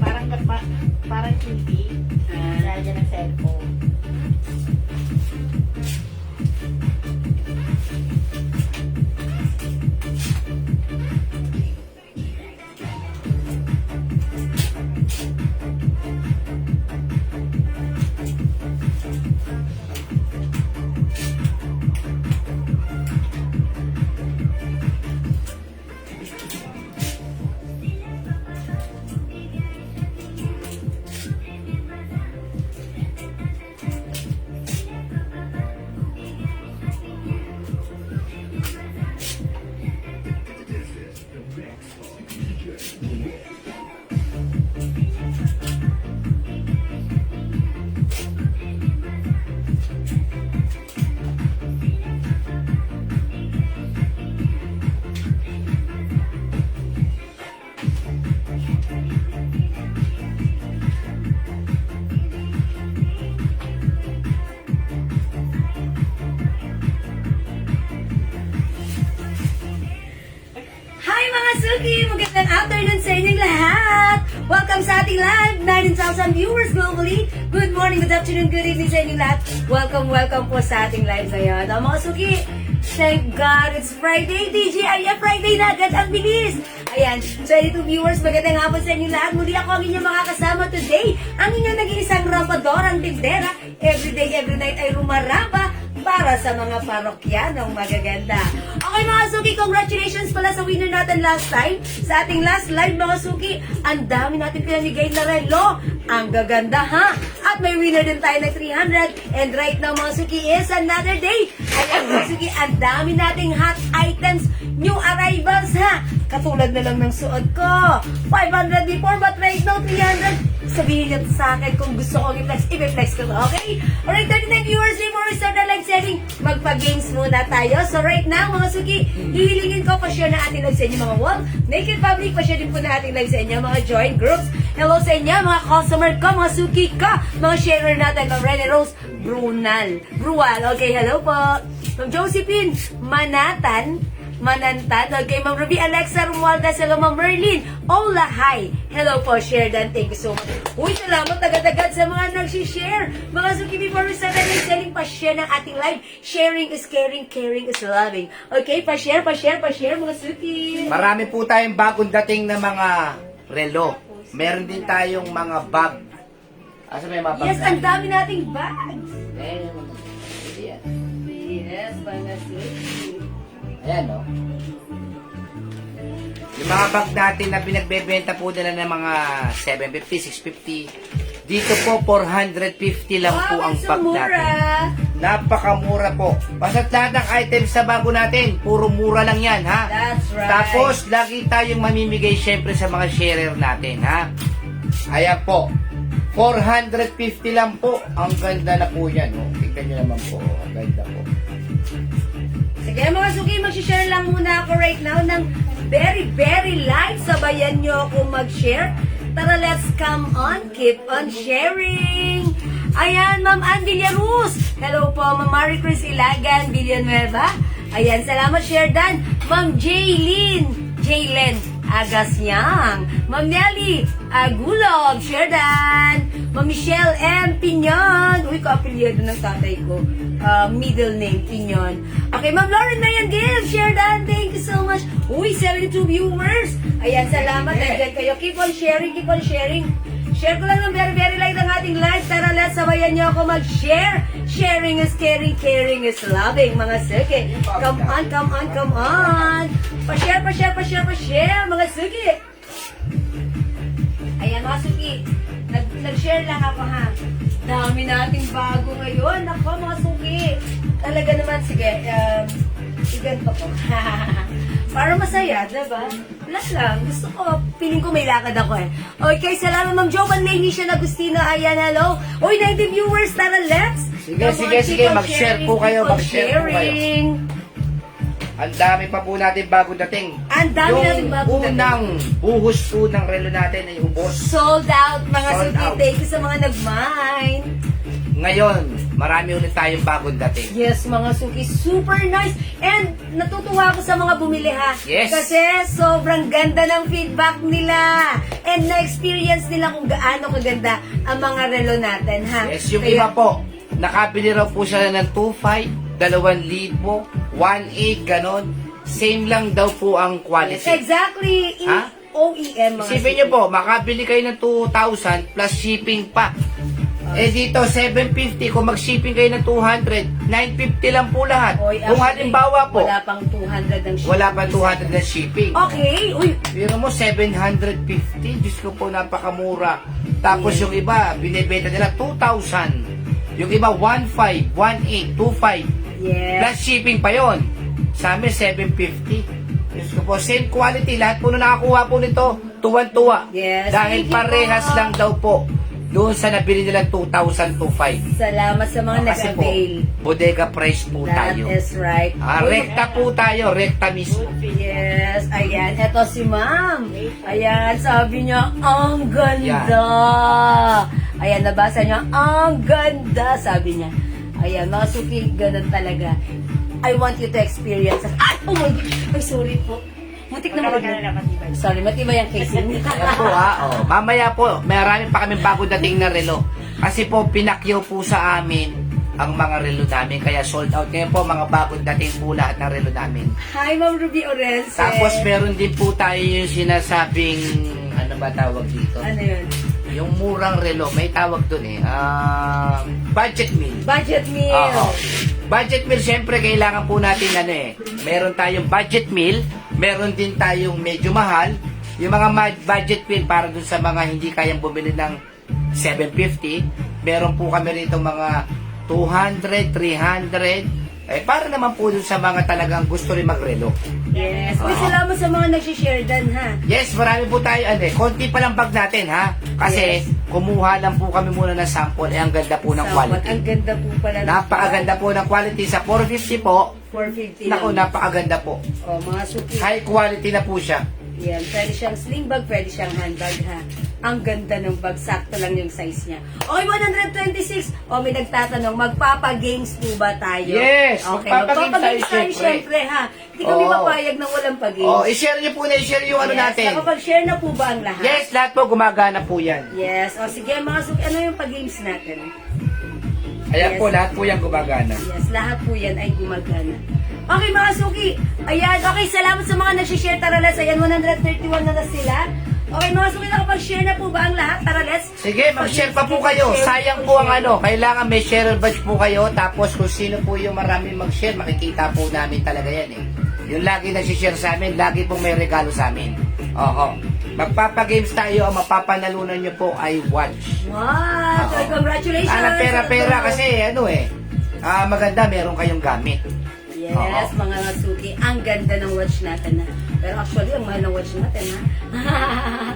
Parang, parang TV. Lagyan ng cellphone. Hi mga Suki! Magandang afternoon sa inyong lahat! Welcome sa ating live! 19,000 viewers globally! Good morning, good afternoon, good evening sa inyong lahat! Welcome po sa ating live ngayon. Mga Suki, thank God it's Friday! TGI, Friday na agad! Ang bilis! Ayan, 22 viewers, magandang hapon sa inyong lahat. Muli ako ang inyong mga kasama today. Ang inyong nag-iisang rampadorang tindera. Everyday, every night ay rumarapa para sa mga parokyanong magaganda. Okay mga Suki, congratulations pala sa winner natin last time. Sa ating last live mga Suki, ang dami natin pinamigay na relo. Ang gaganda ha? At may winner din tayo ng 300. And right now mga Suki is another day. Ayan mga Suki, ang dami nating hot items, new arrivals ha. Katulad na lang ng suot ko. 500 before but right now 300. Sabihin niyo sa akin kung gusto ko i-flex ko to, okay? Alright, 39 viewers before we start the live setting, magpa-games muna tayo. So right now, mga Suki, hihilingin ko pa-share na ating live sa inyo mga wall. Make it public, pa-share din po na ating live sa inyo, mga join groups. Hello sa inyo, mga customer ko, mga Suki ka, mga sharer natin, Ma'am Rene Rose Brual. Okay, hello po. Ma'am Josephine Manantan, okay, Ma'am Ruby Alexa Romualdez, hello Ma'am Merlin, Ola, hi, hello po, share dan, thank you so much. Uy, salamat agad-agad sa mga nag-share. Mga Suki, before we start the selling, pa-share ng ating live. Sharing is caring, caring is loving. Okay, pa-share, mga Suki. Marami po tayong bagong dating na mga relo. Meron din tayong mga bag. Asa may mga bag? Yes, ang dami nating bags. Ayan. Yes, mga Suki. Ayan, no? Yung mga bag natin na pinagbebenta po nila ng mga 750, 650. Dito po, 450 lang po ang so bag mura. natin. Napakamura po. Basta't lahat ng items sa bago natin, puro mura lang yan, ha? That's right. Tapos, lagi tayong mamimigay syempre sa mga sharer natin, ha? Ayan po. 450 lang po. Ang ganda na po yan, no? Tignan nyo naman po. Ang ganda po. Sige mga Suki, mag-share lang muna ako right now ng very, very light. Sabayan nyo ako mag-share. Tara, let's come on. Keep on sharing. Ayan, Ma'am Ann Villaruz. Hello po, Ma'am Marie Chris Ilagan, Villanueva. Ayan, salamat, share dan. Ma'am Jaylen Agasyang. Ma'am Nelly Agulog, share dan. Ma'am Michelle M. Pinyon. Uy, ka-apelyado ng tatay ko. Middle name, Pinyon. Okay, Ma'am Lauren Mayan Gill, share dan. Thank you so much. Uy, 72 viewers. Ayan, salamat. Nandiyan kayo. Keep on sharing, keep on sharing. Share ko lang ng very, very light ang ating live. Tara, let's sabayan nyo ako mag-share. Sharing is caring, caring is loving, mga Suki. Come on, come on, come on. Pa-share, mga Suki. Ayan, mga Suki. Nag-share lang ako, ha. Dami nating bago ngayon. Ako, mga Suki. Talaga naman, sige. Iganto ko. Para masaya, diba? Wala lang. Gusto ko, feeling ko may lakad ako eh. Okay, salamat Ma'am Jovan Lainisha Agustino. Ayan, hello. Uy, 90 viewers, tara, let's. Sige, mag-share po kayo, mag-share po kayo. Ang dami pa po natin bago dating. Ang dami natin bago dating. Yung unang buhos po ng relo natin ay ubos. Sold out, mga Sold Suki. out. Thank you sa mga nag-mine. ngayon, marami ulit tayong bagong dating. Yes, mga suki, super nice. And natutuwa ako sa mga bumili ha. Yes. Kasi sobrang ganda ng feedback nila. And na-experience nila kung gaano kaganda ang mga relo natin ha. Yes, yung Kaya- iba po, nakabili raw po sila ng 2.5, 2,000, 1.8, ganon. Same lang daw po ang quality. Exactly. Ha? OEM mga Isipin nyo po, makabili kayo ng 2,000 plus shipping pa. Eh dito, 750. Kung mag-shipping kayo ng 200, 950 lang po lahat. Oy, Kung actually, halimbawa po, wala pang 200 ng shipping. wala pa 200 na shipping. Okay. Uy, Pero mo, 750. Diyos ko po, napakamura. Tapos yung iba, binibenta nila 2,000. Yung iba, 1,500, 1,800, 2,500. yes. Plus shipping pa yon. Sa amin, 750. Diyos ko po, same quality. Lahat po na nakakuha po nito, tuwan-tuwa. Yes, Dahil thank you parehas po. lang daw po. Doon sa nabili nila 2,000 to 5. Salamat sa mga Kasi po, nag-avail. bodega price po That tayo. is right. Uy, Rekta po tayo, rekta mismo. yes, ayan. Eto si ma'am. Ayan, sabi niya, ang ganda. Ayan, nabasa niya, ang ganda, sabi niya. Ayan, mga suki, ganun talaga. I want you to experience. Ay, oh my God. Ay, sorry po. Mutik na matibay. Sorry, matibay ang casing. Ayan po oh. Mamaya po, marami pa kami bago dating na relo. Kasi po, pinakyaw po sa amin ang mga relo namin. Kaya sold out. Ngayon po, mga bagong dating po lahat ng relo namin. Hi, Ma'am Ruby Orense. Tapos meron din po tayo yung sinasabing, ano ba tawag dito? Ano yun? Yung murang relo, may tawag dun eh. Budget meal. Budget meal. Oo. Budget meal, syempre, kailangan po natin ano eh. Meron tayong budget meal, meron din tayong medyo mahal. Yung mga budget meal para dun sa mga hindi kayang bumili ng 750, meron po kami rito mga 200, 300, para naman po dun sa mga talagang gusto rin magrelo. Yes. Uy, Oo. salamat sa mga nag-share dan, ha? Yes, marami po tayo, konti pa lang bag natin ha. Kasi Yes. kumuha lang po kami muna ng sample, ang ganda po ng Sample. quality. Ang ganda po pala. Napakaganda po ng quality sa 450 po. 450 Naku, lang. napakaganda po. Oh, mga suki. High quality na po siya. Yan, pwede siyang sling bag, pwede siyang handbag, ha? Ang ganda ng bag, sakto lang yung size niya. Okay, 126. O, may nagtatanong, magpapa-games po ba tayo? Yes, okay, magpapa-games tayo, tayo, syempre. syempre, ha? Hindi kami Oo. mapayag ng walang pag-games. Oh, i-share niyo po na, i-share yung ano Yes, natin. nakapag-share na po ba ang lahat? Yes, lahat po gumagana po yan. Yes. O, sige, mga suki, ano yung pag-games natin? Ayan Yes. po, lahat po yan gumagana. Yes, lahat po yan ay gumagana. Okay, mga suki. Ayan, okay, salamat sa mga nag-share. Tara, let's. Ayan, 131 na sila. Okay, mga suki, nakapag-share na po ba ang lahat? Tara, let's. Sige, mag-share pa po kayo. Sayang po ang ano. Kailangan may share badge po kayo. Tapos kung sino po yung marami mag-share, makikita po namin talaga yan eh. Yung lagi nag-share sa amin, lagi pong may regalo sa amin. Oo. Magpapagames tayo, ang mapapanalunan nyo po ay watch. Wow! Oo. So, congratulations! Sana pera-pera kasi ano eh. Maganda, meron kayong gamit. Yes, Oo. mga suki, ang ganda ng watch natin, ha? Pero actually, ang mahal ng watch natin, ha?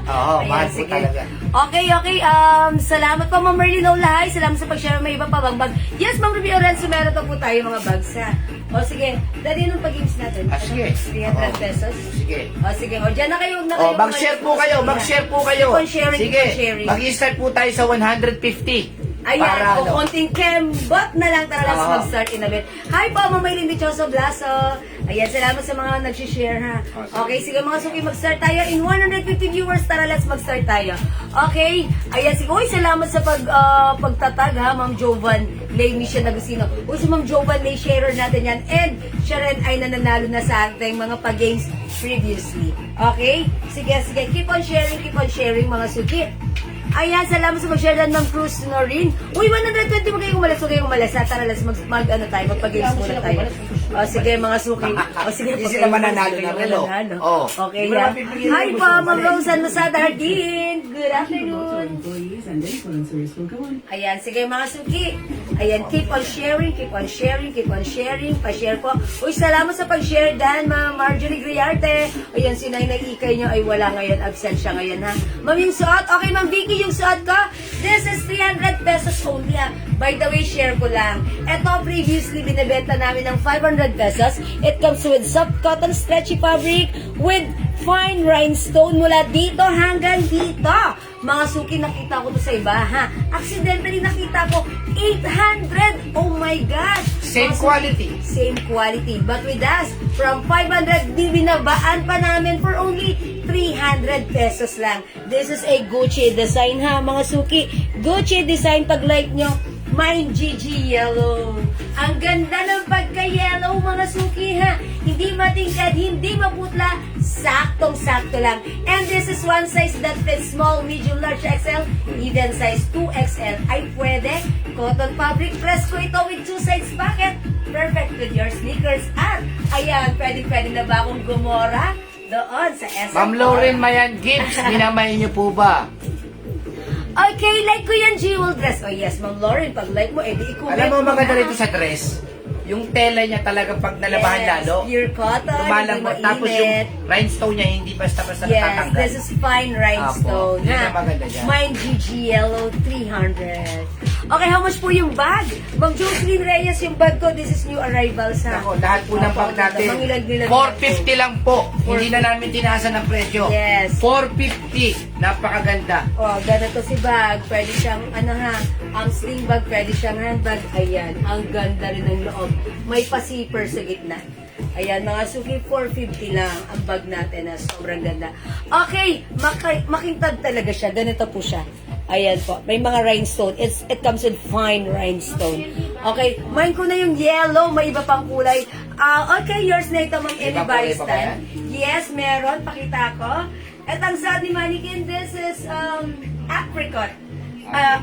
Oo, Ayan, mahal po sige. talaga. Okay. Salamat po, Ma'am Merlin Olay. Salamat sa pag-share. May iba pa bang bag? Yes, Ma'am Ruby Orenzo, meron pa po tayo mga bags, ha? O, sige. Dali nung pag-games natin. Sige. 300 pesos. Sige. O, sige. O, dyan na kayo. Na kayo Mag-share po kayo, mag-share po kayo. Keep on sharing, Sige, keep on sharing. mag-start po tayo sa 150. Ayan, Para o konting kembot na lang tara let's Oo. mag-start in a bit. Hi po, Ma'am Maylin Dichoso Blaso. Ayan, salamat sa mga nag-share, ha. Okay, sige mga suki, mag-start tayo. In 150 viewers, tara let's mag-start tayo. Okay, ayan, sige. Uy, salamat sa pagtatag, ha, Ma'am Jovan Lay Misha Nagusino. Uy, si Ma'am Jovan Lay, sharer natin yan. And siya rin ay nananalo na sa ating mga pag-games previously. Okay? Sige, keep on sharing mga suki. Ayan, salamat sa mag-share ng Cruz Norin. Uy, 120 mo kayong umalas. Tara, let's magpag-games muna tayo. O, sige, mga suki. O, sige, Hindi sila mananalo ng relo. Oo. Okay, Di ba yeah. mapipigil Hi yung po, gusto mo? Ma'am Rosan Lusada Hardin. Good afternoon. Employees and influencers will go on. Ayan, sige mga suki. Ayan, keep on sharing. Pa-share po. Uy, salamat sa pag-share, Dan, Ma'am Marjorie Griarte. Ayan, si Nainay Ikay nyo ay wala ngayon. Absent siya ngayon, ha. Ma'am, yung suot. Okay, Ma'am Vicky, yung suot ko. This is 300 pesos only, ha. By the way, share ko lang. Ito, previously, binibenta namin ng 500 pesos. It comes with soft cotton stretchy fabric with fine rhinestone mula dito hanggang dito. Mga suki, nakita ko to sa iba, ha? Accidentally nakita ko 800. Oh my God! Same Mga suki, quality. Same quality. But with us, from 500, binabaan pa namin for only 300 pesos lang. This is a Gucci design, ha, mga suki. Gucci design, pag like nyo, Mine GG Yellow. Ang ganda ng pagka-yellow, mga suki, ha. Hindi matingkad, hindi maputla, saktong-sakto lang. And this is one size that fits small, medium, large, XL, even size 2XL ay pwede. Cotton fabric, press ko ito with 2 sides pocket. Perfect with your sneakers. At, ayan, pwede na ba akong gumora doon sa SM? Ma'am Lauren Mayan Gibbs, minamay niyo po ba? Okay, like ko yan, jewel dress. Oh yes, Ma'am Lauren, pag like mo, edi i-comment Alam mo mo maganda na. rito sa dress, yung tela niya talaga pag nalabahan Yes, lalo, pure cotton, lumalambot. hindi Tapos yung mainit. rhinestone niya hindi basta-basta Yes, natatanggal. this is fine rhinestone. Apo, yun ha? ang maganda dyan. Mine GG Yellow 300. Okay, how much po yung bag? Ma'am Jocelyn Reyes, yung bag ko, this is new arrivals, ha? Ako, lahat po ng Opo, bag natin, mangilag-ngilag 450 lang po. Hindi na namin tinasan ng presyo. Yes. 450. Napakaganda. Oh, ganito si bag. Pwede siyang, ang sling bag, pwede siyang handbag. Ayan, ang ganda rin ng loob. May pa-zipper sa gitna. Ayan, mga suki, 450 lang ang bag natin na sobrang ganda. Okay, makintad talaga siya. Ganito po siya. Ayan po, may mga rhinestone. It comes with fine rhinestone. Okay, mine ko na yung yellow, may iba pang kulay. Okay, yours na ito, Ma'am Emmy Ibang kulay pa ba Baristan. yan? Yes, meron. Pakita ko. At ang suot ni Mannequin, this is apricot.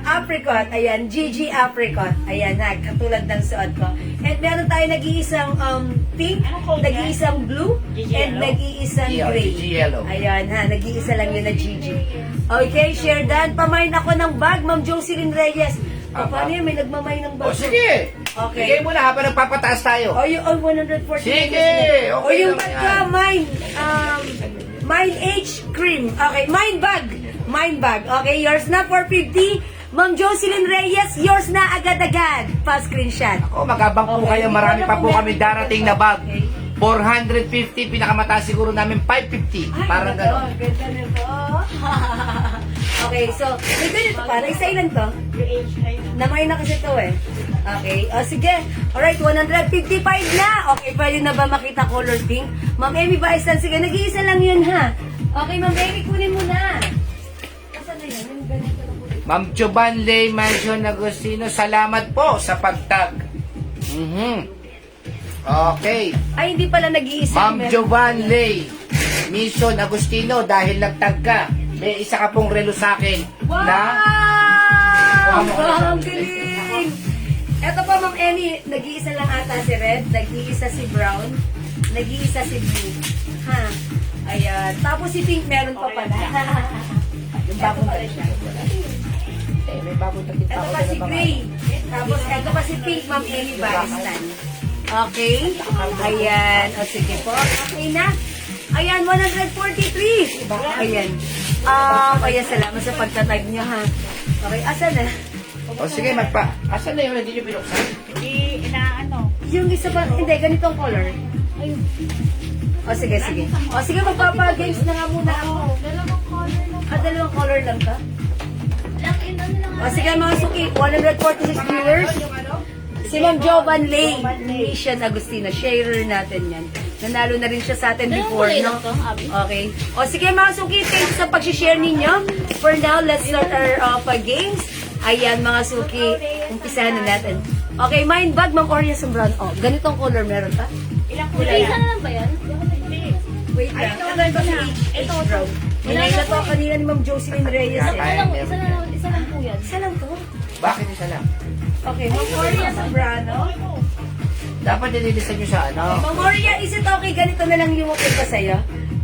Apricot. Ayan, GG apricot. Ayan ha, katulad ng suot ko. And meron tayo nag-iisang pink, Anong code nag-iisang blue, GG and yellow? nag-iisang Yeah, gray. GG yellow. Ayan ha, nag-iisa lang yun na GG. Okay, share that. Pamain ako ng bag, Ma'am Jocelyn Reyes. O, paano yan? May nagmamay ng bag. O sige. Okay. Bigay mo na habang nagpapataas tayo. O, yung 140. Sige, O, okay yung lang bag yan. ka, mine H cream. Okay, mine bag. Mine bag. Okay, yours na 450. Ma'am Jocelyn Reyes, yours na agad-agad. Pa-screenshot. O, magabang po Okay. kayo. Marami pa po kami darating na bag. Okay. 450, pinakamataas siguro namin 550. Parang gano'n. Ganda na to. Okay, so, may ganito pa. Isa ilan to? Your age, ay, Namay na kasi to eh. Okay. O sige. Alright, 155 na. Okay, pwede na ba makita color pink? Ma'am Emmy Baistan, sige, nag-iisa lang yun ha. Okay, Ma'am Emmy, kunin mo na. Nasaan na yun? Yung ganito na kunin. Ma'am Jovan Lay Mansion Agostino, salamat po sa pagtag. Okay. Ay, hindi pala nag-iisa. Ma'am Jovan Lay Mission Agostino, dahil nagtag ka, may isa ka pong relo sa akin Wow! na Ang galing! Ito po, Ma'am Emmy, nag-iisa lang ata si red, nag-iisa si brown, nag-iisa si blue. Ha? Ayan. Tapos si pink meron pa pala. yung bagong tayo siya. Eh, may bagong takip Ito ako pa na si naman. gray. Tapos ito pa si pink, Ma'am Emmy Baristan. Okay? Ayan. O sige po. Okay na. Ayan, 143. Ayan. Ayan, salamat sa pagtatype niyo ha. Okay, asan na? O sige, asan na yun? Hindi nyo binuksan? Hindi, inaano. Yung isa ba? Hindi, ganitong color. Ayun. O sige, sige. O sige, magpapa-games na nga muna ako. Dalawang color lang. Dalawang color lang ka? Laki na lang. O sige mga suki, 146 viewers. Si Ma'am Jovan Lay, Mission Agustino, sharer natin yan. Nanalo na rin siya sa atin before, no? Okay. O sige mga suki, thanks sa pag-share ninyo. For now, let's start our games. Ayan mga suki, umpisahan na natin. Okay, mine bag, Ma'am Oria Sombran. O, ganitong color meron pa? Ilang kulay yan? lang ba yan? Wait lang. Ito si H Brown. Hinay na to kanina ni Ma'am Jocelyn Reyes. Isa lang po yan. Isa lang to. Bakit isa lang? Okay, Ma'am Oria Sombrano. Dapat nililisan nyo sa ano? Ma'am Oria, is it okay? Ganito na lang yung mukha ko sa'yo.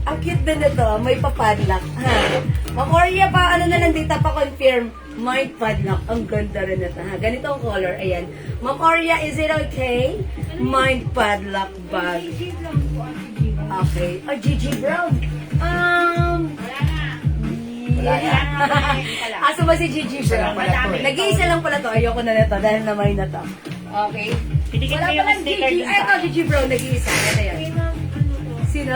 Ang cute din ito. May papadlock. Ha? Ma'am Oria, pa ano na lang dito pa-confirm. May padlock. Ang ganda rin ito. Ha? Ganito ang color. Ayan. Ma'am Oria, is it okay? May padlock bag. Okay. Oh, GG Brown. Wala yan. Asa ba si Gigi Isa lang Brown? pala to eh. Nag-iisa lang pala to. Ayoko na nito dahil namay na to. Okay. Pinikit Wala mo yung palang sticker Gigi. dun Ay, sa... ito, Gigi Brown. Nag-iisa. Ito yan. Sino?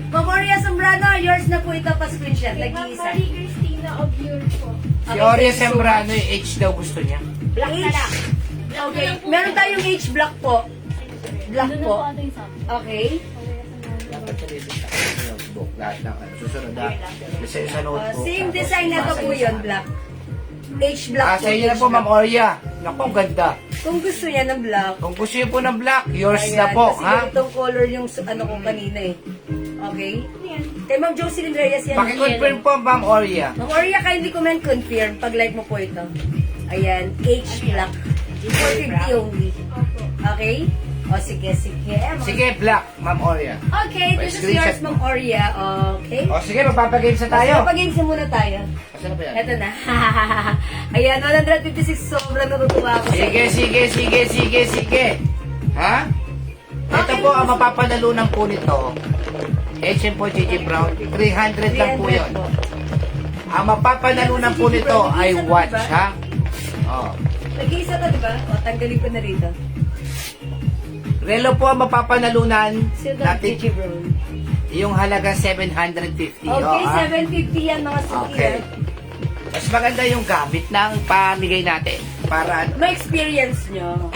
Ma'am Oria Sombrano. Yours na po ito pa screenshot. Nag-iisa. Pure po. Si Oria Sembrano, yung H daw gusto niya. Black na lang. Okay. Meron tayong H black po. Black Doon na po. po ato yung sabi. Okay. Dapat tuloy sa notebook. Lahat ng susunod na. Kasi sa notebook. Same design na to po yun, black. H black po. Sa inyo na H po, black. Ma'am Oria. Naku, ang ganda. Kung gusto niya ng black. Kung gusto niyo po ng black, yours Ayan, na po, kasi ha? ganitong color yung ano ko kanina eh. Okay? Kay Ma'am Jocelyn Reyes yan. Pakiconfirm po, Ma'am Oria. Ma'am Oria, kindly comment confirm pag like mo po ito. Ayan, H black. 450 only. Okay? O sige. Sige, black, Ma'am Oria. Okay, this is Screenshot yours, Ma'am Oria. Okay? O sige, magpapagames na tayo. Pag-games na muna tayo. Asan na ba yan? Eto na. Ayan, 156. Sobrang natutuwa ako. Sige. Ha? Ito Okay, po, ang mapapanalunan po nito, HM po, GG Brown, 300 lang po yun. Ang mapapanalunan po nito ay watch, ha? Oh. Nag-iisa ka, diba? O, tanggalin ko na rito. Relo po ang mapapanalunan Sino natin, Gigi Brown? yung halaga 750. Okay, ha? 750 yan mga suki. Okay. Mas maganda yung gamit ng pamigay natin. Para, May experience nyo.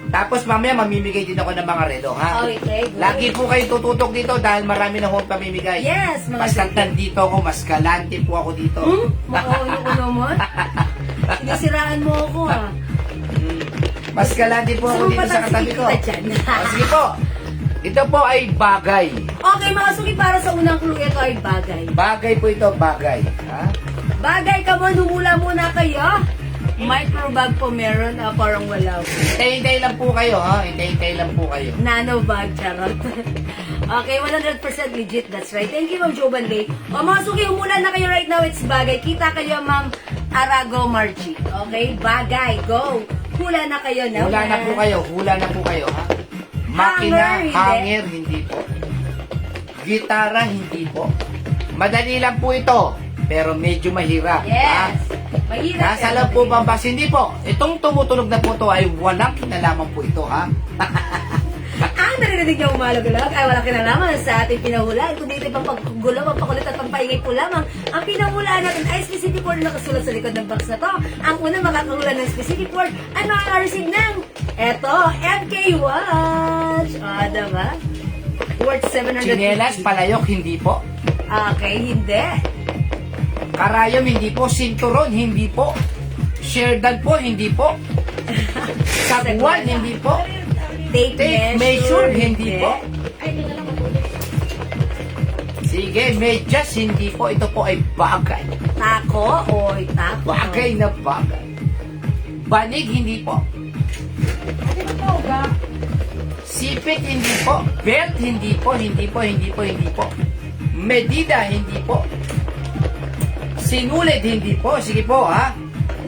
tapos mamaya mamimigay din ako ng mga relo, ha? Okay, good. Lagi po kayo tututok dito dahil marami na akong pamimigay. Yes, mga Mas suki. nandito ako, mas galante po ako dito. Makaulo ko naman. Sinisiraan mo ako, ah. Mas galante po ako Gusto mo dito sa katabi ko. patansikin kita dyan? O, sige po. Ito po ay bagay. Okay, mga suki, para sa unang clue, ito ay bagay. Bagay po ito, bagay. Ha? Bagay ka mo, humula muna kayo. Microbag po meron, parang wala po. Hintay-hintay lang po kayo, ha? Hintay-hintay lang po kayo. Nano bag, charot. Okay, 100% legit, that's right. Thank you, Ma'am Joban Day. O mga suki, humula na kayo right now, it's bagay. Kita kayo, Ma'am Arago Marchi. Okay, bagay, go. Hula na kayo na. Hula na po kayo, ha? Makina, Hanger, hindi. hanger, hindi po. Gitara, hindi po. Madali lang po ito, pero medyo mahirap. Yes. Ha? Mahirap. Nasa yan. loob po bang box? Hindi po. Itong tumutunog na po ito ay walang kinalaman po ito, ha? Ang narinig niyo umalog-alog ay walang kinalaman sa ating pinahulaan. Kundi ito pang paggulo, pampakulit at pampaingay po lamang. Ang pinahulaan natin ay specific word na nakasulat sa likod ng box na to. Ang unang makakahulan ng specific word ay makaka-receive ng eto, MK Watch. O, diba? Worth 750. Chinelas, palayok, hindi po. Okay, hindi. Karayom, hindi po. Sinturon, hindi po. Sherdan po, hindi po. Sagwan, hindi po. Tape measure, hindi po. Ay, ito na lang matulog. Sige, medyas, hindi po. Ito po ay bagay. Tako, oy, tako. Bagay na bagay. Banig, hindi po. Sipit, hindi po. Belt, hindi po. Hindi po. Medida, hindi po. Sinulid, hindi po. Sige po, ha?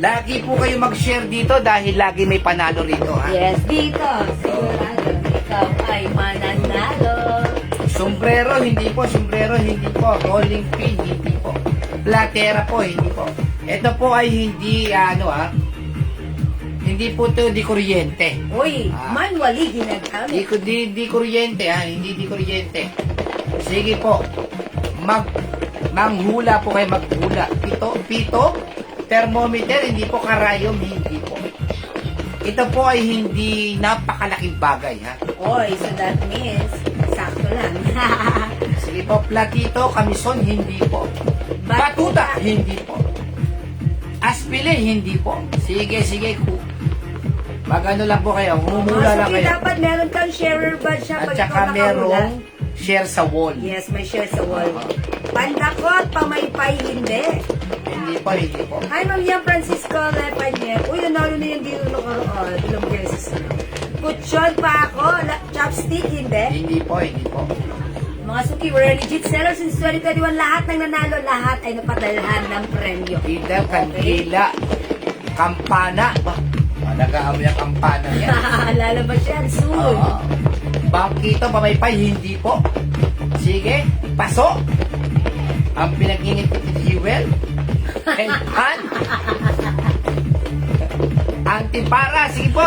Lagi po kayo mag-share dito dahil lagi may panalo rito, ha? Yes, dito. Sigurado, ikaw ay mananalo. Sombrero, hindi po. Rolling pin, hindi po. Platera po, hindi po. Ito po ay hindi, hindi po ito di kuryente. Uy, Ah. manually ginagamit. Di kuryente, ha? Hindi di kuryente. Sige po. Manghula po kayo, maghula. Pito, thermometer, hindi po. Karayom, hindi po. Ito po ay hindi napakalaking bagay, ha? Oy, so that means, sakto lang. Sige po, platito, kamison, hindi po. Batuta, hindi po. Aspile, hindi po. Sige. Magano lang po kayo, humula lang kayo. Dapat meron kang sharer badge siya At pag saka ikaw nakahula. merong share sa wall. Yes, may share sa wall. Pandakot, pamaypay, hindi. Hindi po. Hi, Ma'am Yan Francisco Lepanye. Uy, nanalo na yung dito nakaraan. Ilang beses na. Kutsyon pa ako. Chopstick, hindi. Hindi po. Mga suki, we're a legit seller since 2021. Lahat ng nanalo, lahat ay napadalhan ng premyo. Ilaw, kandila, kampana. Ba, nag-aamoy ang kampana yan. Lalabas yan soon. Bangkito, pamaypay, hindi po. Sige, paso. Ang pinag-ingit ko Jewel. Helpan. Antipara, sige po.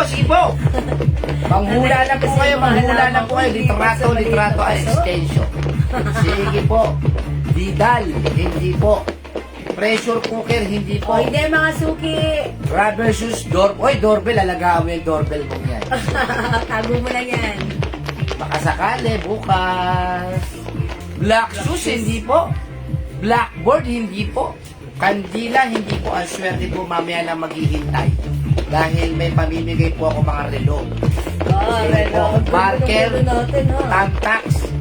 Manghula lang po kayo, litrato, extension. Sige po. Vidal, hindi po. Pressure cooker, hindi O po. hindi mga suki. Rubber shoes, doorbell, alagaan mo yung doorbell mo yan. Tago mo lang yan. Baka sakali, bukas. Black shoes, hindi po. Blackboard, hindi po. Kandila, hindi po. Ang swerte po mamaya na maghihintay. Dahil may pamimigay po ako mga relo. Oh, Marker, natin, ha? Tampax,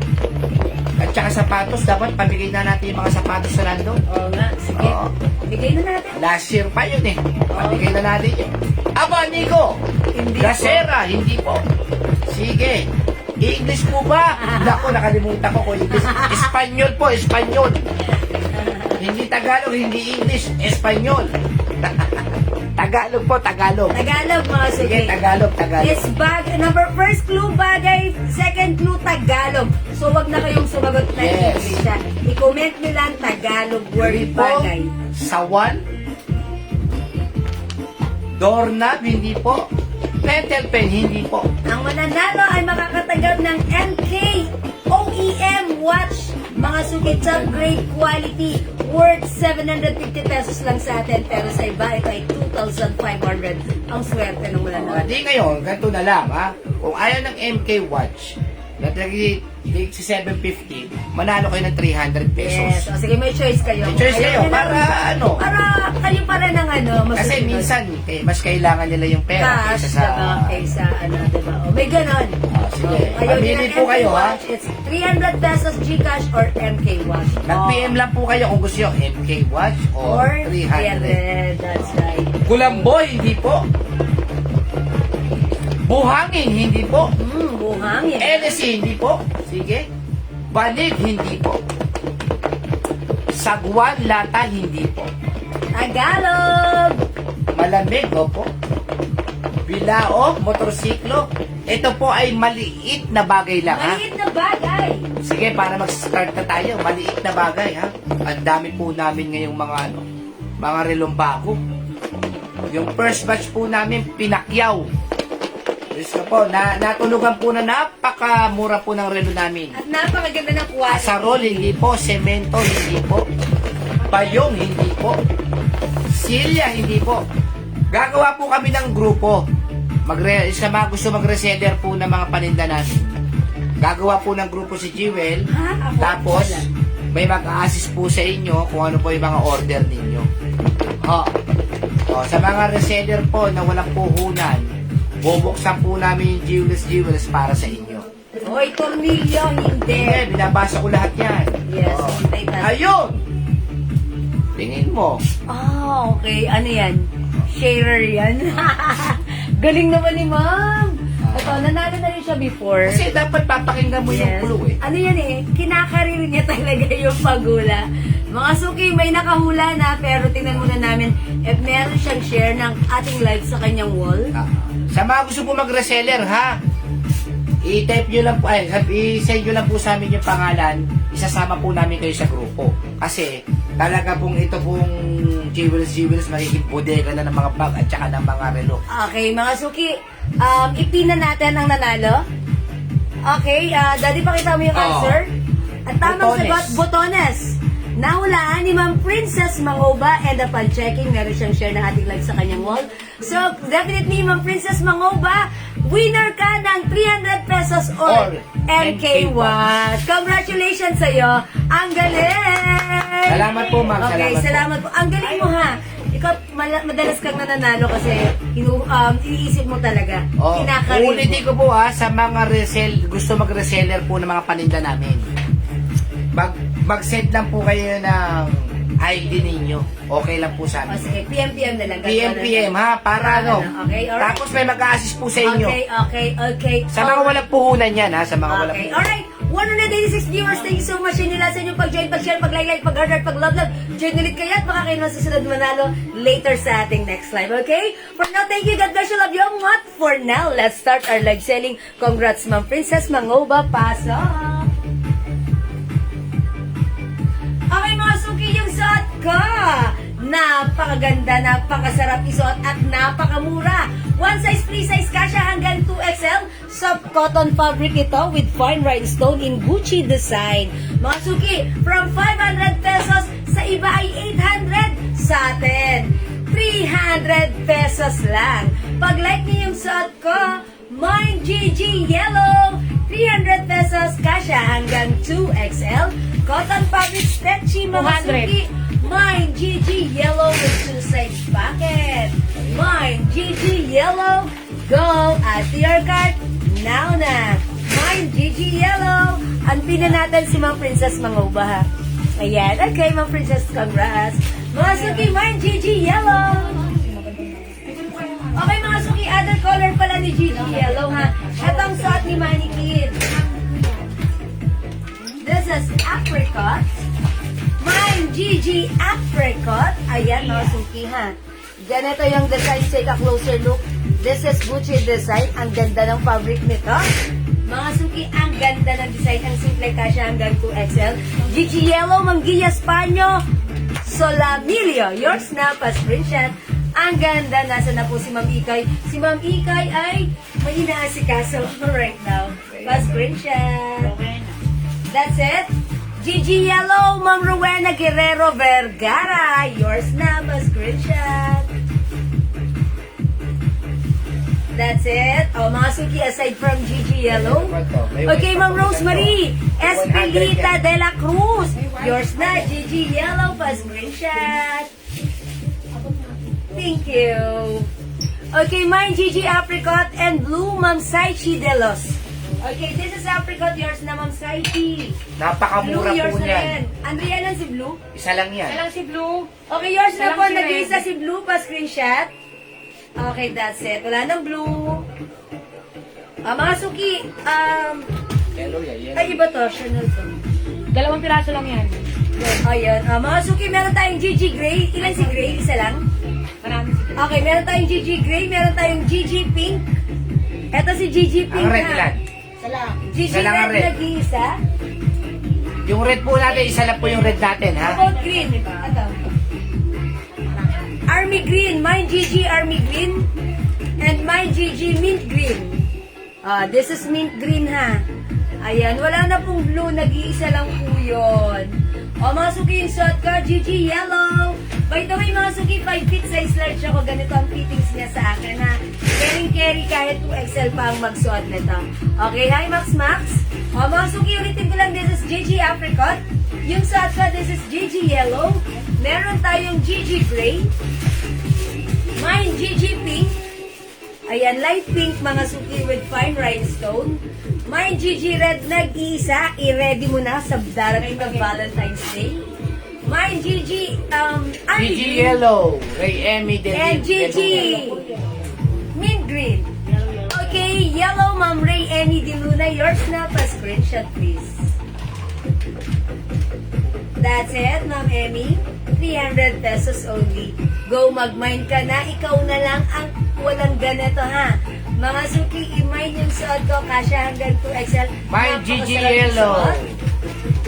at saka sapatos. Dapat pamigay na natin yung mga sapatos sa nandun. Oo nga, sige. Oo. Bigay na natin. Last year pa yun eh. Pamigay na natin yun. Abanigo! Hindi Gasera, hindi po. Sige. English po ba? Naku, nakalimutan ko kung English. Espanyol po, Espanyol. Hindi Tagalog, hindi English. Espanyol. Tagalog po, Tagalog. Tagalog mga suki. Sige, Tagalog. Yes, first clue bagay, second clue Tagalog. So wag na kayong sumagot na Yes. English. I-comment nyo lang Tagalog word Hindi po. bagay. Sawan. Doorknob, hindi po. Pencil pen, hindi po. Ang mananalo ay makakatanggap ng MK OEM watch. Mga suki top grade quality worth 750 pesos lang sa atin. Pero sa iba, ito ay 2,500 ang swerte ng mananalo. Di ngayon, ganito na lang ha. Kung ayaw ng MK watch, na si 750, manalo kayo ng 300 pesos. Yes. O, sige, may choice kayo. May choice kayo Ayaw nyo para na- ano? Para kayo para ng ano. Kasi masusunod. minsan, mas kailangan nila yung pera Cash, kaysa sa... kaysa ano, diba? O, may ganon. Sige. Ayaw Mamili nyo ng po MK kayo, ha? watch, it's 300 pesos Gcash or MK watch. Nag-PM lang po kayo kung gusto nyo MK watch or 300. That's right. Kulambo, hindi po. Buhangin, hindi po. Buhangin. LSE, hindi po. Sige. Banig, hindi po. Sagwan, lata, hindi po. Tagalog. Malamig, opo. Bilao, motorsiklo. Ito po ay maliit na bagay lang, ha? Maliit na bagay. Sige, para mag-start na tayo. Maliit na bagay, ha? Ang dami po namin ngayong mga relong bago. Yung first batch po namin, pinakyaw. Diyos ko po, natulugan po na napakamura po ng relo namin. At napakaganda ng quality. Asarol, hindi po. Semento, hindi po. Bayong, hindi po. Silya, hindi po. Gagawa po kami ng grupo. Sa mga gusto mag-reseller po ng mga paninda namin. Gagawa po ng grupo si Jewel. Ha? Ako? Tapos, Wala. may mag-assist po sa inyo kung ano po yung mga order ninyo. Sa mga reseller po na walang puhunan, bubuksan po namin yung Jewels para sa inyo. Hoy, tornilyo, hindi. Hindi, binabasa ko lahat yan. Yes, hintay tayo. Ayun! Tingin mo. Ah, okay. Ano yan? Sharer yan. Galing naman ni ma'am. Ito, nanalo na rin siya before. Kasi dapat papakinggan mo yung clue eh. Ano yan eh, kinakarir niya talaga yung paghula. Mga suki, may nakahula na, pero tingnan muna namin if meron siyang share ng ating live sa kanyang wall. Sa mga gusto po mag-reseller, ha? I-type nyo lang po, i-send nyo lang po sa amin yung pangalan, isasama po namin kayo sa grupo. Kasi, talaga pong ito pong Jewels, magiging bodega na ng mga bag at saka ng mga relo. Okay, mga suki, ipina natin ang nanalo. Okay, Daddy, pakita mo yung Oo. answer. Ang tamang Botones. sagot, botones. Nahulaan ni Ma'am Princess Mangoba, and upon checking, meron siyang share ng ating live sa kanyang wall. So, definitely, Ma'am Princess Mangoba, winner ka ng 300 pesos or Or MK MK Watch. Congratulations sa'yo. Ang galing! Salamat po, ma'am. Okay, salamat po. Ang galing mo, ha? Ikaw, madalas kang nananalo kasi iniisip mo talaga. Kinakarir mo. Ulitin ko po sa mga gusto mag-reseller po ng mga paninda namin. Mag-send lang po kayo ng ID ninyo. Okay lang po sa O, amin. sige, PM na lang. PM ha, para ano. Okay, alright. Tapos may mag-assist po sa inyo. Okay. Sa mga walang puhunan yan ha, sa mga walang Okay, puhunan. alright. 186 viewers, thank you so much sa inyo lahat sa inyong pag-join, pag-share, pag-like, pag-heart, pag-love. Join ulit kayo at baka kayo na susunod manalo later sa ating next live, okay? For now, thank you. God bless you. Love you all. What? For now, let's start our live selling. Congrats, Ma'am Princess Mangoba. Pasok! Okay, mga suki, yung suot ko. Napakaganda, napakasarap isuot at napakamura. One size, free size, kasha hanggang 2XL. Soft cotton fabric ito with fine rhinestone in Gucci design. Mga suki, from 500 pesos, Sa iba ay 800, sa atin 300 pesos lang. Pag like niyo yung suot ko, Mine GG Yellow, 300 pesos, kasya hanggang 2XL. Cotton fabric stretchy, mga 200. suki. Mine GG Yellow with 2-size pocket. Mine GG Yellow, go at your cart now na. Mine GG Yellow. Anpin na natin si Ma'am Princess Manguba, ha. Ayan. Okay, Ma'am Princess, congrats. Mga suki, Mine GG Yellow. Okay, mga suki, other color pala ni GG Yellow, ha. Ito ang suot ni Mannequin. This is apricot. Mine GG apricot. Ayan, mga suki, ha. Ganito yung design. Take a closer look. This is Gucci design. Ang ganda ng fabric nito. Mga suki, ang ganda ng design. Ang simple, kasya hanggang 2XL. GG Yellow, Manggilla Spanyo, Solamilio. Yours na, pa-screenshot. Ang ganda. Nasa na po si Ma'am Ikay? Si Ma'am Ikay ay may inaasikaso right now. Pa-screenshot. That's it. GG Yellow, Ma'am Rowena Guerrero Vergara. Yours na, pa-screenshot. That's it. O, mga suki, aside from GG Yellow. Okay, Ma'am Rosemary Espelita de la Cruz. Yours na, GG Yellow, pa-screenshot. Thank you. Okay, mine GG Apricot and Blue, Ma'am Saichi Delos. Okay, this is Apricot. Yours na, Ma'am Saichi. Napakamura Blue, yours po na niyan. rin. Andrea lang si Blue. Isa lang yan. Lang si Blue. Okay, yours na Walang po. si Red. Nag-iisa si Blue, pa-screenshot. Okay, that's it. Wala nang Blue. Mga suki, Yellow yan, yellow. ay iba to, Chanel to. 2 piraso lang yan. Ayun, mga suki, meron tayong GG Gray. Ilan si Gray? Isa lang? Marami si Okay, meron tayong GG Gray, meron tayong GG Pink. Ito si GG Pink, Ang red ha? ilan? GG Isa lang ang Red, red. nag-iisa. Yung red po natin, isa lang po yung red natin, ha? About green. Ito. Army Green. Mine GG Army Green. And mine GG Mint Green. This is Mint Green, ha? Ayan, wala na pong blue. Nag-iisa lang po yun. Mga suki, yung suot ko, GG Yellow. By the way, mga suki, 5 feet size large ako. Ganito ang fittings niya sa akin, ha? Carry kahit 2XL pa ang magsuot nito. Okay, hi Max Max. Mga suki, ulitin ko lang, this is GG Apricot. Yung suot ko, this is GG Yellow. Meron tayong GG Gray. Mine GG Pink. Ayan, light pink, mga suki with fine rhinestone. Mine GG Red, nag-iisa. I-ready mo na sa darating ng Valentine's Day. Mine GG, Army GG Green. Yellow, Ray Emmy, And GG Mint Green. Okay, yellow, Ma'am Ray Emmy Di Luna. Yours na, pa-screenshot please. That's it, Ma'am Emmy. 300 pesos only. Go, mag-mine ka na. Ikaw na lang ang walang ganito, ha? Mga suki, i-mine yung suot ko. Kasya hanggang 2XL. Mine GG Napakasarap yung Yellow. suot.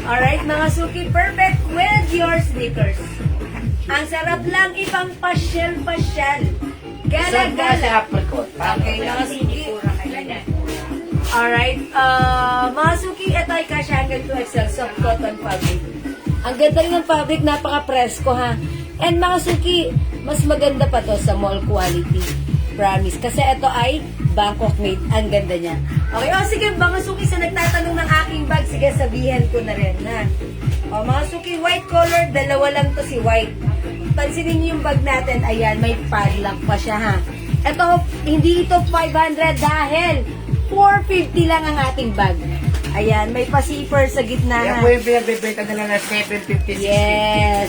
Alright, mga suki, perfect with your sneakers. Ang sarap lang ipang-pasyal-pasyal. Saan ba si Gala-gala. apricot? Okay, mga suki. Alright, mga suki, ito ay kasya hanggang 2XL soft cotton fabric. Ang ganda rin ng fabric, napaka-presko, ha. And mga suki, mas maganda pa to sa mall quality. Promise. Kasi ito ay Bangkok made. Ang ganda niya. Okay, sige, mga suki, sa nagtatanong ng aking bag, sige, sabihin ko na rin, ha. Mga suki, white color, dalawa lang to si white. Pansinin niyo yung bag natin, ayan, may padlock pa siya, ha. Ito, hindi ito 500 dahil 450 lang ang ating bag. Ayan, may pa-zipper sa gitna, Yan ha. po yung pinagbibenta nila na 750, 650. Yes.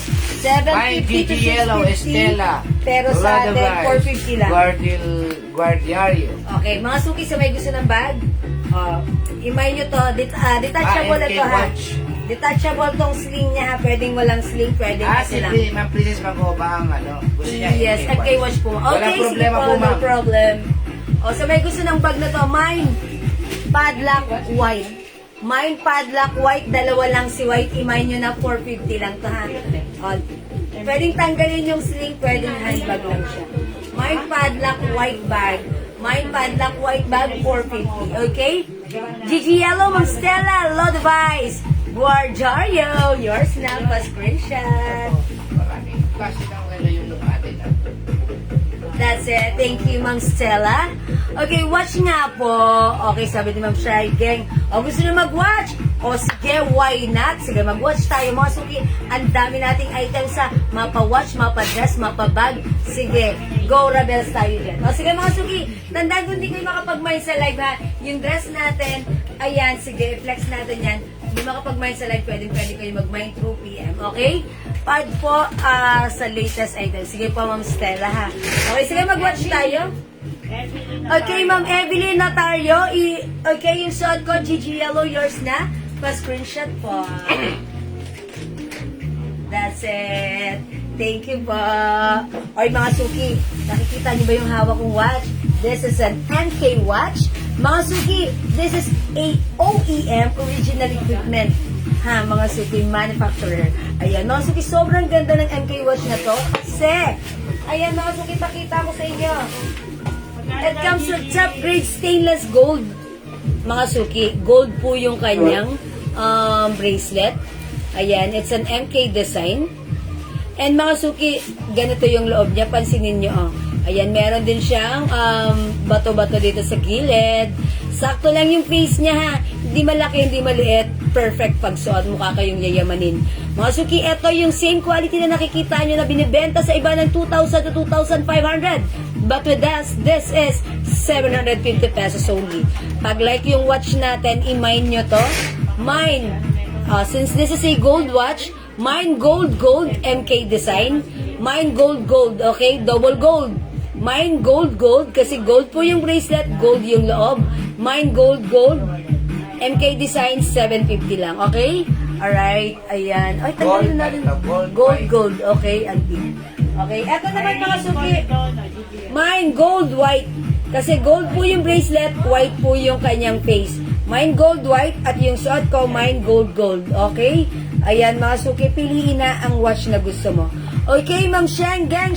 Mine 750 GG to Yellow, 650. Estela. Pero sa atin, 450 lang. Guardiario. Okay, mga suki, sa may gusto ng bag, imay nyo to. Detachable na to, ha. Watch. Detachable tong sling niya, ha. Pwedeng walang sling, pwedeng Si kasi lang. Ma'am Princess Magoba ang ano. Gusto niya Yes, at kay Watch po. Walang Okay, sige problema po, po, no ma'am. problem. Sa may gusto ng bag na to, mine, padlock, white. Mine, padlock, white, dalawa lang si white. Imay nyo na 450 lang to, ha. Pwedeng tanggalin yung sling, pwedeng handbag lang siya. Mine, padlock, white bag. Mine, padlock, white bag, 450. Okay? GG Yellow, Ma'am Stella, Low Device. Guardario, yours na, pa-screenshot. Maraming klase ng ano yung mukha natin. That's it. Thank you, Ma'am Stella. Okay, watch nga po. Okay, sabi ni Ma'am Shai Gang. O, gusto nyo mag-watch? O, sige, why not? Sige, mag-watch tayo, mga suki. Ang dami nating items sa mapa-watch, mapa-dress, mapa-bag. Sige, go rebels tayo dyan. O, sige, mga suki. Tandaan kung hindi kayo makapag-mind sa live, ha? Yung dress natin, ayan, sige, flex natin yan. Hindi makapag-mind sa live, pwede kayo mag-mind through PM. Okay? Pad po sa latest item. Sige po, Ma'am Stella, ha? Okay, sige, mag-watch tayo. Okay, Ma'am Evelyn Natario. Okay, yung suot ko, GG Yellow, yours na. Pa-screenshot po. That's it. Thank you po. Oy, mga suki, nakikita niyo ba yung hawak kong watch? This is an MK watch. Mga suki, this is a OEM, original equipment. Ha, mga suki, manufacturer. Ayan, mga suki, sobrang ganda ng MK watch na to. Kasi, ayan, mga suki, pakita ko sa inyo. It comes with top grade stainless gold. Mga suki, gold po yung kanyang bracelet. Ayan, it's an MK design. And mga suki, ganito yung loob niya. Pansinin nyo, oh. Ayan, meron din siyang bato-bato dito sa gilid. Sakto lang yung face niya, ha. Hindi malaki, hindi maliit. Perfect pagsuot. Mukha kayong yayamanin. Mga suki, ito yung same quality na nakikita nyo na binibenta sa iba ng 2,000 to 2,500. But with us, this is 750 pesos only. Pag like yung watch natin, i-mine nyo to. Mine. Since this is a gold watch, mine gold, MK design. Mine gold, okay? Double gold. Mine gold, kasi gold po yung bracelet, gold yung loob. Mine gold, MK design, 750 lang, okay? Alright, ayan. Ay, tanggalin na natin. Gold, okay, antique. Okay, eto naman mga suki. Mine gold, white. Kasi gold po yung bracelet, white po yung kanyang face. Mine gold, white, at yung suot ko, mine gold, okay? Ayan, mga suki, piliin na ang watch na gusto mo. Okay, Ma'am Sheng Gang,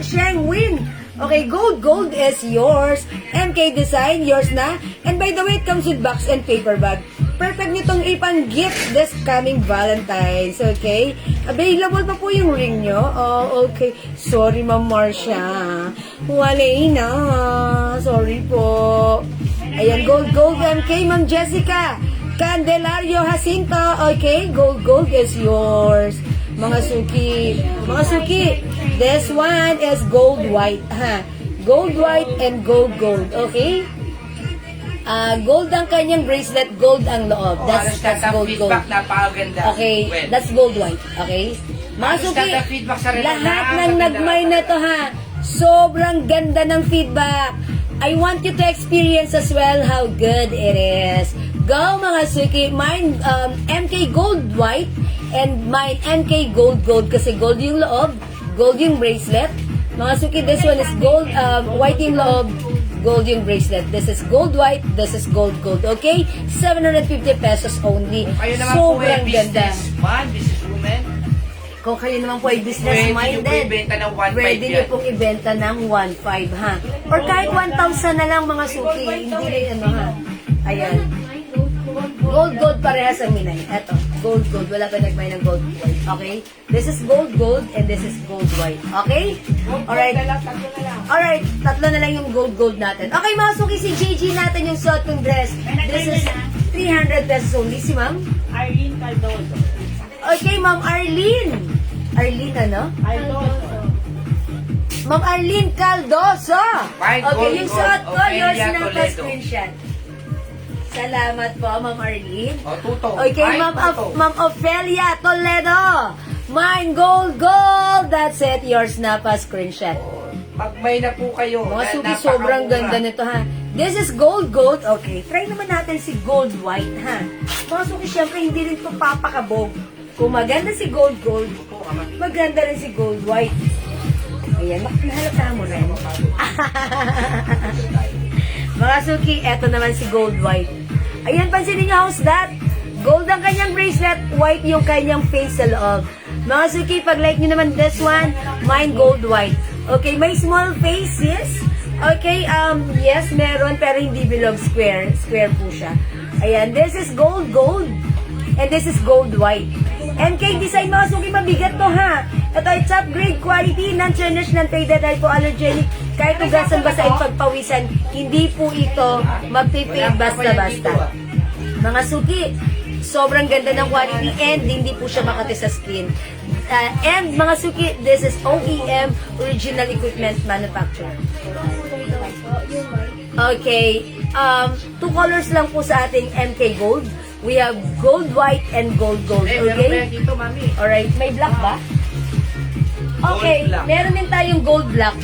Sheng Win. Okay, gold is yours. MK design, yours na. And by the way, it comes with box and paper bag. Perfect nitong ipang-gift this coming Valentine's, okay? Available pa po yung ring nyo. Oh, okay. Sorry, Ma'am Marcia. Wala na. Sorry po. Ayan, gold, MK, Ma'am Jessica. Candelario Jacinto, okay? Gold is yours. Mga suki, this one is gold white, ha? Gold white and gold, okay? Gold ang kanyang bracelet, gold ang loob. That's gold. Feedback, napakaganda. Okay, that's gold white, okay? Mga suki, lahat ng nagmay na to, ha? Sobrang ganda ng feedback. I want you to experience as well how good it is. Go mga suki, mine MK gold white and mine MK gold kasi gold yung loob, gold yung bracelet. Mga suki, this one is gold, white yung loob, gold yung bracelet. This is gold white, this is gold, okay? 750 pesos only. Sobrang ganda. Businesswoman, Kung kayo naman po ay business-minded, pwede nyo pong ibenta pwede nyo pong ibenta ng ng 1.5 1.5 ha. Or kahit 1,000 na lang mga suki, hindi rin ano ha. Ayan. Gold, parehas ang minay. Eto, gold, wala pa nagmay ng gold white. Okay? This is gold, and this is gold white. Okay? Alright. Alright, tatlo na lang yung gold natin. Okay mga suki, si JG natin yung suot kong dress. This is 300 pesos only. Si ma'am? Arlene Caldoso. Okay, Ma'am Arlene. Arlene ano? Ma'am Arlene Caldoso. Okay, yung suot ko, yours na pa screenshot. Salamat po, Ma'am Arlene. Okay, Ma'am Ophelia Toledo. Mine gold. That's it. Yours na pa screenshot. Magmay na po kayo. Mga suki, sobrang ganda nito ha. This is gold. Okay, try naman natin si gold white ha. Mga suki, syempre hindi rin ito papakabog. Kung maganda si gold, maganda rin si gold white. Ayan, nahalata mo rin. Mga suki, eto naman si gold white. Ayan, pansinin nyo, how's that? Gold ang kanyang bracelet, white yung kanyang face sa loob. Mga suki, pag like nyo naman this one, mine gold white. Okay, may small faces. Okay, yes, meron, pero hindi below square. Square po siya. Ayan, this is gold. And this is gold white. MK design mga suki, mabigat to ha. Ito ay top grade quality, non-tarnish, non-faded, hypoallergenic. Kahit ugasan basahin pagpawisan, hindi po ito magpipade basta-basta. Mga suki, sobrang ganda ng quality and hindi po siya makati sa skin. And mga suki, this is OEM, Original Equipment Manufacturer. Okay, two colors lang po sa ating MK Gold. We have gold white and gold gold. Meron pa yan Okay? dito, mami. Alright, may black ba? Okay, Gold black. meron din tayong gold black.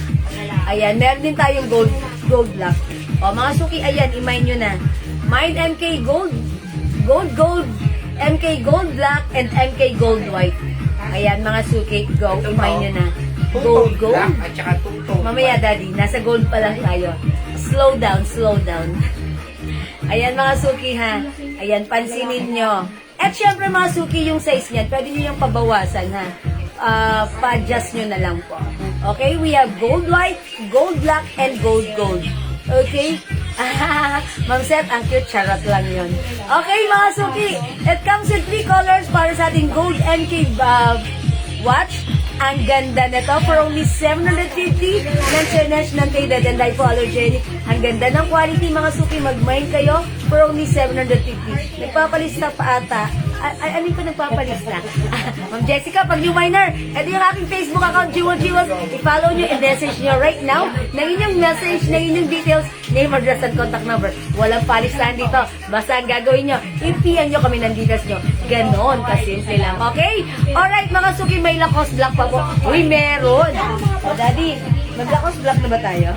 Ayan, meron din tayong gold black. O mga suki, ayan, i-mine nyo na. Mine MK Gold, gold, MK Gold Black, and MK Gold White. Ayan, mga suki, go, i-mine nyo na. Gold, gold. Black at saka two-tone. Mamaya, daddy, nasa gold pa lang tayo. Slow down, slow down. Ayan, mga suki, ha. Ayan, pansinin nyo. At syempre, mga suki, yung size niyan, pwede nyo yung pabawasan, ha. Pa-adjust nyo na lang po. Okay, we have gold white, gold black, and gold gold. Okay? Ma'am Seth, ang cute, charot lang yun. Okay, mga suki, it comes with 3 colors para sa ating gold MK watch. Ang ganda nito for only 750. Non-tarnish, non-faded, and hypoallergenic. Ang ganda ng quality, mga suki. Mag-mine kayo for only 750. Nagpapalista pa ata. Ano ko nagpapalista? Ma'am Jessica, pag new miner, ito yung aking Facebook account, Jiwas. I-follow nyo and message nyo right now na inyong message, na inyong details, name, address, and contact number. Walang palistahan dito. Basta ang gagawin nyo, i-PM nyo kami ng details nyo. Ganon, kasimple lang. Okay? Alright, mga suki, may Lacoste Black pa po. Uy, meron. O, daddy, mag-Lacoste Black na ba tayo?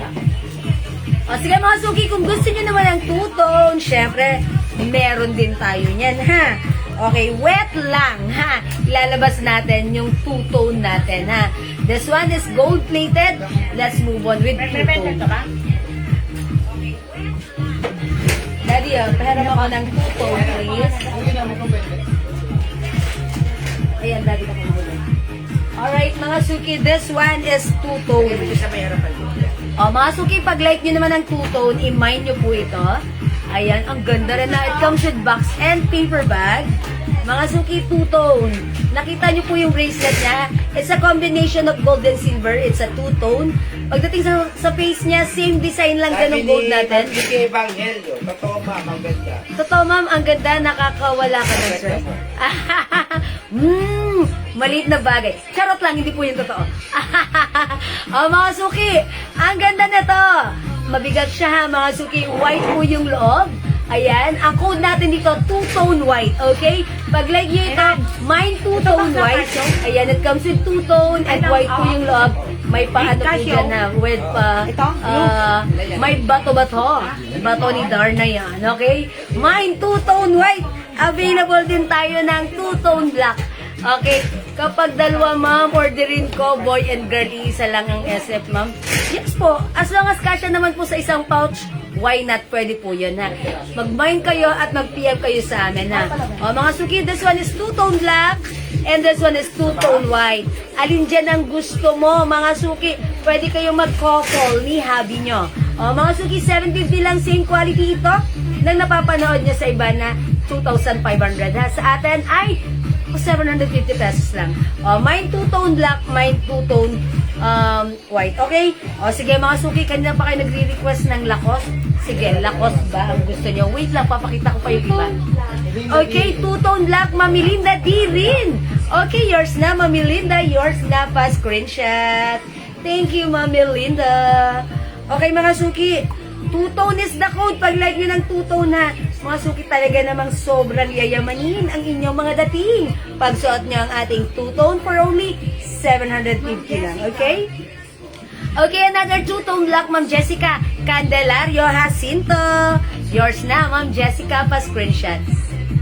O, sige mga suki, kung gusto nyo naman ng two-tone, syempre, meron din tayo niyan, ha? Okay, wet lang, ha? Ilalabas natin yung two-tone natin, ha? This one is gold-plated. Let's move on with two-tone. Daddy, paharap ako ng two-tone, please. Ayan, daddy, ka po. Alright, mga suki, this one is two-tone. Isa may harapan dito. O, mga suki, pag like nyo naman ng two-tone, i-mine nyo po ito. Ayan, ang ganda rin na. It comes with box and paper bag. Mga suki, two-tone. Nakita nyo po yung bracelet niya. It's a combination of gold and silver. It's a two-tone. Pagdating sa face niya, same design lang din ng gold natin. Sabi ni Evangelio, totoo ma'am, ang ganda. Totoo, ma'am, ang ganda. Nakakawala ka na, sir. Maliit na bagay. Charot lang, hindi po yung totoo. Mga suki, ang ganda nito. Mabigat siya, ha, mga suki. White po yung loob. Ayan, ang code natin dito, two-tone white, okay? Pag like nyo ito, mine two-tone white. Ayan, it comes with two-tone and white po yung loob. May paano po dyan, ha, with may bato-bato. Bato ni Darna yan, okay? Mine two-tone white. Available din tayo ng two-tone black. Okay, kapag dalawa, ma'am, orderin ko, boy and girl, isa lang ang SF, ma'am. Yes po, as long as kasya naman po sa isang pouch, why not? Pwede po yun, ha. Mag-mine kayo at mag-PM kayo sa amin, ha. O, mga suki, this one is two-tone black, and this one is two-tone white. Alin dyan ang gusto mo, mga suki? Pwede kayong mag-couple ni hubby nyo. O, mga suki, 750 lang, same quality ito, nang napapanood nyo sa iba na 2,500, ha. Sa atin ay 750 pesos lang. Mine two-tone black, mine two-tone white. Okay? O, sige mga suki, kanina pa kayo nagre-request ng Lacoste. Sige, Lacoste ba ang gusto nyo? Wait lang, papakita ko pa yung iba. Okay, two-tone black, Mami Linda D. rin. Okay, yours na, Mami Linda. Yours na pa, screenshot. Thank you, Mami Linda. Okay, mga suki, two-tone is the code. Pag like nyo ng two-tone, ha, mga suki, talaga namang sobrang yayamanin ang inyong mga dating. Pagsuot nyo ang ating two-tone for only 750 lang, okay? Okay, another two-tone black, Ma'am Jessica. Candelario Jacinto. Yours na, Ma'am Jessica, pa screenshot.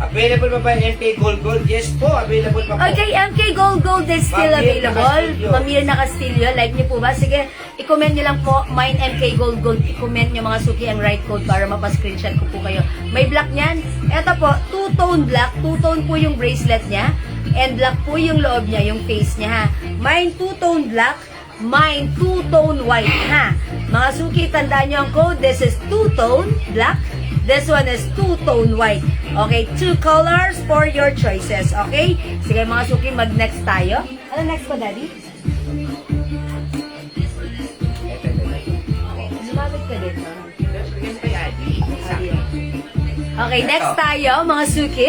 Available pa ba yung MK Gold Gold? Yes po, available pa po. Okay, MK Gold Gold is still Mamir available. Castillo. Mamir na Castillo. Like niyo po ba? Sige, i-comment nyo lang po, mine MK Gold Gold. I-comment nyo mga suki ang right code para mapa-screenshot ko po kayo. May black niyan. Ito po, two-tone black. Two-tone po yung bracelet niya. And black po yung loob niya, yung face niya, ha. Mine two-tone black. Mine two-tone white, ha. Mga suki, tandaan nyo ang code. This is two-tone black. This one is two-tone white. Okay, 2 colors for your choices. Okay? Sige mga suki, mag-next tayo. Ano next pa, Daddy? Okay, lumapit ka dito. Okay, next tayo, mga suki.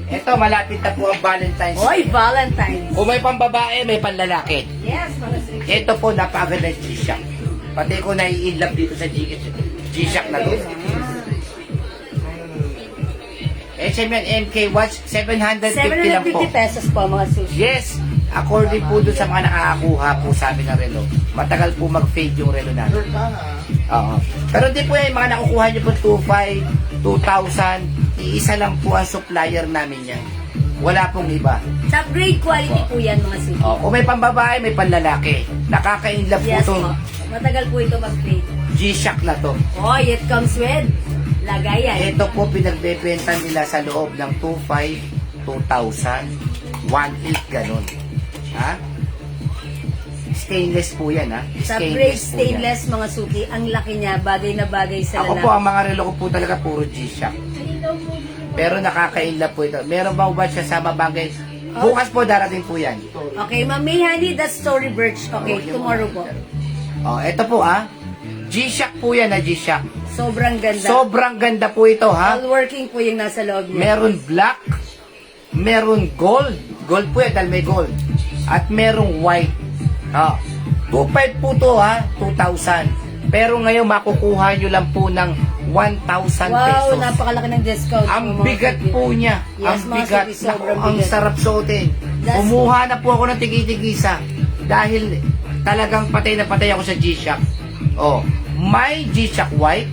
Ito, malapit na po ang Valentine's Oy, Day. Valentine's. Kung may pambabae, may panlalaki. Yes, mga suki. Ito po, napakaganda ng G-Shock. Pati ko nai-inlove dito sa G-Shock na to. HM&M K-Watch, 750 lang po. 750 pesos po, mga suki. Yes, according po doon sa mga nakakakuha po sa amin ng relo. Matagal po mag-fade yung relo namin. Oo. Pero di po yan, mga nakukuha nyo po 2,500, 2,000. Iisa lang po ang supplier namin yan. Wala pong iba. Top grade quality po yan, mga suki. Kung may pambabae, may panlalaki. Nakaka-inlove po Yes itong po. Matagal po ito mag-grade. G-Shock na to. Oh, it comes with lagayan. Ito po pinagbebenta nila sa loob ng 2,500, 2,000, 1,800, ganun. Ha? Stainless po yan, ha? Top grade po yan. stainless, mga suki. Ang laki niya, bagay na bagay sa Ako lalaki. po, ang mga relo ko po talaga puro G-Shock. Pero nakaka-inlove po ito. Meron ba ba siya sa mabagay? Bukas po darating po yan. Okay, Ma'am May Honey, that's Story Birch. Okay, tomorrow po. Ito po, ha? G-Shock po yan, ha? G-Shock. Sobrang ganda. Sobrang ganda po ito, ha? All working po yung nasa loob niya. Meron black, meron gold. Gold po yan dahil may gold. At merong white. 2,500 po to, ha? 2,000. Pero ngayon makukuha nyo lang po ng 1,000 Wow, pesos. napakalaki ng discount. Ang mga bigat suki. po niya. Yes, Ang mga bigat. suki, sobrang Naku, ang bigat. sarap suotin. That's- Kumuha na po ako ng tigi-tigisa. Dahil talagang patay na patay ako sa G-Shock. May G-Shock white,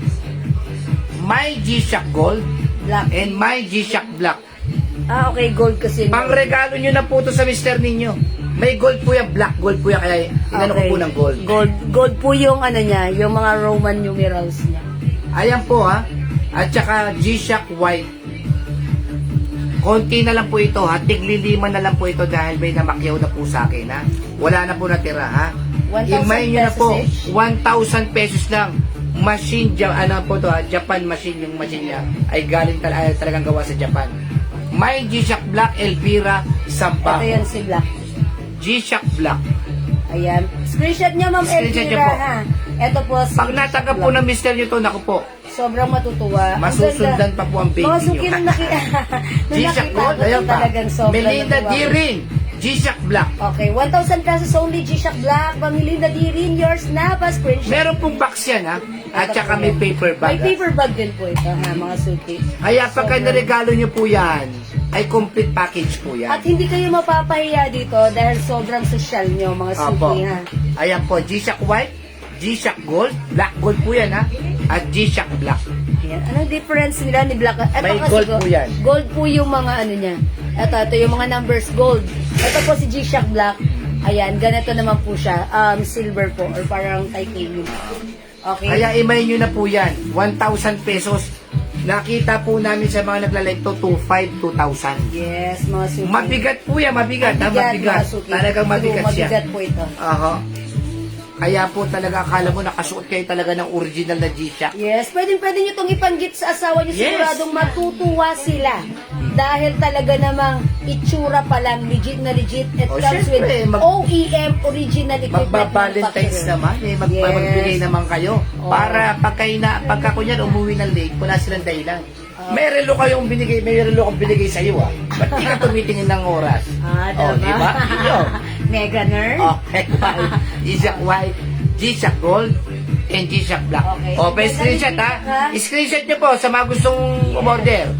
may G-Shock gold, Black. and may G-Shock black. Okay, gold kasi. Pangregalo nyo na po to sa mister ninyo. May gold po yan, black gold po yan, kaya inano ko po ng gold. Gold po yung ano niya, yung mga Roman numerals niya. Ayan po, ha. At saka G-Shock white. Konti na lang po ito, ha. Tiglilima na lang po ito dahil may namakyaw na po sa akin, ha. Wala na po natira, ha. 1,000 Imay nyo na pesos po, each. 1,000 pesos lang. Machine, ano po to, ha. Japan machine, yung machine niya ay galing talagang gawa sa Japan. May G-Shock black, Elvira, Ito Sampa. yan si Black. G-Shock black. Ayan. Screenshot niyo, Ma'am Screenshot niyo Elvira, po. ha. Ito po si Pag natanggap po ng mister nyo to, naku po, sobrang matutuwa. Ang masusundan ganda. pa po ang baby Mga nyo. suki nung nung G-Shock nakita gold, ko ayan pa. talagang sobrang Melinda natuwa. D-Ring, G-Shock black. Okay, 1,000 pesos only G-Shock Black. Melinda D-Rin, yours na pa screenshot. Meron pong box yan, ha. At Ito saka po may yan. paper bag. May ha? paper bag din po ito, ha, mga suki. Kaya pagka Sobrang- naregalo nyo po yan, ay complete package po yan. At hindi kayo mapapahiya dito dahil sobrang sosyal nyo, mga Opo. suki, ha. Ayan po, G-Shock white, G-Shock gold, black gold po yan, ha. At G-Shock black. Ayan. Anong difference nila ni Black? Ito May kasi gold po yan. Gold po yung mga ano niya. Ito yung mga numbers gold. Ito po si G-Shock Black. Ayan, ganito naman po siya. Silver po or parang titanium. Okay. Kaya imay nyo na po yan, 1,000 pesos. Nakita po namin sa mga nagla-live to, 2,500, 2,000. Yes, mga suki. Mabigat po yan, mabigat, ha, mabigat. mga suki. Talagang mabigat True, siya. Mabigat po ito. Aha. Kaya po talaga akala mo nakasuot kayo talaga ng original na G-Shock. Yes, pwede nyo itong ipanggit sa asawa nyo. Yes. Siguradong matutuwa sila. Dahil talaga namang itsura pa lang, legit na legit. It O, comes syempre, with OEM original equipment Magba-Valentine's manufacturer. naman, Yes. magbibigay naman kayo. Oo. Para pagka kunyan umuwi ng late, wala silang dahilan. May relo kayong binigay, may relo akong binigay sa iyo, ah. Ba't di ka tumitingin ng oras? Diba? Diba? Yun. Mega nerd. Okay, G-Shock white, G-Shock gold, and G-Shock black. Okay. May screenshot, ha? Screenshot nyo po sa mga gustong umorder.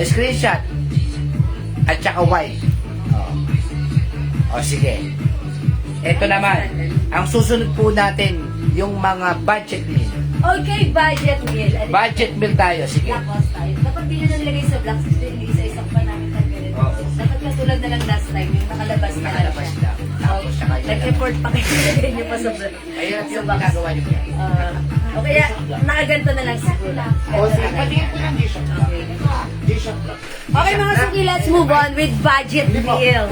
Screenshot. At saka white. Sige. Ito naman, ang susunod po natin, yung mga budget meal. Okay, budget meal. Budget meal tayo, sige. Tapos tayo. Dapat hindi nyo nilagay sa black system, isa-isang pa namin tanggalin. Oo. Dapat katulad na lang last time, yung nakalabas na lang Nakalabas siya. lang. Tapos saka yun. Nag-effort pa kayo, nilagay nyo pa sa black. Ayun, Sa yung box. ginagawa nyo yan. O kaya, nakaganto na lang siguro. Sige, patingin ko ng G-Shock black. G-Shock black. Okay mga suki, let's move on with budget meal.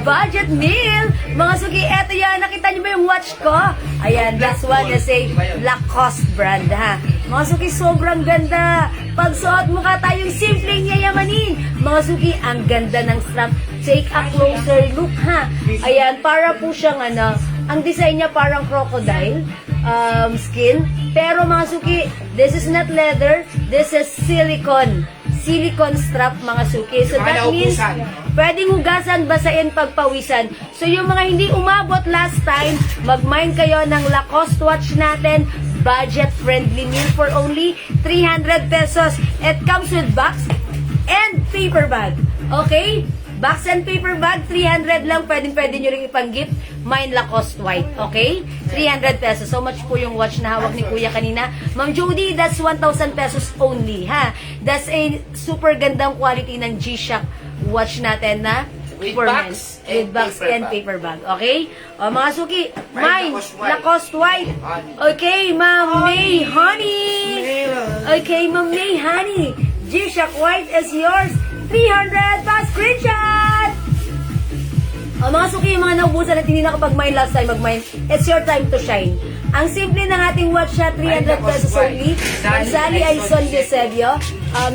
Budget meal! Mga suki, eto yan. Nakita niyo ba yung watch ko? Ayan, this one is a Lacoste brand, ha. Mga suki, sobrang ganda. Pag suot mukha tayong simpleng yayamanin. Mga suki, ang ganda ng strap. Take a closer look, ha. Ayan, para po siyang ang design niya parang crocodile skin. Pero mga suki, this is not leather. This is silicone. Silicone strap, mga suki. So that means, pwedeng hugasan, basain, pagpawisan. So yung mga hindi umabot last time, mag-mine kayo ng Lacoste watch natin. Budget-friendly meal for only 300 pesos. It comes with box and paper bag. Okay? Box and paper bag, 300 lang. Pwede nyo rin ipang-gift. Mine Lacoste white. Okay? 300 pesos. So much po yung watch na hawak ni Kuya kanina. Ma'am Jody, that's 1,000 pesos only, ha? That's a super gandang quality ng G-Shock watch natin na With for box men. With and box paper and bag. paper bag. Okay? O, mga suki, mine, Lacoste white. Lacoste white. Okay, Ma'am May Honey. Okay, Ma'am May Honey. G-Shock white is yours. 300 pa screenshot! O, mga suki, yung mga naubusan at hindi nakapag-mine last time, mag-mine. It's your time to shine. Ang simple ng ating watch siya, 300 pesos only. Ma'am Sally Aison Eusebio,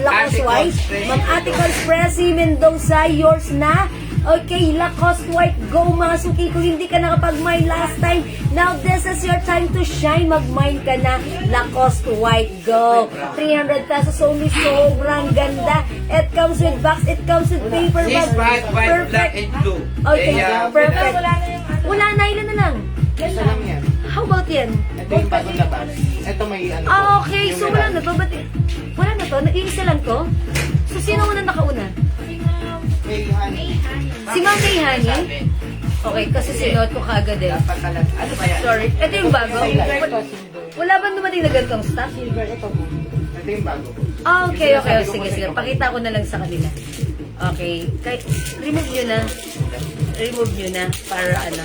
Lacoste white. Ma'am Ate Conspresi Mendoza, yours na. Okay, Lacoste white, go mga suki. Kung hindi ka nakapag-mine last time, now this is your time to shine. Mag-mine ka na. Lacoste white, go. 300 pesos only, sobrang ganda. It comes with box, it comes with paper This bag. white, black, and blue. Okay, Kaya, perfect. Wala na yung Wala na, ilan na lang? Isa lang yan. How about yan? Ito yung bagong labas. Ito may ano po, Okay, yung so may wala bag. na to. Ba't, wala na to? Nag-iisa lang to? So, sino muna nakauna? May honey. Si Ma'am May Honey? sabi, Okay, kasi sinuot ko kaagad eh. dapat talaga. Ano ba yan? Sorry. Ito yung bago. Wala ba dumating na ganitong stock? Ito yung bago po. Okay. Sige. Pakita ko na lang sa kanila. Okay. Remove nyo na. Remove nyo na. Para ano.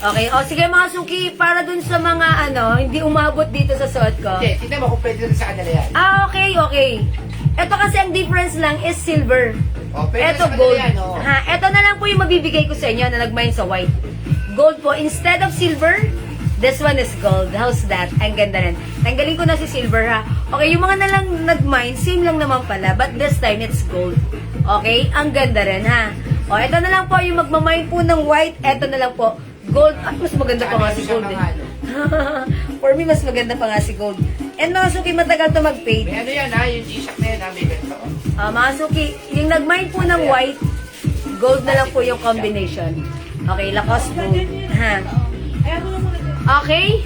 Okay. O, sige mga suki. Para dun sa mga hindi umabot dito sa suot ko. Hindi, tignan mo kung pwede rin sa kanila yan. Okay. Ito kasi ang difference lang is silver. O, pwede Ito sa kanila gold. yan, o. Ha, ito na lang po yung mabibigay ko sa inyo na nag-mine sa white. Gold po. Instead of silver, this one is gold. How's that? Ang ganda rin. Tanggalin ko na si silver, ha. Okay, yung mga nalang nag-mine, same lang naman pala. But this time, it's gold. Okay? Ang ganda rin, ha. O, ito na lang po yung magmamine po ng white. Ito na lang po. Gold. At mas maganda pa nga si gold, eh. For me, mas maganda pa nga si gold. And mga suki, matagal to mag-fade. May ano yan ha, yung G-Shock na yan ha, may ganito. Mga suki, yung nag-mine po ng white, gold na lang po yung combination. Okay, Lacoste gold. Ha. Okay?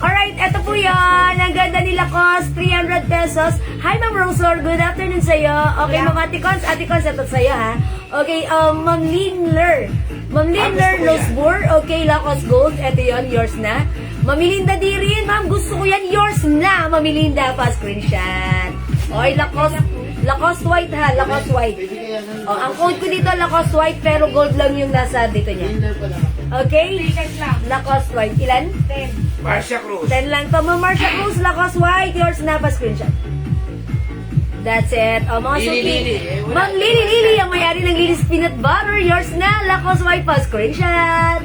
Alright, eto po yan. Ang ganda ni Lacoste, 300 pesos. Hi, Ma'am Roslor. Good afternoon sa'yo. Okay, Ma'am Ate Cons, ito sa'yo, ha. Okay, Ma'am Linler. Ma'am Linler, Losbur. Okay, Lacoste gold. Eto yun, yours na. Ma'am Melinda Dirin, ma'am, gusto ko yan. Yours na, Ma'am Melinda. Pa-screenshot. Okay, Lacoste white, ha. Lacoste white. Ang code ko dito, Lacoste white, pero gold lang yung nasa dito niya. Okay? Lacoste white. Ilan? 10. Marcia Cruz. 10 lang to. Ma'am Marcia Cruz, Lacoste white. Yours na, pa-screenshot. That's it. Mga suki. Lili. Ma'am Lili, ang mayari ng Lily's Peanut Butter. Yours na, Lacoste white, pa-screenshot.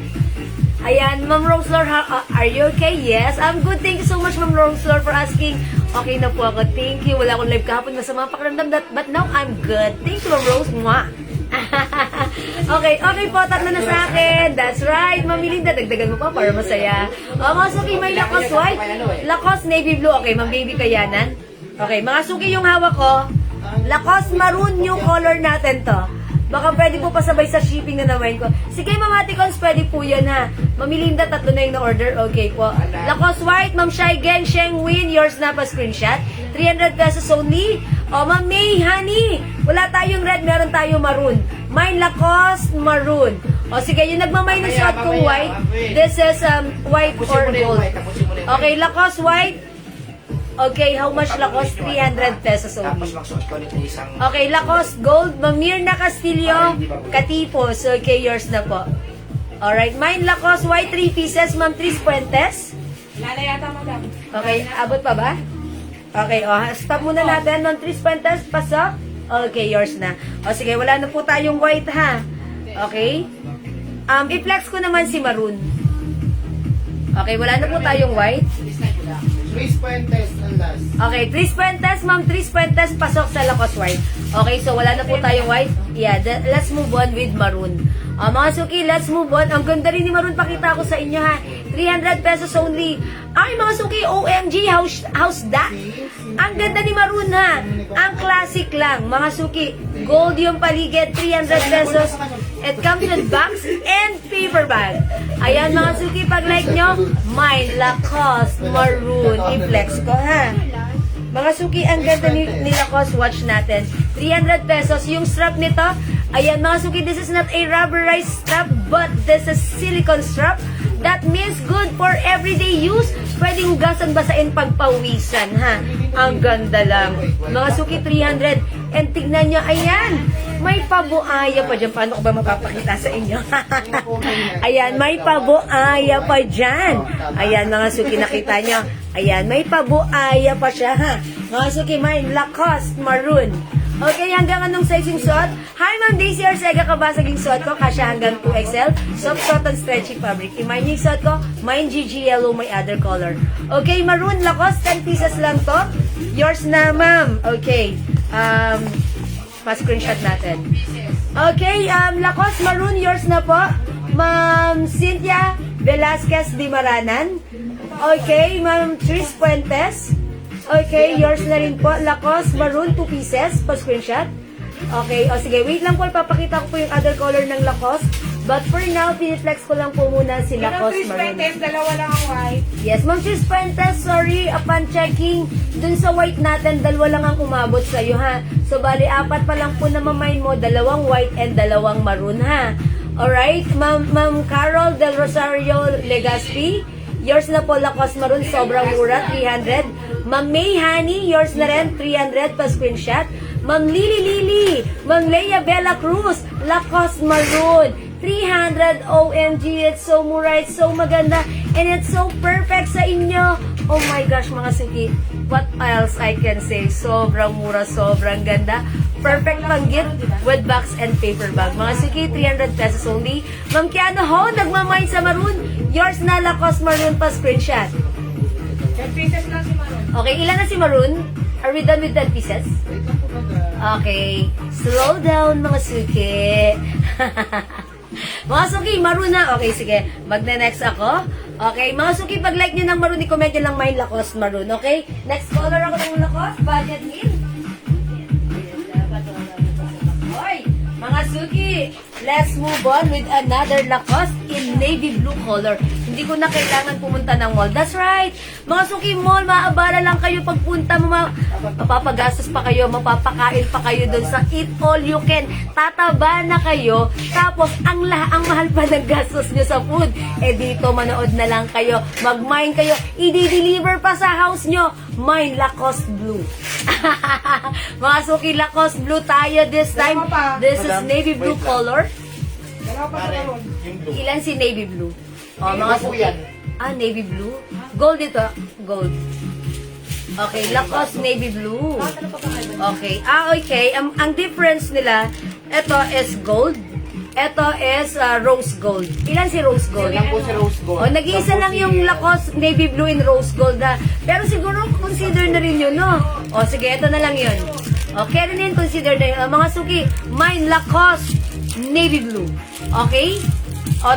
Ayan, Ma'am Roslor, are you okay? Yes, I'm good. Thank you so much, Ma'am Roslor, for asking. Okay na po ako. Thank you. Wala akong live kahapon. Masama pakiramdam. But now, I'm good. Thank you, Ma'am Rose. Mwah. Okay po. Tatlo na sa akin. That's right. Ma'am Melinda, dagdagan mo pa para masaya. Mga suki, may Lacoste white. Lacoste navy blue. Okay, Ma'am Baby Kayanan. Okay, mga suki, yung hawak ko. Lacoste maroon yung color natin to. Baka pwede po pasabay sa shipping na naman ko. Sige, Ma'am Ate Cons, pwede po yan, ha. Ma'am Melinda, 3 na yung na-order. Okay po. Lacoste white, Ma'am Shai Geng, Sheng Win, yours na pa screenshot. 300 pesos only. Ma'am May Honey, wala tayong red, meron tayong maroon. Mine Lacoste maroon. Sige, yung nagmamay ng shot kong white, this is white or gold. Okay, Lacoste white. Okay, how much Lacoste? 300 pesos only. Tapos magsuot ko nito isang... Okay, Lacoste Gold, Mamirna Castillo, Katipos. Okay, yours na po. Alright, mine Lacoste white, 3 pieces, Ma'am Tris Puentes. Wala na yata, madam. Okay, abot pa ba? Okay, stop muna natin, Ma'am Tris Puentes, pasok. Okay, yours na. Sige, wala na po tayong white, ha? Okay? I-flex ko naman si maroon. Okay, wala na po tayong white. 3 Puentes ang last. Okay, 3 Puentes, ma'am, 3 Puentes, pasok sa Lacoste white. Okay, so wala na po tayong white. Yeah, let's move on with maroon. Mga suki, let's move on. Ang ganda rin ni maroon, pakita ko sa inyo ha. 300 pesos only. Ay, mga suki, OMG, how's that? Ang ganda ni maroon ha. Ang classic lang, mga suki. Gold yung paligid, 300 pesos. It comes with box and paper bag. Ayan, mga suki, pag like nyo, mine, Lacoste, maroon. I-flex ko ha. Mga suki, ang ganda ni Lacoste watch natin. 300 pesos. Yung strap nito, ayan mga suki, this is not a rubberized strap, but this is silicone strap. That means good for everyday use. Pwedeng hugasan basain pagpawisan, ha? Ang ganda lang. Mga suki, 300. And tignan nyo, ayan, may pabuaya pa dyan. Paano ko ba mapapakita sa inyo? Ayan, may pabuaya pa dyan. Ayan, mga suki, nakita nyo. Ayan, may pabuaya pa siya, ha? Mga suki, may Lacoste maroon. Okay, hanggang anong sizing suot? Hi, Ma'am Daisy Arcega, kabasaging suot ko. Kasya hanggang 2XL. Soft cotton stretchy fabric. Imine yung suot ko. Mine GG yellow, may other color. Okay, maroon, Lacoste, 10 pieces lang to. Yours na, ma'am. Okay. Pa-screenshot natin. Okay, Lacoste maroon, yours na po. Ma'am Cynthia Velasquez Di Maranan. Okay, Ma'am Tris Puentes. Okay, yours na rin po. Lacoste maroon, 2 pieces. Pa-screenshot. Okay, o sige, wait lang po. Ipapakita ko po yung other color ng Lacoste. But for now, piniflex ko lang po muna si Lacoste maroon. Dalawa lang ang white. Yes, Ma'am Tris Puentes, sorry, upon checking, dun sa white natin, dalawa lang ang umabot sa'yo, ha? So, bali, 4 pa lang po na mamine mo, 2 white and 2 maroon, ha? Alright, Ma'am Carol Del Rosario Legaspi, yours na po, Lacoste maroon, sobrang mura, 300. Ma'am May Honey, yours na rin, 300 pa screenshot. Ma'am Lily, Ma'am Leia Bella Cruz, Lacoste maroon, 300. OMG, it's so mura, it's so maganda, and it's so perfect sa inyo. Oh my gosh, mga suki, what else I can say? Sobrang mura, sobrang ganda. Perfect pang gift with box and paper bag. Mga suki, 300 pesos only. Ma'am Kiano Ho, nagmamine sa maroon. Yours na, Lacoste maroon pa screenshot. 10 pieces lang si maroon. Okay, ilan na si maroon? Are we done with 10 pieces? Okay, slow down mga suki. Mga suki, maroon na. Okay, sige. Magna-next ako. Okay, mga suki, pag like nyo ng maroon, i-comment nyo lang may Lacoste maroon. Okay? Next color ako ng Lacoste. Budget meal. Hoy, mga suki, let's move on with another Lacoste in navy blue color. Hindi ko na kailangan pumunta ng mall. That's right. Mga suki, mall, maabala lang kayo pagpunta mo. Mapapagastos pa kayo, mapapakain pa kayo dun sa eat all you can. Tataba na kayo. Tapos, ang mahal pa ng gastos nyo sa food. Eh dito, manood na lang kayo. Mag-mine kayo. I-deliver pa sa house nyo. Mine Lacoste Blue. Mga suki, Lacoste Blue tayo this time. This is navy blue color. Dalawa pa sa maroon. Ilan si navy blue? Oh, mga suki. Navy blue. Gold ito. Gold. Okay, Lacoste navy blue. Okay. Okay. Ang difference nila, ito is gold. Ito is rose gold. Ilan si rose gold? Lang po si rose gold. O, nag-iisa lang yung Lacoste navy blue and rose gold, ha. Pero siguro, consider na rin yun, no? O, sige, ito na lang yun. Okay, rin consider na yun. Mga suki, mine Lacoste navy blue. Okay? O,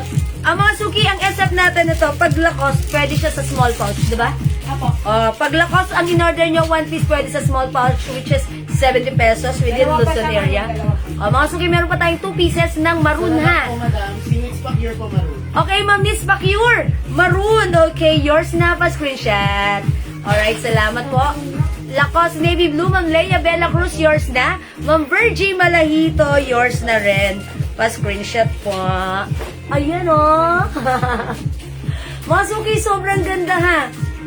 ang mga suki, ang SF natin ito, pag Lacoste, pwede siya sa small pouch, di ba? Apo. Pag Lacoste, ang in-order nyo, 1 piece pwede sa small pouch, which is 70 pesos within Dalawa pa Luzon sa area. dalawa. Mga suki, meron pa tayong 2 pieces ng maroon, ha? Po, madam. Si Miss Pacure po maroon. Okay, Ma'am Miss Pacure, maroon. Okay, yours na pa screenshot. Alright, salamat po. Lacoste navy blue, Ma'am Leia Bella Cruz, yours na. Ma'am Virgie Malahito, yours na rin. Pa-screenshot po. Ayan, oh. Mga suki, sobrang ganda, ha.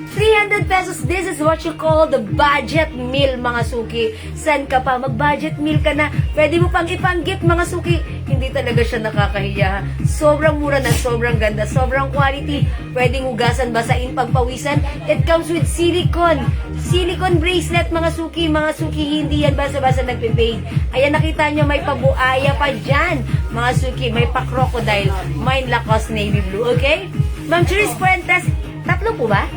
300 pesos, this is what you call the budget meal, mga suki. San ka pa? Mag-budget meal ka na. Pwede mo pang ipanggit, mga suki. Hindi talaga siya nakakahiya. Sobrang mura na, sobrang ganda, sobrang quality. Pwedeng hugasan, basain, pagpawisan. It comes with silicone. Silicone bracelet, mga suki. Mga suki, hindi yan basa-basa nagpe-paid. Ayan, nakita nyo, may pabuaya pa dyan. Mga suki, may pa-crocodile, may Lacoste navy blue, okay? Ma'am Tris Fuentes, tatlo po ba?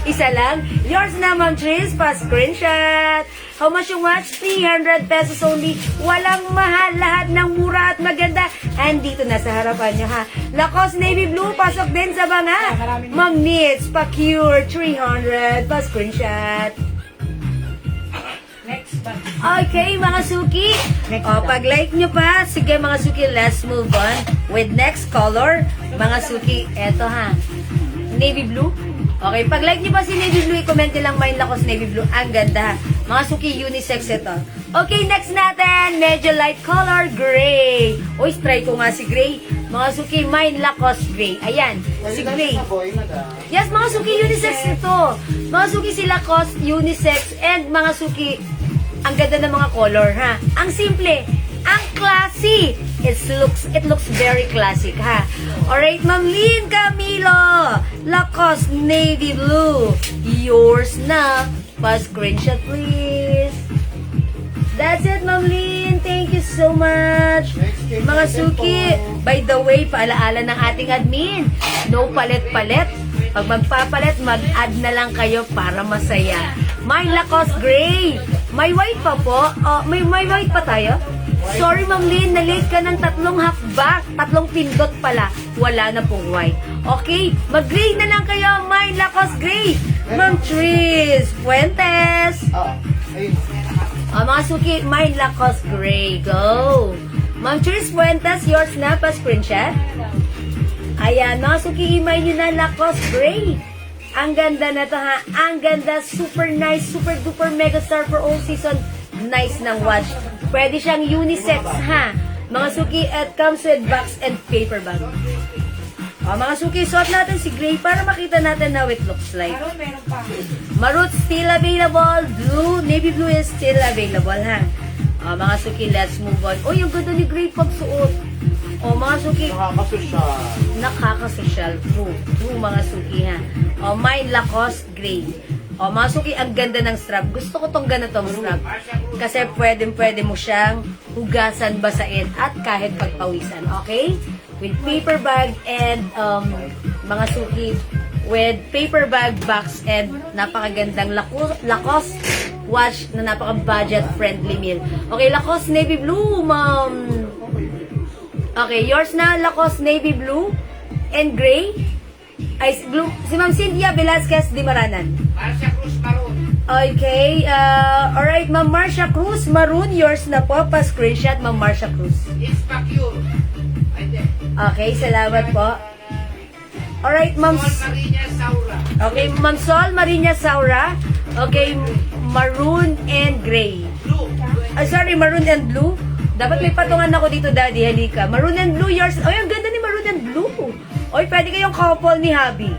Isa lang. Yours na, Ma'am Tris, pa-screenshot. How much you watch? 300 pesos only. Walang mahal. Lahat ng mura at maganda. Andito na sa harapan nyo, ha? Lacoste navy blue, pasok din sa banga. Ma'am Nits, pa-cure, 300, pa-screenshot. Next pa. Okay, mga suki. O, pag-like nyo pa, sige mga suki, let's move on with next color. Mga suki, eto ha. Navy blue. Okay, pag-like nyo pa si navy blue, i-comment nyo lang Mine Lacoste navy blue. Ang ganda ha. Mga suki, unisex ito. Okay, next natin, medyo light color, gray. Uy, try ko nga si gray. Mga suki, Mine Lacoste gray. Ayan, si gray. Yes, mga suki, unisex ito. Mga suki, si Lacoste, unisex. And mga suki, ang ganda ng mga color, ha? Ang simple, ang classy. It looks very classic, ha? Alright, Ma'am Lynn Camilo, Lacoste navy blue. Yours na. Pa-screenshot, please. That's it, Ma'am Lynn. Thank you so much. Mga suki, by the way, paalaala ng ating admin, no palit-palit. Pag magpapalit, mag-add na lang kayo para masaya. May Lacoste gray. May white pa po. May white pa tayo? Sorry, Ma'am Lynn, na-late ka ng 3 halfback. 3 pindot pala. Wala na pong white. Okay, mag-gray na lang kayo. May Lacoste gray. Ma'am Tris Fuentes. Mga suki, may Lacoste gray. Go. Ma'am Tris Fuentes, yours na pa screenshot. Ayan, mga suki, imay nyo na Lacoste gray. Ang ganda na to, ha. Ang ganda, super nice, super duper mega star for all season. Nice ng watch. Pwede siyang unisex, ha. Mga suki, it comes with box and paper bag. Mga suki, suot natin si gray para makita natin how it looks like. Meron pa. Maroon still available. Blue, navy blue is still available, ha. Mga suki, let's move on. Oh, yung ganda ni gray pagsuot. Mga suki, nakakasosyal. True, mga suki, ha. Mine Lacoste gray. Mga suki, ang ganda ng strap. Gusto ko tong ganitong strap. Kasi pwede mo siyang hugasan, basain, at kahit pagpawisan. Okay? With paper bag and mga suki, with paper bag, box, and napakagandang Lacoste watch na napaka-budget friendly meal. Okay, Lacoste navy blue, ma'am. Okay, yours na, Lacoste navy blue and gray. Ay, blue. Si Ma'am Cynthia Velasquez Di Maranan. Marcia Cruz Maroon. Okay, alright, Ma'am Marcia Cruz Maroon, yours na po. Pa-screenshot, Ma'am Marcia Cruz. It's pa-cure. Okay, salamat po. Alright, Ma'am. Sol Marina Saura. Okay, Ma'am Sol Marina Saura. Okay, maroon and gray. Blue. Sorry, maroon and blue. Dapat may patungan ako dito, Daddy. Halika. Maroon and blue, yours. Ay, ang ganda ni maroon and blue. Oy, pwede kayong couple ni Habi.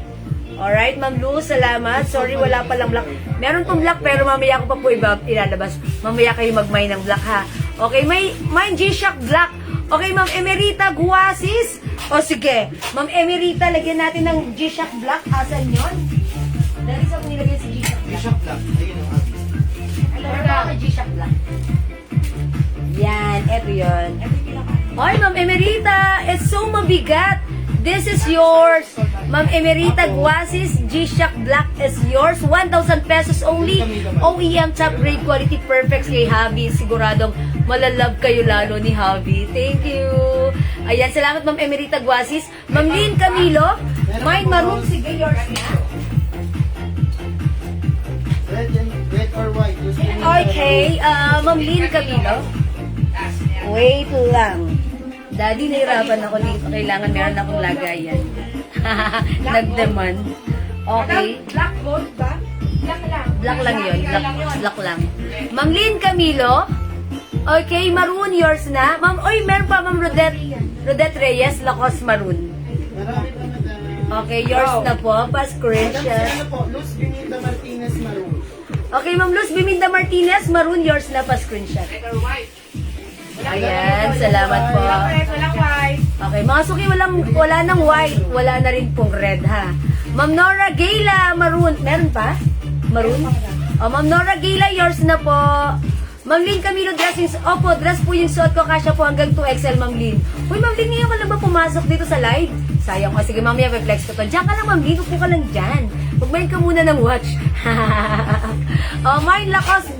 Alright, Ma'am Lou, salamat. Sorry, wala palang black. Meron pong black, pero mamaya ko pa po ilalabas. Mamaya kayo mag-mine ng black, ha. Okay, mine G-Shock black. Okay, Ma'am Emerita Guasis. O, sige. Ma'am Emerita, lagyan natin ng G-Shock black. Asan yun? Dali sa kung nilagyan si G-Shock black. Bishop lang. Ayun ang abi. Meron ba ako G-Shock black? Yan, eto yun. Oy, Ma'am Emerita, it's so mabigat. This is yours. Ma'am Emerita Guasis, G-Shock Black is yours. 1,000 pesos only. OEM top grade quality, perfect kay Habi. Siguradong malalove kayo lalo ni Habi. Thank you. Ayan, salamat Ma'am Emerita Guasis. Ma'am Lynn Camilo, mine maroon. Sige, yours na. Red or white? Okay, Ma'am Lynn Camilo. Wait lang. Daddy, nahirapan ako dito. Kailangan meron akong lagayan. Nag-demand. Okay. Black gold ba? Black lang. Black lang yun. Black lang. Ma'am Lynn Camilo. Okay, maroon yours na. Ma'am, oy, meron pa Ma'am Rodette Reyes, Lacoste maroon. Marami pa na. Okay, yours na po. Madam, Pa-screenshot. ano po? Luz Benita Martinez Maroon. Okay, Ma'am Luz Biminda Martinez, maroon yours na pa-screenshot. Red or white. Ayan, salamat po. Walang white. Okay, mga suki, wala nang white, wala na rin pong red, ha. Ma'am Nora Gayla, maroon. Meron pa? Maroon? Ma'am Nora Gayla, yours na po. Ma'am Lynn Camilo, dress yung, opo, dress po yung suot ko, kasya po hanggang 2XL, Ma'am Lynn. Uy, Ma'am Lynn, ngayon ka lang ba pumasok dito sa live? Sayang ko, sige mamaya, flex ko to. Diyan ka lang, Ma'am Lynn, upo ka lang dyan. Magmain ka muna ng watch. Mine Lacoste,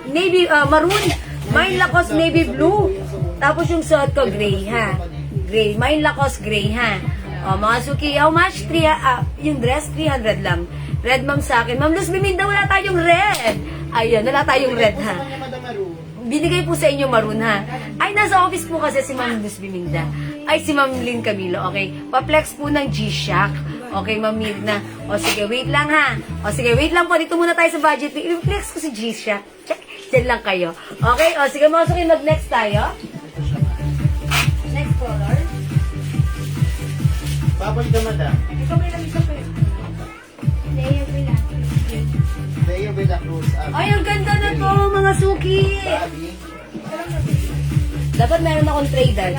navy, maroon. Mine Lacoste, navy blue. Tapos yung suot ko, gray, ha? Gray. Mine Lacoste, gray, ha? Mga suki, how much? Yung dress, 300 lang. Red, ma'am, sa akin. Ma'am Luz Biminda, wala tayong red. Ayan, wala tayong red, ha? Madam Maroon. Binigay po sa inyo maroon, ha? Ay, nasa office po kasi si Ma'am Luz Biminda. Ay, si Ma'am Lynn Camilo, okay? Pa-flex po ng G-Shock. Okay, Ma'am Mirna. O sige, wait lang, ha? O sige, wait lang po. Dito muna tayo sa budget. I-flex ko si G-Shock. Check. Diyan lang kayo. Okay? O sige, mga suki, mag-next tayo. Next color. Baboy ka, madam. Ikaw may lang isang pwede. Layer ko lang. Leo Villa Cruz. Ay, ang ganda na to, mga suki. Bobby. Dapat meron akong tray dad.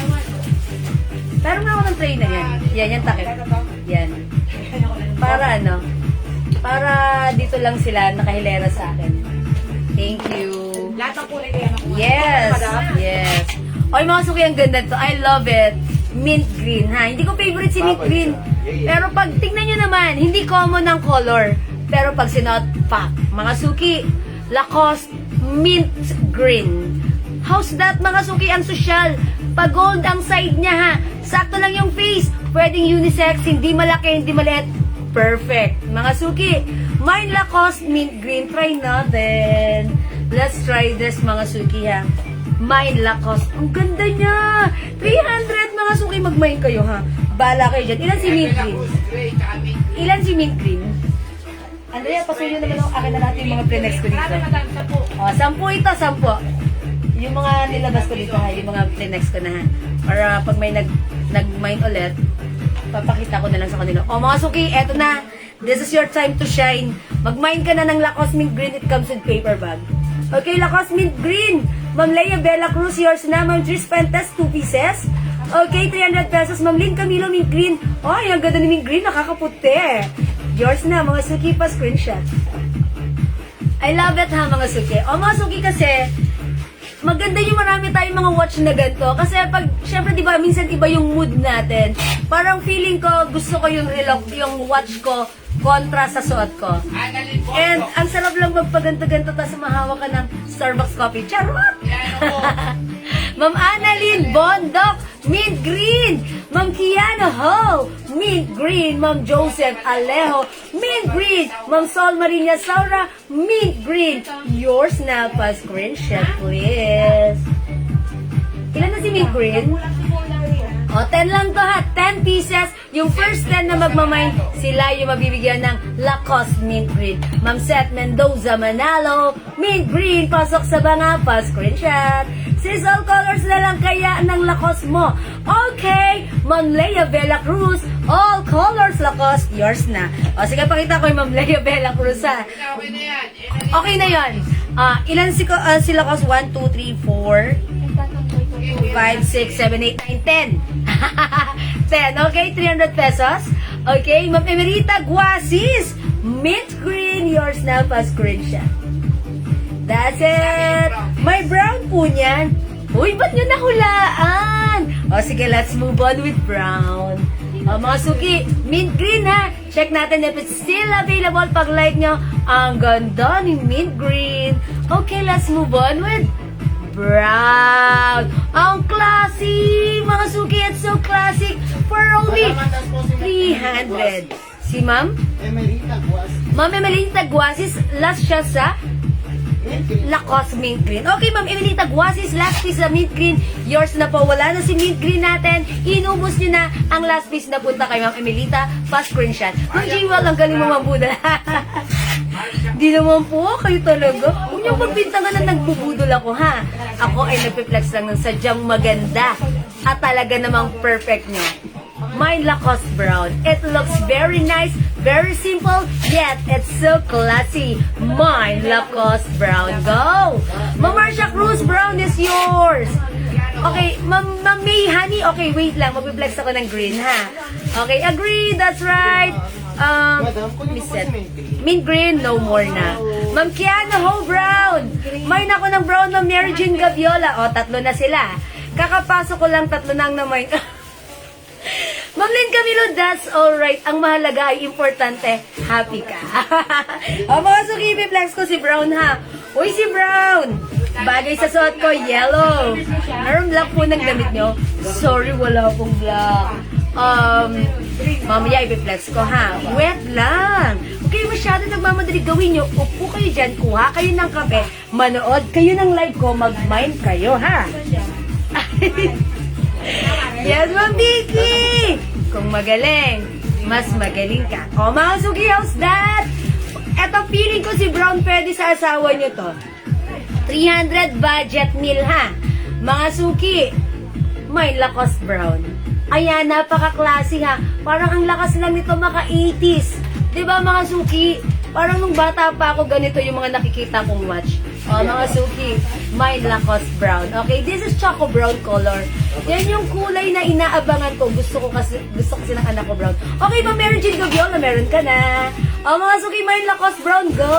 Meron ako ng tray na yan. Yan, yan takip. Yan. Para ano? Para dito lang sila nakahilera sa akin. Thank you. Lahat ng kulay kaya nakuha. Yes. Yes. Oy, mga suki, ang ganda to. I love it. Mint green, ha? Hindi ko favorite si mint green. Pero pag tingnan nyo naman, hindi common ang color. Pero pag sinuot, pak. Mga suki, Lacoste mint green. How's that, mga suki? Ang social. Pag gold ang side niya, ha? Sakto lang yung face. Pwedeng unisex, hindi malaki, hindi maliit. Perfect. Mga suki, mine Lacoste mint green. Try natin. Let's try this, mga suki, ha? Mine Lacoste. Ang ganda niya. 300, mga suki. Mag-mine kayo, ha? Bala kayo dyan. Ilan si mint green? Ilan si mint green? Andrea, pasuyo naman ako. Akin na natin yung mga pre-next ko dito. Lahat ng madami sa po. O, 10 ito, 10. Yung mga nilabas ko dito, ha? Yung mga pre-next ko na, ha? Para pag may nag-mine ulit, papakita ko na lang sa kanila. O, mga suki, eto na. This is your time to shine. Mag-mine ka na ng Lacoste mint green. It comes with paper bag. Okay, Lacoste mint green. Ma'am Leia Bella Cruz, yours na. Ma'am Tris Pentes, 2 pieces. Okay, 300 pesos. Ma'am Lynn Camilo, mint green. Ay, ang ganda ni mint green. Nakakaputi. Yours na, mga suki pa, screenshot. I love it, ha, mga suki. O, mga suki kasi, maganda yung marami tayong mga watch na ganito. Kasi pag, syempre, di ba, minsan iba yung mood natin. Parang feeling ko, gusto ko yung watch ko kontra sa suot ko. And ang sarap lang magpaganto-ganto tapos mahawak ka ng Starbucks coffee. Charot! Ma'am Annalyn Bondok, mint green. Ma'am Kiana Ho, mint green. Ma'am Joseph Alejo, mint green. Ma'am Sol Maria Saura, mint green. Yours na pa, screenshot please. Ilan na si mint green? O, 10 lang to, ha. 10 pieces. Yung first 10 na magmamine, sila yung mabibigyan ng Lacoste mint green. Ma'am Seth Mendoza Manalo, mint green. Pasok sa banga pa, screenshot. Sis, all colors na lang kaya ng Lacoste mo. Okay, Ma'am Leia Bella Cruz, all colors Lacoste, yours na. O, sige, pakita ko yung Ma'am Leia Bella Cruz, ha. Okay na yun. Ilan si Lacoste? 1, 2, 3, 4... 5, 6, 7, 8, 9, 10. 10, okay? 300 pesos. Okay, Ma'am Emerita Guasis, mint green, yours na pa, screenshot. That's it. May brown po niyan. Uy, ba't nyo nahulaan? O, sige, let's move on with brown. O, mga suki, mint green, ha? Check natin if it's still available. Pag like nyo, ang ganda ni mint green. Okay, let's move on with brown. Ang classy, mga suki, it's so classic for only 300. Si Ma'am? Emerita Guas. Ma'am Emelita Guasis, last siya sa Lacoste mint green. Okay, Ma'am Emelita Guasis, last piece sa mint green. Yours na po. Wala na si mint green natin. Inubos nyo na ang last piece na punta kay Ma'am Emelita. Pa-screenshot. Ma'am Jewel, ang galing mo mambudol. Di naman po, kayo talaga. Huwag niyong magbintangan na nagbubudol ako, ha? Ako ay nagpiplex lang ng sadyang maganda. At talaga namang perfect nyo. Mine Lacoste brown. It looks very nice, very simple, yet it's so classy. Mine Lacoste brown. Go! Ma'am Marcia Cruz, brown is yours. Okay, Ma'am May Honey. Okay, wait lang. Magpiplex ako ng green, ha? Okay, agree. That's right. Madam, kunin Miss mo po Seth. si mint green. Mint green, no more na. Ma'am Kiana Ho Brown. May nako ng brown ng Mary Jean Gaviola. O, tatlo na sila. Kakapasok ko lang, tatlo na ang naman. Ma'am Lynn Camilo, that's alright. Ang mahalaga ay importante, happy ka. O mga suki, flex ko si Brown ha. Uy, si Brown! Bagay sa suot ko, yellow. Meron black po ng damit nyo? Sorry, wala pong black. Mamaya i-flex ko ha. Wet lang. Okay, masyado nagmamadali gawin nyo. Upo kayo dyan, kuha kayo ng kape, manood kayo ng live ko, mag-mind kayo ha. Yes, Ma'am Vicky! Kung magaling, mas magaling ka. O mga suki, how's that? Eto, feeling ko si Brown pwede sa asawa nyo to. 300 budget meal ha. Mga suki, may lakas Brown. Ayan, napaka-classy ha. Parang ang lakas lang nito maka-80s. Diba mga suki? Parang nung bata pa ako, ganito yung mga nakikita kong watch. O, mga suki, may Lacoste brown. Okay, this is choco brown color. Yan yung kulay na inaabangan ko. Gusto kasi ng anak ko brown. Okay, pa Mary Jean Gaviola, meron ka na. O, mga suki, may Lacoste brown, go!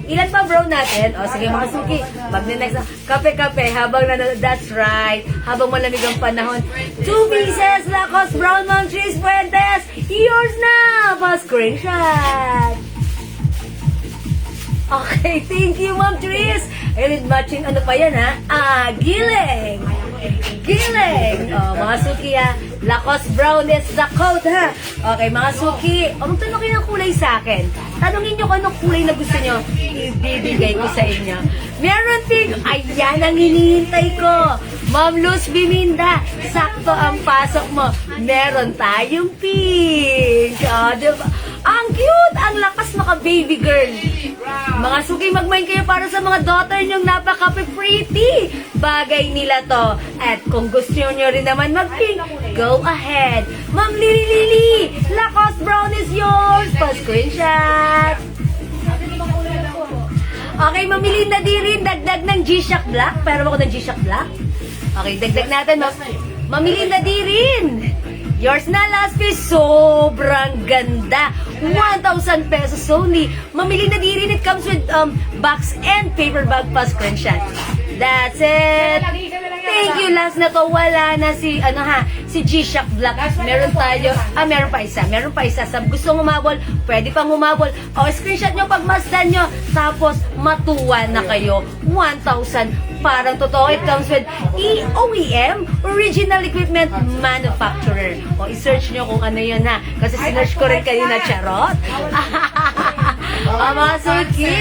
Ilan pa brown natin? O, sige mga suki, mag-next na. Kape-kape, habang that's right. Habang malamig ang panahon. 2 pieces, Lacoste brown, Ma'am Tris Fuentes. Yours na! Pa-screenshot. Okay, thank you, Ma'am Tris. Ayun, matching ano pa yan, ha? Giling. Giling. O, mga suki, ha? Lacoste brown is the code, ha? Okay, mga suki. O, magtanong kayo ng kulay sa akin. Tanungin nyo kung anong kulay na gusto nyo. Ibibigay ko sa inyo. Meron pink. Ayan ang hinihintay ko. Ma'am Luz Biminda, sakto ang pasok mo. Meron tayong pink. O, diba? Ang cute! Ang lakas maka baby girl. Mga suki, mag-mind kayo para sa mga daughter nyong napaka-pretty. Bagay nila to. At kung gusto nyo rin naman mag-pink, go ahead. Ma'am Lily Lily, Lacoste brown is yours. Pa-screenshot. Okay, mamili na din rin. Dagdag ng G-Shock Black. Pero ako ng G-Shock Black. Okay, dagdag natin. Mamili na din rin. Yours na, last piece. Sobrang ganda. 1,000 pesos only. Mamili na din rin. It comes with box and paper bag pa screenshot. That's it. Thank you. Last na to. Wala na si, si G-Shock Black. Meron tayo. Meron pa isa. Meron pa isa. Sa gustong humabol, pwede pang humabol. O, screenshot nyo pag masdan nyo. Tapos, matuwa na kayo. 1,000. Parang totoo. It comes with OEM, Original Equipment Manufacturer. O, i-search nyo kung ano yun ha. Kasi sinearch ko rin kayo na charot. Mga suki.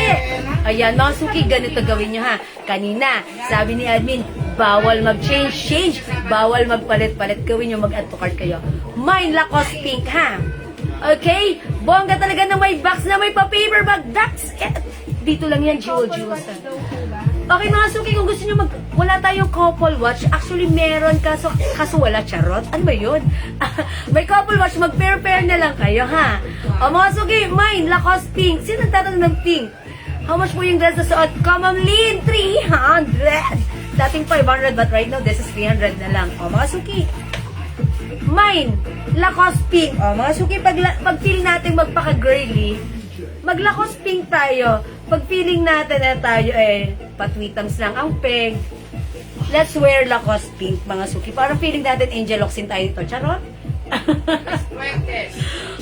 Ayan, mga suki, ganito gawin nyo ha. Kanina, sabi ni admin, bawal mag-change. Bawal magpalit-palit. Gawin nyo, mag-add to cart kayo. Mine Lacoste pink ha. Okay? Bongga talaga na may box na may pa-paper bag. That's it. Dito lang yan, jewel. Okay mga suki, kung gusto nyo wala tayong couple watch. Actually, meron kaso wala charot. Ano ba yun? May couple watch, mag-pair-pair na lang kayo, ha? O mga suki, mine, Lacoste pink. Sino nagtatanong ng pink? How much po yung dress na suot? Ma'am Lynn, 300. Dating 500, but right now, this is 300 na lang. O mga suki, mine, Lacoste pink. O mga suki, pag feel natin magpaka-girly, mag-Lacoste pink tayo. Pag feeling natin na tayo patwitams lang ang peg, let's wear Lacoste pink, mga suki. Parang feeling natin Angel Locsin tayo dito. Charot?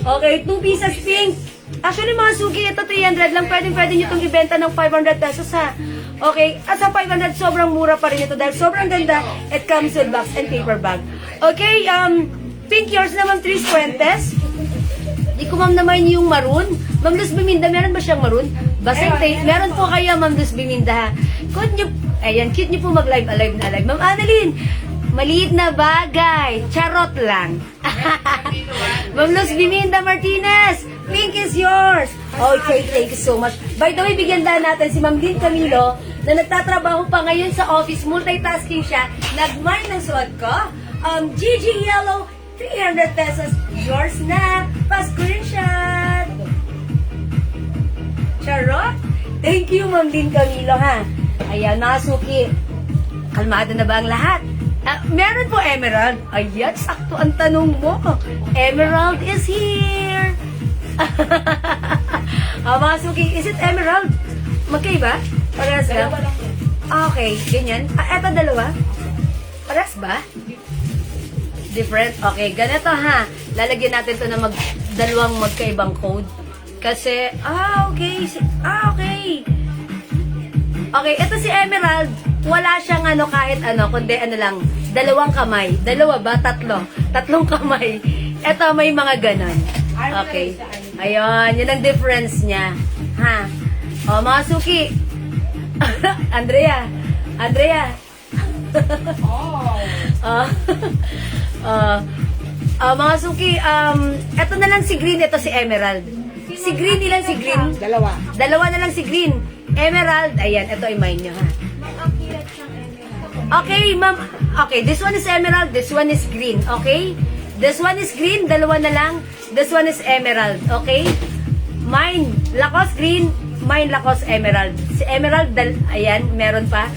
Okay, 2 pieces pink. Actually, mga suki, ito 300 lang. Pwede nyo itong ibenta ng 500 pesos, ha? Okay, sa 500, sobrang mura pa rin ito dahil sobrang ganda. It comes with box and paper bag. Okay, pink yours na, Ma'am Tris Fuentes. Di ko ma'am naman yung maroon. Ma'am Luz Biminda, meron ba siyang maroon? Basing tape. Meron po kaya, Ma'am Luz Biminda. Cute nyo, ayan, cute nyo po mag-live, alive na alive. Ma'am Annalyn, maliit na bagay. Charot lang. Ma'am Luz Biminda Martinez, pink is yours. Okay, thank you so much. By the way, bigyan na natin si Ma'am Lynn Camilo na nagtatrabaho pa ngayon sa office. Multitasking siya. Nag-mine ng suot ko. GG Yellow, 300 pesos. Yours na. Pa-screenshot. Charot. Thank you, Ma'am Lynn Camilo, ha. Ayan, mga suki. Kalmado na ba ang lahat? Meron po emerald. Ayan, sakto ang tanong mo. Emerald is here. Mga suki, is it emerald? Magkaiba? Parehas lang? Okay, ganyan. Eto dalawa? Parehas ba? Different? Okay, ganito ha. Lalagyan natin to na dalawang magkaibang code. Kasi, okay. Okay. Okay, ito si Emerald. Wala siyang kahit kundi lang, dalawang kamay. Dalawa ba? Tatlong kamay. Ito may mga ganon. Okay. Ayun, yun ang difference niya. Ha? O, mga suki. Andrea. Mga suki, eto na lang si Green, ito si Emerald. Si Green, ilan si Green? Dalawa na lang si Green. Emerald, ayan, ito ay mine nyo, ha? Mag-akirat siyang emerald. Okay, ma'am. Okay, this one is Emerald, this one is Green, okay? This one is Green, dalawa na lang. This one is Emerald, okay? Mine, Lacoste Green, mine Lacoste Emerald. Si Emerald, ayan, meron pa.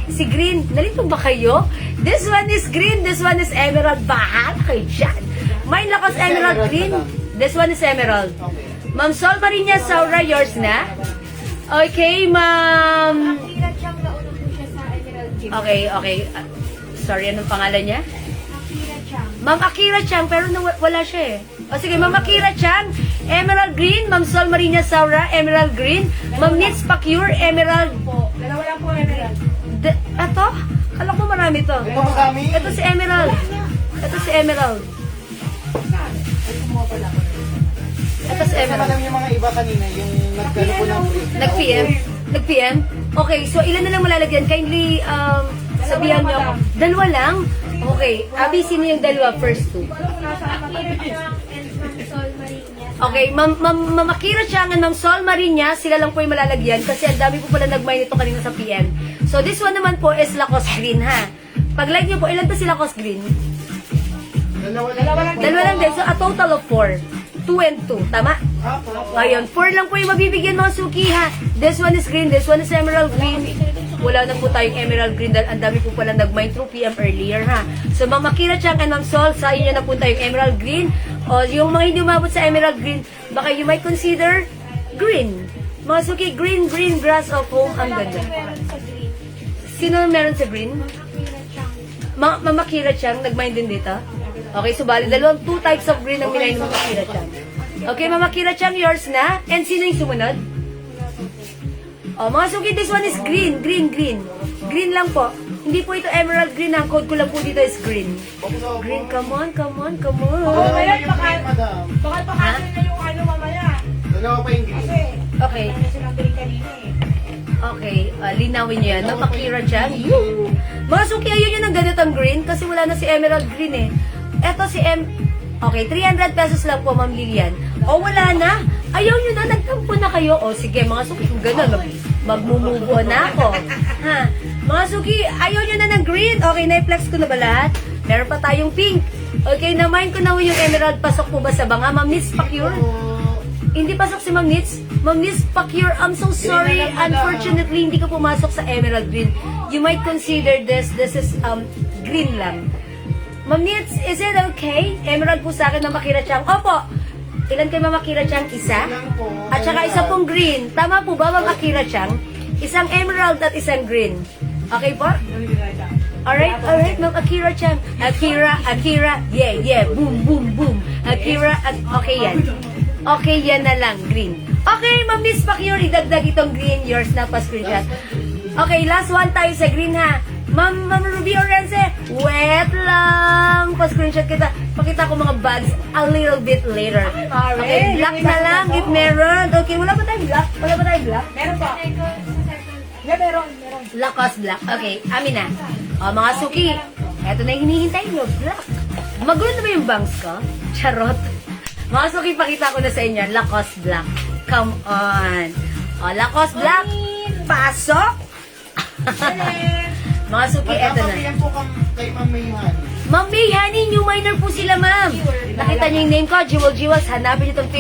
Si Green, nalito ba kayo? This one is Green, this one is Emerald. Bahala kayo dyan. Mine Lacoste Emerald Green, this one is Emerald. Ma'am Sol Marinia Saura, yours na? Okay, ma'am. Akirat siyang nauna po siya sa emerald gift. Okay. Sorry, anong pangalan niya? Akirat siyang. Ma'am Akira Chang, pero wala siya eh. O sige, Ma'am Akira Chang, Emerald Green. Ma'am Sol Marinia Saura, Emerald Green. Ma'am Nitz Pacure, Emerald. Dalawa lang po emerald. Ito? Kala ko marami to. Ito marami. Ito si Emerald. Ito si Emerald. Ito si Kasi Emerald. alam yung mga iba kanina, yung nagkano po ng free. Nag-PM? Nag-PM? Okay, so ilan na lang malalagyan? Kindly sabihan niyo ako. Dalawa lang? Okay, Abby, sino yung dalawa? First two. Akirat siyang and Ma'am Sol Marinia. Okay, Ma'am Akira Chang and Ma'am Sol Marinia, sila lang po yung malalagyan kasi ang dami po pala nag-mine ito kanina sa PM. So this one naman po is Lacoste Green, ha? Pag-like niyo po, ilan ba si Lacoste Green? Dalawa lang. Dalawa lang din. So a total of 4. 2 and 2. Tama? Ayun, 4 lang po yung mabibigyan mga suki, ha? This one is green, this one is emerald green. Wala na po tayong emerald green dahil ang dami po pala nag-mine through PM earlier, ha? So, Ma'am Akira Chang and Ma'am Sol, sa inyo na po tayong emerald green. O, yung mga hindi umabot sa emerald green, baka you might consider green. Mga suki, green grass of home. Ang ganda. Meron sa green. Sino meron sa green? Akirat siyang. Ma'am Akira Chang, nag-mine din dito? Okay, so bali, dalawang 2 types of green ang minayin ng Ma'am Akira Chang. Okay, Ma'am Akira Chang, yours na. And sino yung sumunod? Oh, mga suki, this one is green. Green lang po. Hindi po ito emerald green. Ang code ko lang po dito is green. Green, come on. Mamaya, Madam. baka pakasin na yung mamaya. Dalawa pa yung green. Okay. Ano silang bili kanina eh. Okay, linawin niyo yan. Ma'am Akira Chan. Mga suki, ayun yun ang ganitong green kasi wala na si emerald green eh. Eto si Okay, 300 pesos lang po, Ma'am Lilian. O, wala na. Ayaw nyo na, nagtampo na kayo. O, sige, mga suki, kung gano'n, magmumubo na ako. Ha? Mga suki, ayaw nyo na ng green. Okay, na-flex ko na ba lahat? Meron pa tayong pink. Okay, na-mine ko na yung emerald. Pasok po ba sa banga? Ma'am Nitz Pacure? Hindi pasok si Ma'am Nitz. Ma'am Nitz Pacure, I'm so sorry. Unfortunately, hindi ka pumasok sa emerald green. You might consider this is green lang. Ma'am Nitz, is it okay? Emerald po sa akin, Ma'am Akira Chang. Opo. Ilan kay Ma'am Akira Chang? Isa? At saka isa pong green. Tama po ba, Ma'am Akira Chang? Isang emerald at isang green. Okay po? Alright, Ma'am Akira Chang. Akira, yeah, boom. Akira, okay yan. Okay, yan na lang, green. Okay, Ma'am Nitz Pacure, idagdag itong green. Yours na pa screenshot. Okay, last one tayo sa green, ha? Ma'am Ruby Orense, wait lang. Pa-screenshot kita. Pakita ko mga bags a little bit later. Okay, black na lang if meron. Okay, wala ba tayong black? Meron pa. Meron. Lacoste black. Okay, amin na. O, mga suki, eto na yung hinihintay nyo, black. Magulo na ba yung bangs ko? Charot. Mga suki, pakita ko na sa inyo, Lacoste black. Come on. O, Lacoste black. Pasok. Mga suki, eto na. Magpapapiyan po kay Ma'am Mayhan. Ma'am May, honey, new minor po sila, ma'am. Nakita niyo yung name ko, Jewel Jewels. Hanapin niyo itong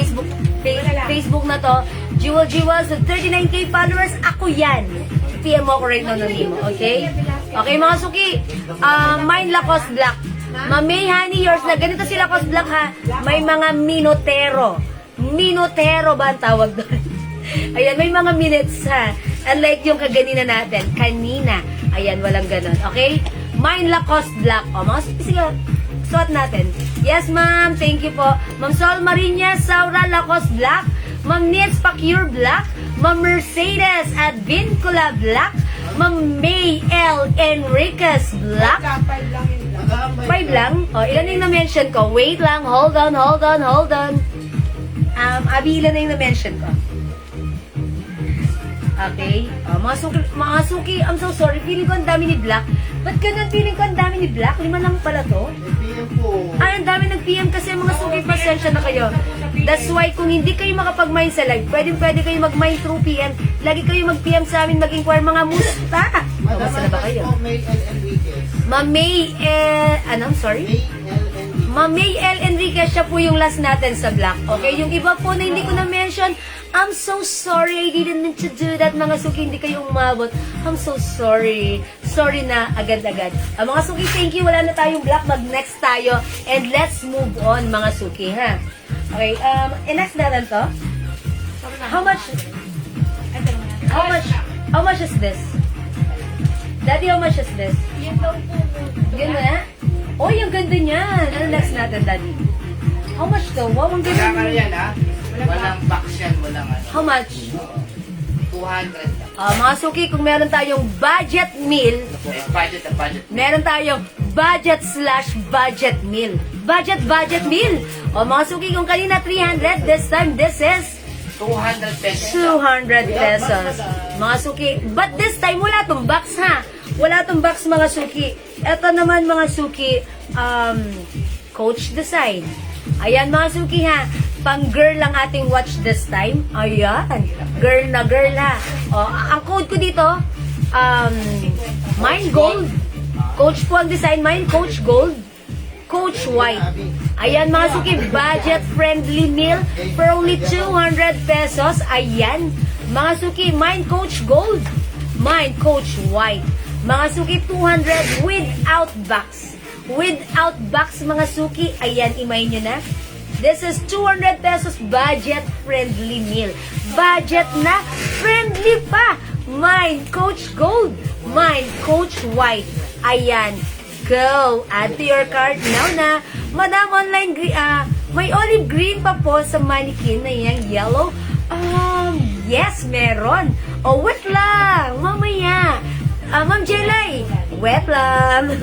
Facebook na to. Jewel Jewels, with 39k followers. Ako yan. PM mo ko right now ng name mo, okay? Okay, mga suki. Mine Lacoste Black. Ma'am May, honey, yours na. Ganito si Lacoste Black, ha? May mga minotero. minutero ba ang tawag doon? Ayan, may mga minutes ha. Unlike yung kaganina natin. Kanina. Ayan, walang ganon. Okay? Mine Lacoste Black. O, mga sige, suot natin. Yes, ma'am. Thank you po. Ma'am Sol Marinas, Saura Lacoste Black. Ma'am Nils Pacure Black. Ma'am Mercedes Advincula Black. Ma'am May L. Enriquez Black. 5 lang. O, ilan yung na-mention ko? Wait lang. Hold on. Abi, ilan na yung na-mention ko? Okay. Mga suki, I'm so sorry. Feeling ko ang dami ni Black. Ba't ganun feeling ko ang dami ni Black? 5 lang pala to. PM po. Ay, ang dami nag-PM kasi mga suki, pasensya na kayo. That's why kung hindi kayo makapag-mine sa live, pwede kayo mag-mine through PM. Lagi kayo mag-PM sa amin, mag-inquire mga musta. Kamusta na ba kayo? May L. Enriquez. Ma'am May, I'm sorry? May L. Enriquez. Ma'am May L. Enriquez, siya po yung last natin sa Black. Okay, yung iba po na hindi ko na-mention, I'm so sorry, I didn't mean to do that. Mga suki, hindi kayo umabot. I'm so sorry. Sorry na, agad-agad. Mga suki, thank you. Wala na tayong Black. Mag-next tayo. And let's move on, mga suki, ha? Okay, next natin to. How much is this? Daddy, how much is this? Yan daw po. Yun na? Oh, yung ganda niyan. Ano next natin, Daddy? How much to? Wow, ang ganda Kaya niyan. yan ha. Walang box yan, walang ano. How much? 200 lang. Mga suki, kung meron tayong budget meal, Budget. meron tayong budget/budget meal. Budget meal. Mga suki, kung kanina 300, this time, this is 200 pesos. 200 pesos. Mga suki, but this time, wala tong box ha. Wala tong box, mga suki. Ito naman, mga suki, Coach Design. Ayan, mga suki ha. Pang girl lang ating watch this time. Ayan. Girl na girl ha. Ang code ko dito, Mine Gold. Coach po ang design. Mine Coach Gold. Coach White. Ayan, mga suki, budget-friendly meal for only 200 pesos. Ayan. Mga suki, Mine Coach Gold. Mine Coach White. Mga suki, 200 without box. Without box, mga suki. Ayan, imay nyo na. This is 200 pesos budget-friendly meal. Budget na, friendly pa. Mine Coach Gold. Mine Coach White. Ayan. Go. Add to your cart now na. Madam, online, may olive green pa po sa mannequin na yung yellow. Yes, meron. Wet lang. Mamaya. Ma'am Jelay, wet lang.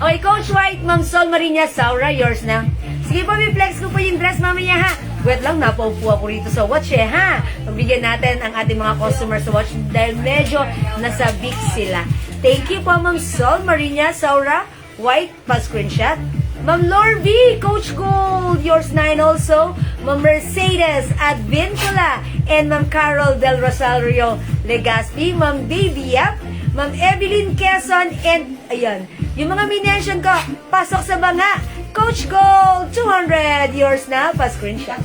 Okay, Coach White, Ma'am Sol Marinas, Saura, yours na. Sige po, flex ko po yung dress mamaya ha. Wait lang, napaupo ako rito sa watch ha. Pagbigyan natin ang ating mga customers sa watch dahil medyo nasa big sila. Thank you po, Ma'am Sol Marinas, Saura, White, pa-screenshot. Ma'am Lorby, Coach Gold, yours 9 also. Ma'am Mercedes Advincula, and Ma'am Carol Del Rosario Legaspi, Ma'am Baby Yap, Ma'am Evelyn Quezon, and ayan, yung mga minention ko, pasok sa banga. Coach Gold, 200, yours na, pa-screenshot.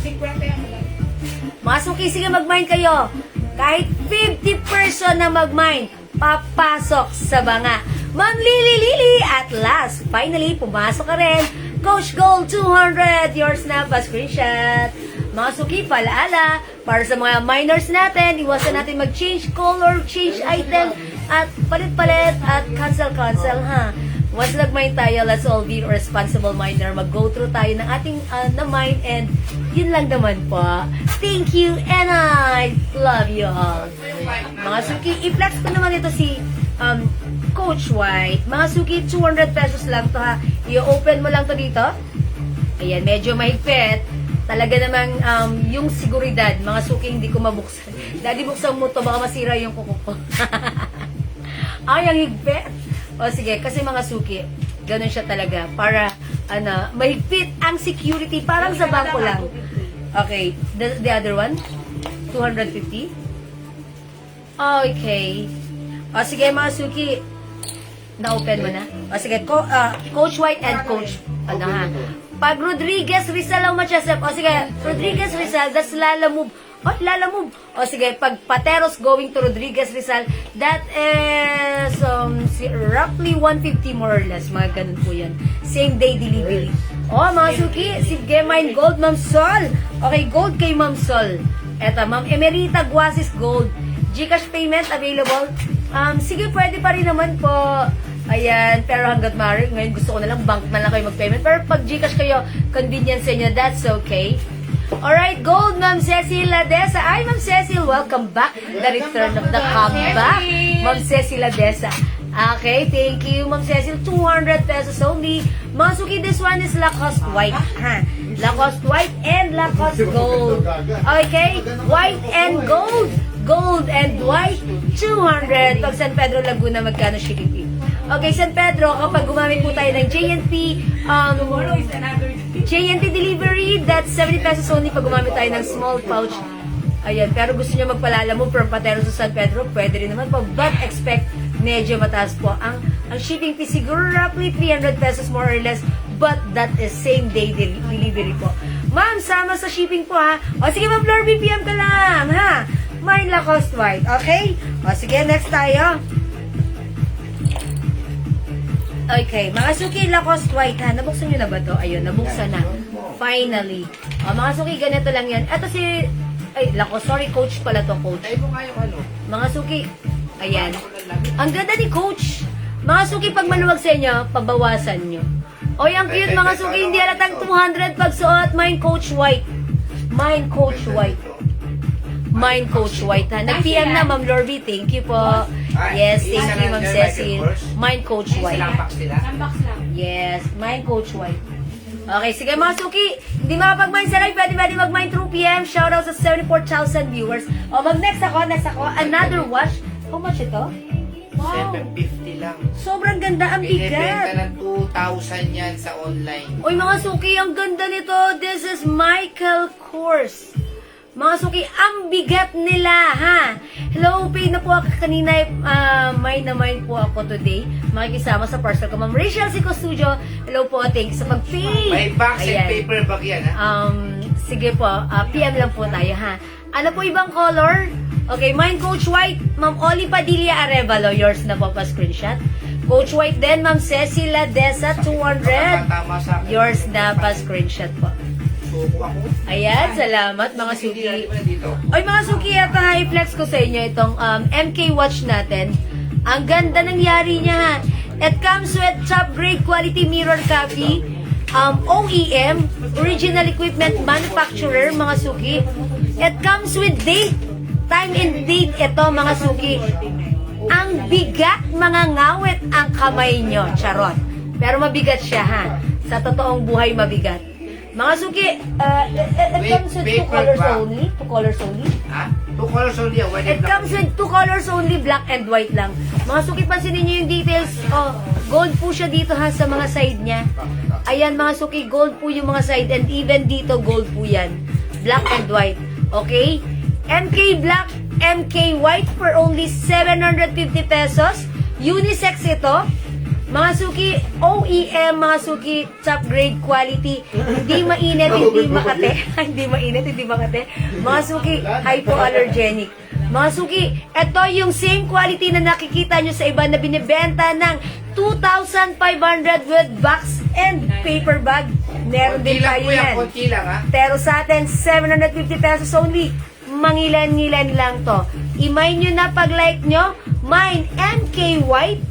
Mga suki, sige mag-mine kayo. Kahit 50 person na mag-mine, papasok sa banga. Ma'am Lily, at last, finally, pumasok ka rin. Coach Gold, 200, yours na, pa-screenshot. Mga suki, palaala, para sa mga minors natin, iwasan natin mag-change color, change item, at palit-palit, at cancel, ha. Once nag-mine tayo, let's all be responsible miner. Mag-go through tayo ng ating na-mine, and yun lang naman po. Thank you, and I love you all. Mga suki, i-flex ko naman ito si Coach White. Mga suki, 200 pesos lang to ha. I-open mo lang to dito. Ayan, medyo mahigpit. Talaga namang yung seguridad, mga suki, hindi ko mabuksan. Daddy, buksan mo to, baka masira yung kuko ko. Ay, ang higpit. O sige, kasi mga suki, ganun siya talaga. Para, mahigpit ang security, parang sa bangko lang. Okay, the other one? 250? Okay. O sige, mga suki, na-open mo na? O sige, Coach White and Coach, Pag Rodriguez Rizal ang matchasap. O sige, Rodriguez Rizal, that's Lala Move. Lala Move. O sige, pag Pateros going to Rodriguez Rizal, that is roughly 150 more or less. Mga ganun po yan. Same day delivery. Mga suki, sige, Mine Gold, Ma'am Sol. Okay, gold kay Ma'am Sol. Eto, Ma'am Emerita Guasis Gold. GCash payment available. Sige, pwede pa rin naman po. Ayan, pero hanggat maaari, ngayon gusto ko na lang, bank na lang kayo mag-payment. Pero pag GCash kayo, convenience sa inyo, that's okay. Alright, gold, Ma'am Cecil Ladesa. Ay, Ma'am Cecil, welcome back. The return of the comeback. Ma'am Cecil Ladesa. Okay, thank you, Ma'am Cecil. 200 pesos only. Mga suki, this one is Lacoste White. Ha? Lacoste White and Lacoste Gold. Okay, white and gold. Gold and white, 200. Pag San Pedro, Laguna, magkano shipping fee? Okay, San Pedro, kapag gumamit po tayo ng JNT, JNT delivery, that's 70 pesos only pag gumamit tayo ng small pouch. Ayan, pero gusto nyo magpalala mo from Patero sa San Pedro, pwede rin naman po. But expect, medyo mataas po. Ang shipping fee siguro roughly 300 pesos more or less, but that is same day delivery po. Ma'am, sama sa shipping po ha. O sige, Ma'am Flor, BPM ka lang ha. Mine Lacoste White, okay? O sige, next tayo. Okay, mga suki, Lacoste White ha. Nabuksan nyo na ba to? Ayun, nabuksan na. Finally. O, mga suki, ganito lang yan. Ito si... Ay, Lacoste, sorry, coach pala to, coach. Tayo mo nga yung ano. Mga suki, ayan. Ang ganda ni coach. Mga suki, pag maluwag sa inyo, pabawasan nyo. O, yung cute, mga suki, hindi halatang 200 pag suot. Mine Coach White. Mine Coach White. Mine Coach White ha. Nag-PM na, Ma'am Lorby. Thank you po. Yes, thank you, Ma'am Cecil. Mine Coach White. Ilang box nila? Yes, Mine Coach White. Okay, sige mga suki. Hindi makapag-mine sa live. Pwede mag-mine through PM. Shoutout sa 74,000 viewers. O, next ako. Another watch. How much ito? Wow. 750 lang. Sobrang ganda. Ang Binibenta bigat. ng 2,000 yan sa online. Uy, mga suki, ang ganda nito. This is Michael Kors. Mga suki, ang bigat nila, ha? Hello, pay na po ako kanina. May po ako today. Makikisama sa parcel ko. Ma'am Rachel Sico Studio. Hello po, thank you sa pag-pay. May box and Ayan. paper bag yan, ha? Sige po, PM lang po tayo, ha? Ano po ibang color? Okay, mine Coach White. Ma'am Oli Padilla Arevalo. Yours na po pa screenshot. Coach White din, Ma'am Cecil Ladesa, 200. Tama sa akin. Yours na pa screenshot po. Suko ako. Ayan, salamat mga suki. Hindi natin dito. Oy mga suki, i-flex ko sa inyo itong MK watch natin. Ang ganda nangyari niya ha. It comes with top grade quality mirror copy, OEM, original equipment manufacturer mga suki. It comes with date, time and date ito mga suki. Ang bigat mga ngawit ang kamay nyo, charot. Pero mabigat siya ha. Sa totoong buhay mabigat. Mga suki, it comes with two colors only. Two colors only. Ha? 2 colors only yan. It comes with 2 colors only, black and white lang. Mga suki, pansinin nyo yung details. Oh, gold po siya dito ha sa mga side niya. Ayan mga suki, gold po yung mga side and even dito gold po yan. Black and white. Okay? MK black, MK white for only 750 pesos. Unisex ito. Mga suki, OEM, mga suki, top grade quality. Hindi mainit, hindi makate. Hindi mainit, hindi makate. Mga suki, hypoallergenic. Mga suki, ito yung same quality na nakikita nyo sa iba na binibenta ng 2,500 with box and paper bag. Meron din tayo yan. Konti lang, ha? Pero sa atin, 750 pesos only. Mangilan-ngilan lang to. I-mine nyo na pag-like nyo. Mine MK White.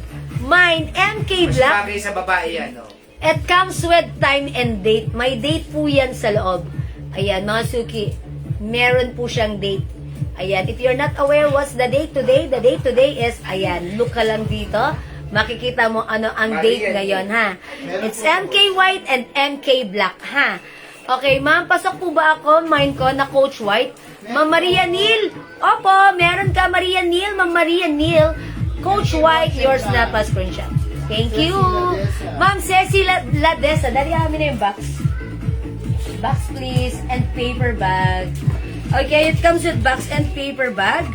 Mine MK Mas Black. bagay sa babae yan, no? It comes with time and date. May date po yan sa loob. Ayan, mga suki. Meron po siyang date. Ayan, if you're not aware what's the date today, the date today is, ayan, look ka lang dito. Makikita mo ano ang date ngayon, ha? It's MK White and MK Black, ha? Okay, ma'am, pasok po ba ako? Mine ko na Coach White. Ma'am Maria Neal. Opo, meron ka Maria Neal, Ma'am Maria Neal. Coach White, yours na pa screenshot. Thank you. Ma'am Cecil Ladesa. Dali kami na yung box. Box please. And paper bag. Okay, it comes with box and paper bag.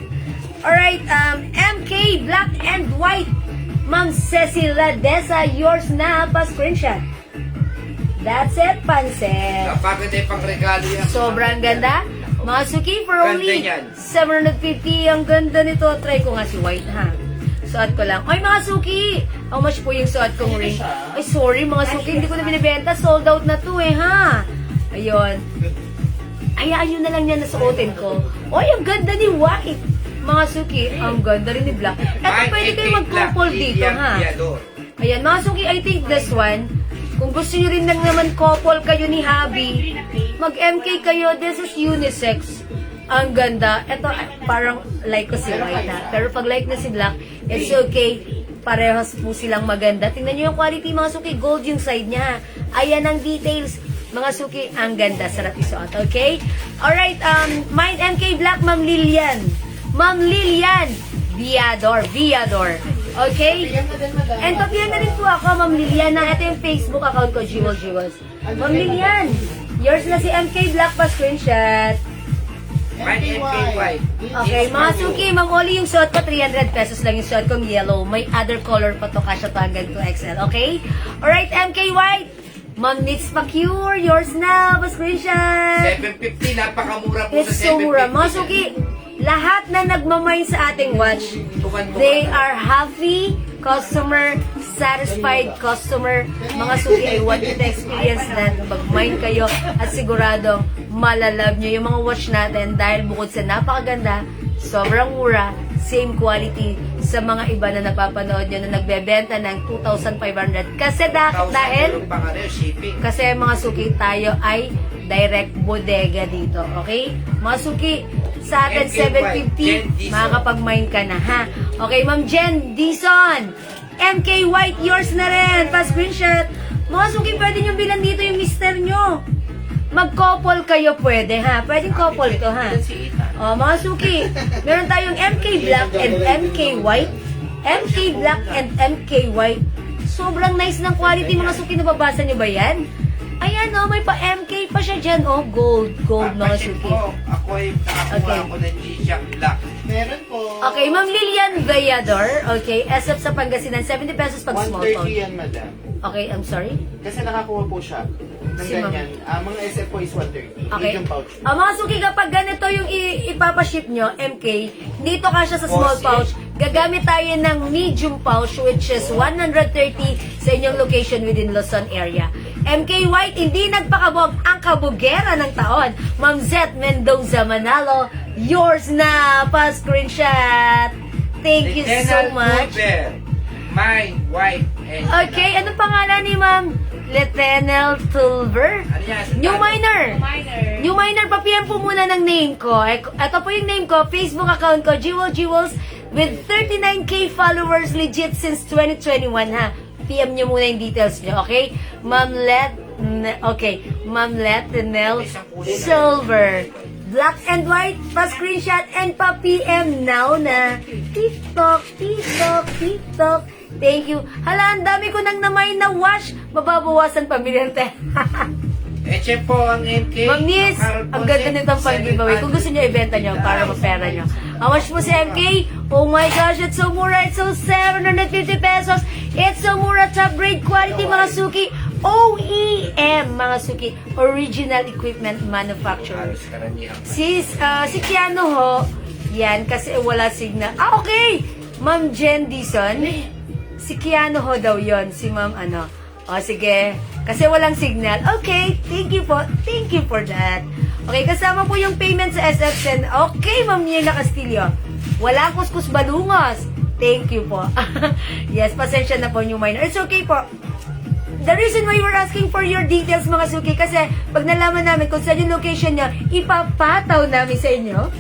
Alright, MK Black and White. Ma'am Cecil Ladesa, yours na pa screenshot. That's it, pansit. Napaganda yung pang-regalo yan. Sobrang ganda. Mga suki, for Ganda only yan. 750. Ang ganda nito. Try ko nga si White, ha? Suot ko lang. Ay, mga suki! How much po yung suot kong ring? Ay, sorry, mga suki. Hindi ko na binibenta. Sold out na to, ha? Ayun. hayaan nyo na lang yan na suotin ko. Oy, ang ganda ni White. Mga Suki, ang ganda rin ni Black. Eto, pwede kayo mag-couple dito, ha? Ayan, mga Suki, I think this one, kung gusto nyo rin lang naman couple kayo ni Habi, mag-MK kayo, this is unisex. Ang ganda. Ito, parang like ko si White, ha? Pero pag like na si Black, it's okay. Parehas po silang maganda. Tingnan nyo yung quality, mga Suki. Gold yung side niya, ha? Ayan ang details. Mga Suki, ang ganda. Sarap isuot, okay? Alright, Mind MK Black, Ma'am Lilian. Ma'am Lilian Viador. Okay? And tapihan na rin po ako, Ma'am Lilian, na ito yung Facebook account ko, Jewels. Ma'am Lilian, yours na si MK Black pa screenshot. Okay, mga Suki, Ma'am Oli, yung suot ko, 300 pesos lang yung suot kong yellow. May other color pa to, kasya to hanggang 2XL, okay? Alright, MK White, Ma'am Nits Pacure, yours na, pa-screenshot. 750, napakamura po It's sa so mura. 750. Mga Suki, lahat na nagmamay sa ating watch, they are happy customer, satisfied customer. Mga Suki, I want you to experience that. Mag-mind kayo at siguradong malalove nyo yung mga watch natin dahil bukod sa napakaganda, sobrang mura, same quality sa mga iba na napapanood nyo na nagbebenta ng 2,500. Kasi dahil, kasi mga Suki, tayo ay direct bodega dito, okay? Mga Suki, sa atin MK 750, makakapag-mine ka na, ha? Okay, Ma'am Jen Dison, MK White, yours na rin, pa-screenshot. Mga Suki, pwede nyo bilan dito yung mister nyo. Mag-couple kayo pwede, ha? Pwedeng couple to, ha? Oh, mga Suki, meron tayong MK Black and MK White. MK Black and MK White. Sobrang nice ng quality, mga Suki. Nababasa nyo ba yan? Ayan, oh, may pa-MK pa siya dyan, oh. Gold, mga Suki. Ako ay nakakuha ko ng G-Shock Black. Meron po. Okay, Ma'am Lilian Vallador. Okay, SF sa Pangasinan, 70 pesos pag small 130 phone. yan, madam. Okay, I'm sorry. Kasi nakakuha po siya ng Si ma'am. ganyan. Mga SF po is 130. Okay. Medium pouch. Mga Suki, kapag ganito yung ipapaship nyo, MK, dito ka siya sa small Boss, pouch. Gagamit tayo ng medium pouch, which is 130 sa inyong location within Luzon area. MK White, hindi nagpakabog ang kabugera ng taon. Ma'am Zet Mendoza Manalo, yours na, pa-screenshot. Thank you so much. Mine, White, and Okay, anong pangalan ni Ma'am? Lieutenant Tulver? Ano yan? New Miner, pa-PM po muna ng name ko. Ito po yung name ko, Facebook account ko, Jewels, with 39k followers, legit since 2021, ha? PM nyo muna yung details nyo, okay? Ma'am Lieutenant Silver. Black and white, pa-screenshot and pa-PM now na. TikTok. Thank you. Hala, ang dami ko nang namay na wash. Mababawasan pamilyante. Eche po ang MK. Ma'am Nis, ang ganda nitong pang-giveaway. Kung gusto nyo, ibenta nyo para mapera nyo. How much po si MK? Oh my gosh, it's so mura. It's so 750 pesos. It's so mura. Top grade quality, mga Suki. OEM, mga Suki. Original Equipment Manufacturer. Si Keanu ho, yan, kasi wala signal. Okay! Ma'am Jen Dison, si Keanu ho daw yon, si Ma'am ano. O, sige. Kasi walang signal. Okay, thank you po. Thank you for that. Okay, kasama po yung payment sa SFSN. Okay, Ma'am Niela Castillo. Walang kuskus balungos. Thank you po. Yes, pasensya na po, New Miner. It's okay po. The reason why we're asking for your details, mga Suki, kasi pag nalaman namin kung saan yung location niya, ipapataw namin sa inyo.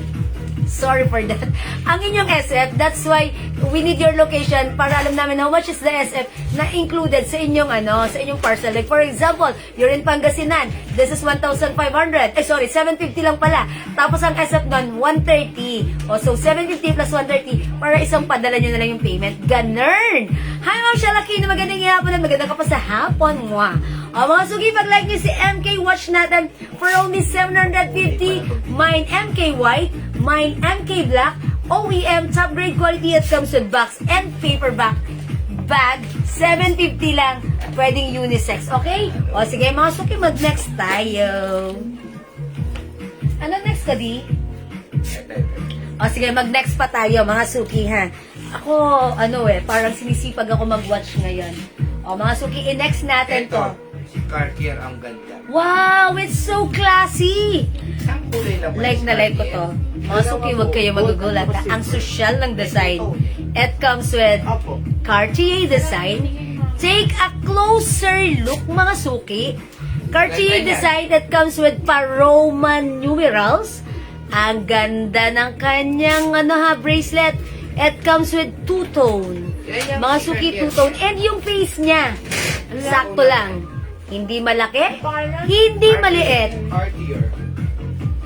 Sorry for that. Ang inyong SF, that's why we need your location para alam namin how much is the SF na included sa inyong sa inyong parcel. Like for example, you're in Pangasinan, this is 1,500. 750 lang pala. Tapos ang SF nun, 130. So 750 plus 130 para isang padala nyo na lang yung payment. Ganern! Hi, Ma'am Shalaki, na magandang hapon at magandang ka pa sa hapon. Mga Sugi, pag-like nyo si MK Watch natin for only 750. Mine MK White, mine MK Black, OEM, top grade quality at comes with box and paperback bag. 750 lang. Pwedeng unisex, okay? O sige, mga Suki, mag-next tayo. Ano next ka, di? O sige, mag-next pa tayo, mga Suki, ha? Ako, parang sinisipag ako mag-watch ngayon. O, mga Suki, i-next natin to. Si Cartier ang ganda. Wow, it's so classy! Like na like ko to. Mga suki, huwag kayo magugulat. Ang social ng design. It comes with Opo. Cartier design. Take a closer look, mga suki. Cartier Ganda yan. design that comes with pa-Roman numerals. Ang ganda ng kanyang bracelet. It comes with two-tone. Yan yung Mga secret suki, yan. two-tone. And yung face niya, sakto lang. Hindi malaki, hindi maliit. Cartier.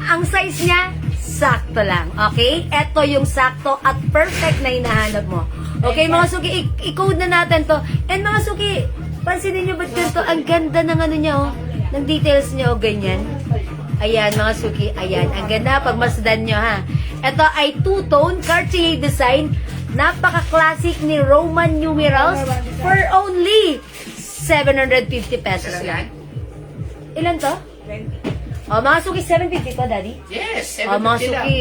Ang size niya, sakto lang. Okay? Ito yung sakto at perfect na hinahanap mo. Okay, mga suki, i-code na natin to. And mga suki, pansinin nyo ba't ganito? Ang ganda ng ano niya, oh. Ng details niya, oh, ganyan. Ayan, mga suki, ayan. Ang ganda, pagmasdan nyo, ha. Ito ay two-tone Cartier design. Napaka-classic ni Roman numerals for only 750 pesos lang. Ilan to? 20. Mga suki, 750 to, Daddy? Yes, Mga 750 lang. suki,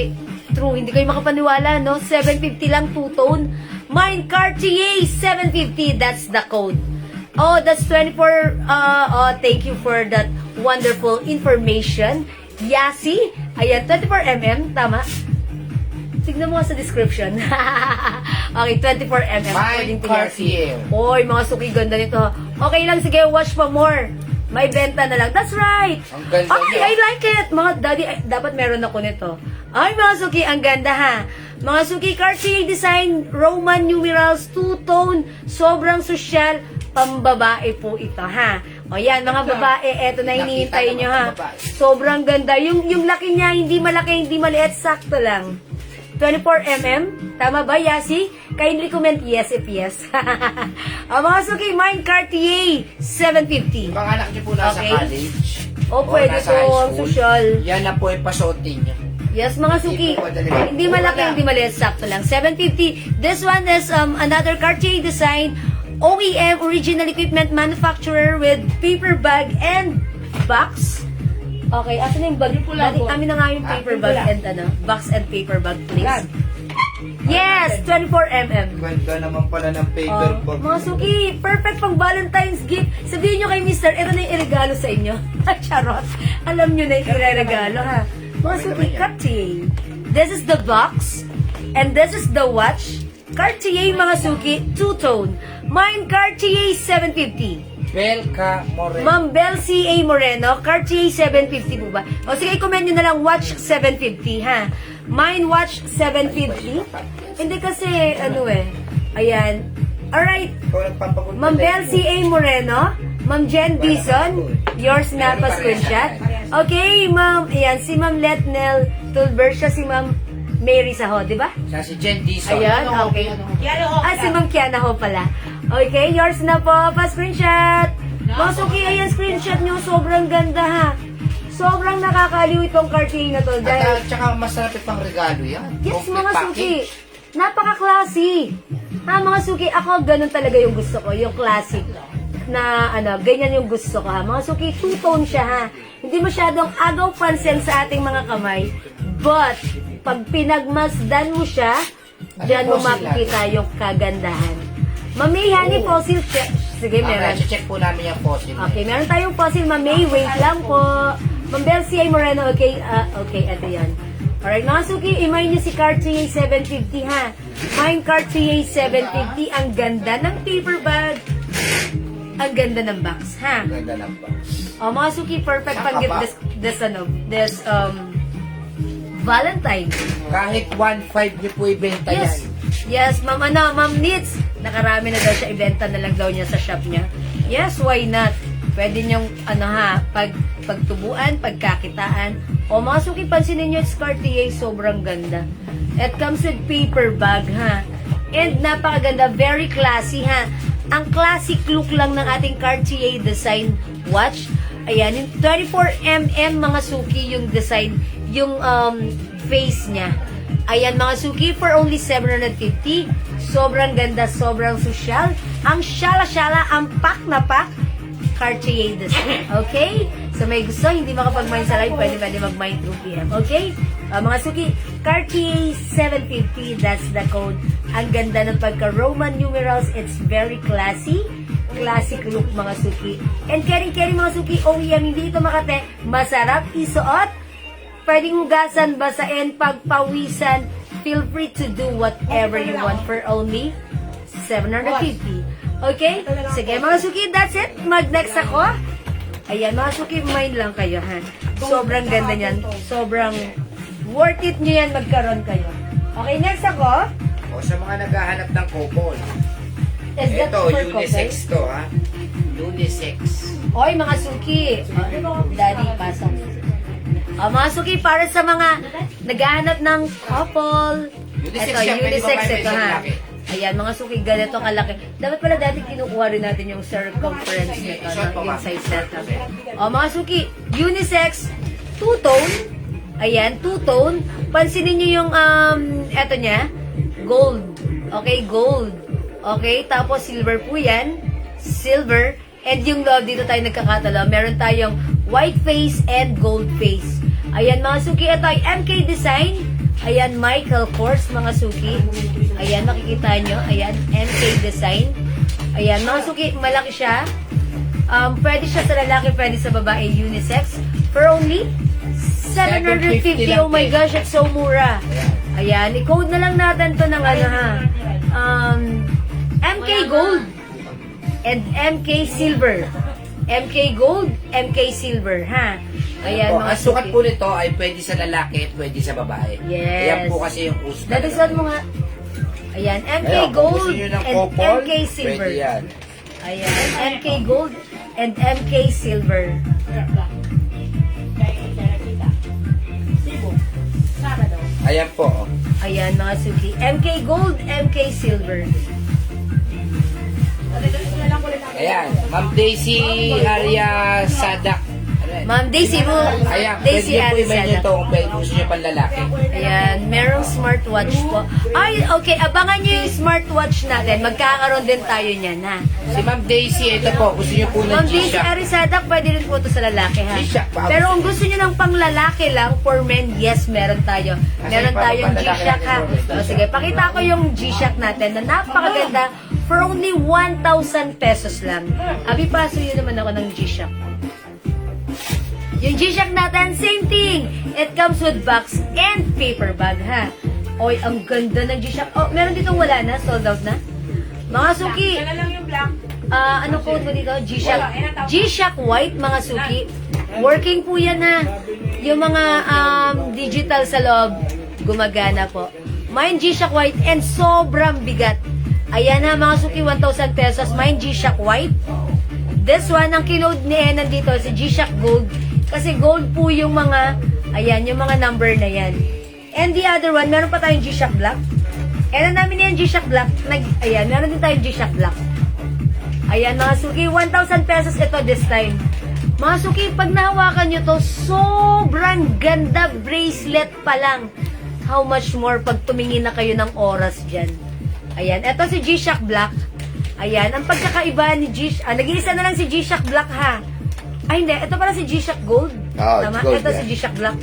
true, hindi kayo makapaniwala, no? 750 lang, two-tone. Mine, Cartier, 750, that's the code. Oh, that's 24, thank you for that wonderful information. Yasi, ayan, 24mm, tama? Tignan mo nga sa description. Okay, 24mm. according to Yasi. Cartier. Oy, mga suki, ganda nito. Okay lang, sige, watch pa more. May benta na lang. That's right. Ang ganda Okay, niya. I like it. Mga daddy, dapat meron ako nito. Ay, mga suki, ang ganda ha. Mga suki, Cartier design, Roman numerals, two-tone, sobrang sosyal, pambabae po ito ha. O yan, mga babae, eto na hinihintay Nakita nyo ng ha. mga babae. Sobrang ganda. Yung laki niya, hindi malaki, hindi maliit, sakto lang. 24mm. Tama ba, Yasi? Kindly comment yes if yes. Mga suki, mine Cartier, 750. Yung mga anak niyo po nasa Okay. college. O, pwede nasa to, high ang school, social. Yan na po yung pasuotin niyo. Yes, mga suki. Hindi malaki, hindi maliit, sakto lang. 750. This one is another Cartier design, OEM, original equipment manufacturer with paper bag and box. Okay, asan na yung bag? Dati, amin na nga yung paper bag and box and paper bag, please. Yes, 24mm. Ganda naman pala ng paper bag. Mga suki, perfect pang Valentine's gift. Sabihin nyo kay Mr. ito na yung iregalo sa inyo. Charot. Alam nyo na yung iregalo, ha? Mga suki, Cartier. This is the box. And this is the watch. Cartier, mga suki, two-tone. Mine, Cartier, 750. Belka Moreno. Ma'am Bel C.A. Moreno, Cartier 750 po ba? O sige, i-comment nyo na lang, watch 750, ha? Mine, watch 750. Hindi kasi, ayan. Alright, Ikaw nagpapapunta Ma'am Bel lang. C.A. Moreno, Ma'am Jen Dizon, yours na pa screenshot. Okay, Ma'am, ayan, si Ma'am Letnel Tulber, siya si Ma'am Mary Saho, di ba? Siya si Jen Dizon. Ayan, okay. Si Ma'am Kiana ho pala. Okay, yours na po. Pa-screenshot. Mga suki, ayan, screenshot nyo. Sobrang ganda, ha. Sobrang nakakaliw itong Cartier na to. Dahil, At tsaka masarap pang regalo yan. yes, Complete mga package. suki. Napaka-classy. Ha, mga suki, ako, ganun talaga yung gusto ko. Yung classic. Na, ganyan yung gusto ko, ha. Mga suki, two-tone siya, ha. Hindi masyadong agaw pansin sa ating mga kamay. But, pag pinagmasdan mo siya, dyan mo fossil makikita yung kagandahan. Mami, honey, fossil check. Sige, meron. check po namin yung fossil. Okay, meron tayong fossil, Mami. Wait lang po. Ma'am Bel C.A. Moreno, okay? Okay, eto yan. Alright, mga suki, imay niyo si Cartier 750, ha? Mine Cartier 750. Ang ganda ng paper bag. Ang ganda ng box, ha? Ganda lang ba? O, mga suki, perfect pang gift this Valentine. Kahit 1.5 niyo po ibenta Yes. yan. Yes, Ma'am Nits. Nakarami na daw siya, ibenta na lang daw niya sa shop niya. Yes, why not? Pwede niyong, pagtubuan, pagkakitaan. O, mga suki, pansinin niyo, it's Cartier, sobrang ganda. It comes with paper bag, ha? And napakaganda, very classy, ha? Ang classic look lang ng ating Cartier design watch. Ayan, yung 24mm, mga suki, yung design, yung face niya. Ayan, mga suki, for only 750. Sobrang ganda, sobrang sosyal. Ang syala-syala, ang pak na pak, Cartier design. Okay? So may gusto, hindi makapag-mine sa live, pwede mag-mine through PM. Okay? Mga suki, Cartier 750, that's the code. Ang ganda ng pagka-Roman numerals, it's very classy. Classic look, mga suki. And caring mga suki, OEM, hindi ito makate, masarap isuot, pwedeng hugasan, basain, pagpawisan. Feel free to do whatever you want for only 750. Okay? Sige mga suki, that's it. Mag-next ako. Ayan, mga suki, mind lang kayo, ha? Sobrang ganda niyan. Sobrang worth it nyo yan magkaroon kayo. Okay, next ako. O sa mga naghahanap ng couple. Is that Ito, for unisex couple? to, ha? Unisex. Oy, mga suki. Daddy, pasok. Mga suki, para sa mga naghahanap ng couple. Unisex Ito, yan, pwede unisex babae, ito, pwede ha? lalaki. Ayan, mga suki, ganito kalaki. Dapat pala dati kinukuha rin natin yung circumference nito, Short po, no? Yung ma'am. size setup. Mga suki, unisex, two-tone. Ayan, two-tone. Pansinin nyo yung, eto niya, gold. Okay, gold. Okay, tapos silver po yan. Silver. And yung loob, dito tayo nagkakatalo. Meron tayong white face and gold face. Ayan, mga suki, ito ay MK Design. Ayan, Michael Kors, mga suki. Ayan, makikita nyo. Ayan, MK Design. Ayan, mga suki, malaki siya. Pwede siya sa lalaki, pwede sa babae, unisex. For only 750. Oh my gosh, it's so mura. Ayan, i-code na lang natin to ng ano, ha. MK Gold and MK Silver. MK Gold, MK Silver, ha. Ayan, O, mga ang sukat suki. po nito ay pwede sa lalaki at pwede sa babae. Yes. Ayan po kasi yung uso. Dadagsan mo nga. Ayan, MK Ayan, kung Gold gusto nyo ng and couple, MK Silver. pwede yan. Ayan, MK Gold and MK Silver. Ayan po. O. Ayan, mga suki. MK Gold, MK Silver. Ayan, Ma'am Daisy Aria Sadak. Ma'am Daisy mo. Ayan, Daisy pwede po i-mail nyo Arizona. to kung pwede gusto nyo pang lalaki. Ayan, merong smartwatch po. Ay, okay. Abangan nyo yung smartwatch natin. Magkakaroon din tayo niyan, ha? Si Ma'am Daisy, ito po, gusto nyo po ng Ma'am Daisy G-Shock. Arizona, pwede rin po ito sa lalaki, ha? G-Shock pa. Pero kung gusto nyo ng panglalaki lang, for men, yes, meron tayo. Meron pa, tayong panglalaki G-Shock, ha? natin po. O, sige, pakita ko yung G-Shock natin na napakaganda for only 1,000 pesos lang. Abi, paso yun naman ako ng G-Shock. Yung G-Shock natin, same thing. It comes with box and paper bag, ha? Oy, ang ganda ng G-Shock. Oh, meron ditong wala na, sold out na. Mga suki. Ano code mo dito? G-Shock. G-Shock white, mga suki. Working po yan, ha. Yung mga digital sa loob, gumagana po. Mine G-Shock white and sobrang bigat. Ayan ha, mga suki, 1,000 pesos. Mine G-Shock white. This one, ang kinode ni Enan dito, si G-Shock gold. Kasi gold po yung mga, ayan, yung mga number na yan. And the other one, meron pa tayong G-Shock black. Enan namin yan, G-Shock black. Ayan, meron din tayong G-Shock black. Ayan, mga suki, 1,000 pesos ito this time. Mga suki, pag nahawakan nyo to, sobrang ganda bracelet pa lang. How much more pag tumingin na kayo ng oras dyan. Ayan, ito si G-Shock black. Ayan, ang pagkakaiba ni G-Shock, nag-iisa na lang si G-Shock black, ha. Ay, hindi, ito pala si G-Shock gold. Oh, Tama? gold Ito yan. si G-Shock black.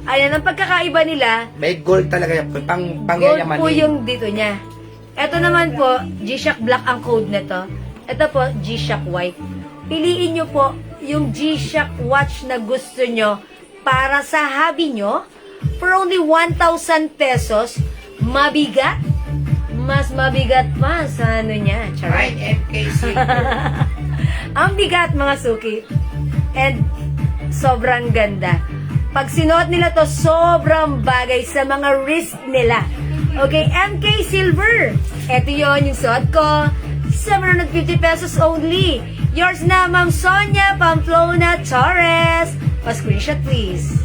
Ayan, ang pagkakaiba nila, May gold talaga yan, pang gold pangyayamanin. po yung dito niya. Ito naman po, G-Shock black ang code nito. Ito po, G-Shock white. Piliin nyo po yung G-Shock watch na gusto nyo para sa hobby nyo. For only 1,000 pesos, mabigat. Mas mabigat pa sa ano niya. Charot. Right, MKC. Ang bigat, mga suki. And sobrang ganda. Pag sinuot nila to, sobrang bagay sa mga wrist nila. Okay, MK Silver. Ito yon yung suot ko. 750 pesos only. Yours na, Ma'am Sonia Pamplona Torres. Pa-screenshot, please.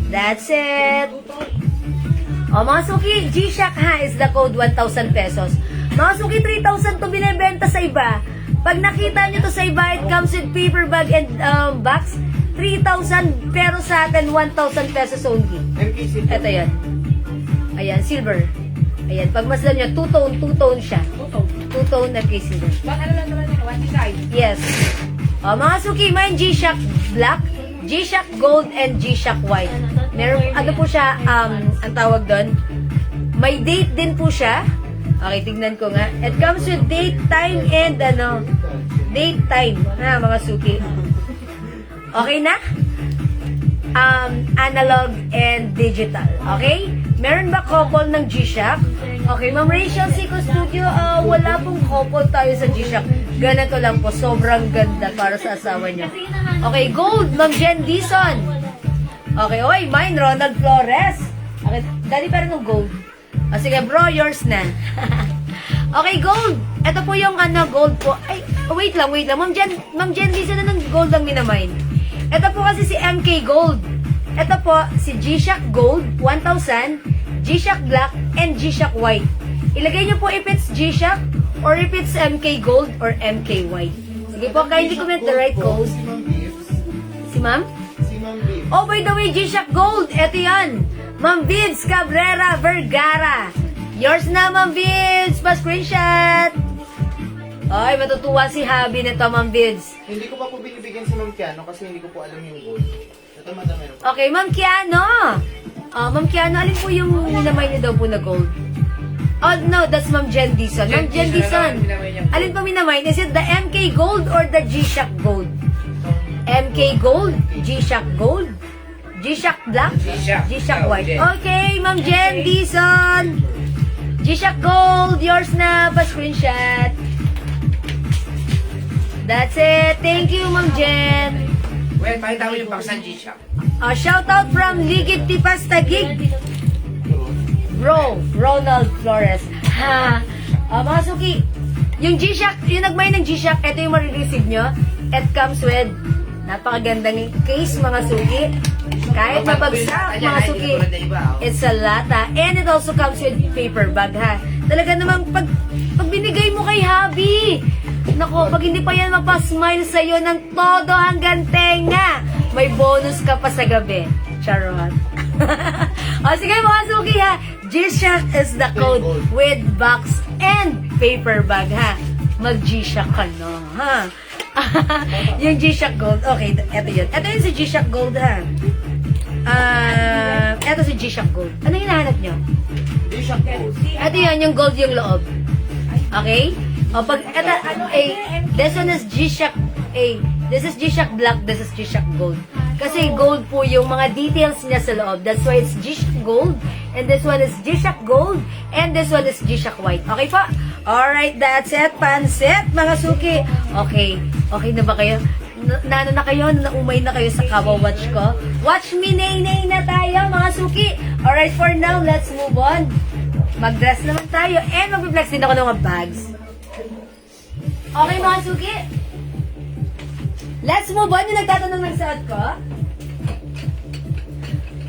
That's it. O, mga suki, G-Shock ha is the code 1,000 pesos. Mga suki, 3,000 to binibenta sa iba. Pag nakita nyo to sa iba, it comes with paper bag and box. 3,000, pero sa atin, 1,000 pesos only. MKC. Ito yan. Ayan, silver. Ayan, pag masdan nyo, two-tone siya. Two-tone na kay silver. Ano lang naman yun? One design. Yes. O, mga suki, mine G-Shock black, G-Shock gold, and G-Shock white. Meron, ano po siya, ang tawag doon, may date din po siya. Okay, tignan ko nga. It comes with date, time, and date, time. Ha, mga suki. Okay na? analog and digital. Okay? Meron ba couple ng G-Shock? Okay, Ma'am Rachel Seco Studio, wala pong couple tayo sa G-Shock. Ganito lang po, sobrang ganda para sa asawa niya. Okay, gold, Ma'am Jen Dison. Okay, oy, mine, Ronald Flores. Okay, dali pa rin ng gold. Sige, bro, yours na. Okay, gold. Ito po yung gold po. Ay, wait lang. Ma'am Jen Dison na ng gold ang minamine. Ito po kasi si MK Gold. Ito po si G-Shock Gold 1000, G-Shock Black, and G-Shock White. Ilagay niyo po if it's G-Shock or if it's MK Gold or MK White. Sige po, kindly comment the right code. Si Ma'am Bibbs. Si Ma'am? Si Ma'am Bibbs. Oh, by the way, G-Shock Gold. Ito yan. Ma'am Bibbs Cabrera Vergara. Yours na, Ma'am Bibbs. Pa-screenshot. Ay, matutuwa si Habi nito, Ma'am Bibbs. Hindi ko pa po binibigyan si Ma'am Kiano kasi hindi ko po alam yung gold. Ito, madam, meron po. Okay, Ma'am Kiano. Ma'am Kiano, alin po yung minamay niyo daw po na gold? Oh, no, that's Ma'am Jen Dison. Ma'am Jen Dison, alin po minamay? Is it the MK Gold or the G-Shock Gold? MK Gold, G-Shock Gold, G-Shock Black, G-Shock White. Okay, Ma'am Jen Dison. G-Shock Gold, yours na. Pa-screenshot. That's it. Thank you, Ma'am Jen. Well, pakita mo yung box ng G-Shock. Shout out from Ligid Tipas Tagig. Bro, Ronald Flores. Ha. Mga suki, yung G-Shock, yung nagmay ng G-Shock, ito yung marireceive nyo. It comes with napakagandang case, mga suki. Kahit mabagsak, mga suki, it's a lata. And it also comes with paper bag, ha. Talaga namang pag binigay mo kay Habi, nako, pag hindi pa yan mapasmile sa'yo ng todo hanggang tenga, may bonus ka pa sa gabi. Charot. O sige mga suki ha, G-Shock is the code with box and paper bag ha. Mag-G-Shock ka no, ha. Yung G-Shock Gold, okay, eto yun. Eto yun si G-Shock Gold ha. Eto si G-Shock Gold. Ano hinahanap nyo? G-Shock gold. Ito yun, yung gold yung loob. Okay? O pag, eto, this one is G-Shock, this is G-Shock Black, this is G-Shock Gold. Kasi gold po yung mga details niya sa loob. That's why it's G-Shock Gold. And this one is G-Shock Gold. And this one is G-Shock White. Okay po? Alright, that's it. Pansit, mga suki. Okay. Okay na ba kayo? Nano na kayo? Naumay na kayo sa Kawa Watch ko? Watch me, nay-nay na tayo, mga suki. Alright, for now, let's move on. Mag-dress naman tayo. And mag-flex din ako ng mga bags. Okay, mga suki? Let's move on. Yung nagtatanong ng suot ko.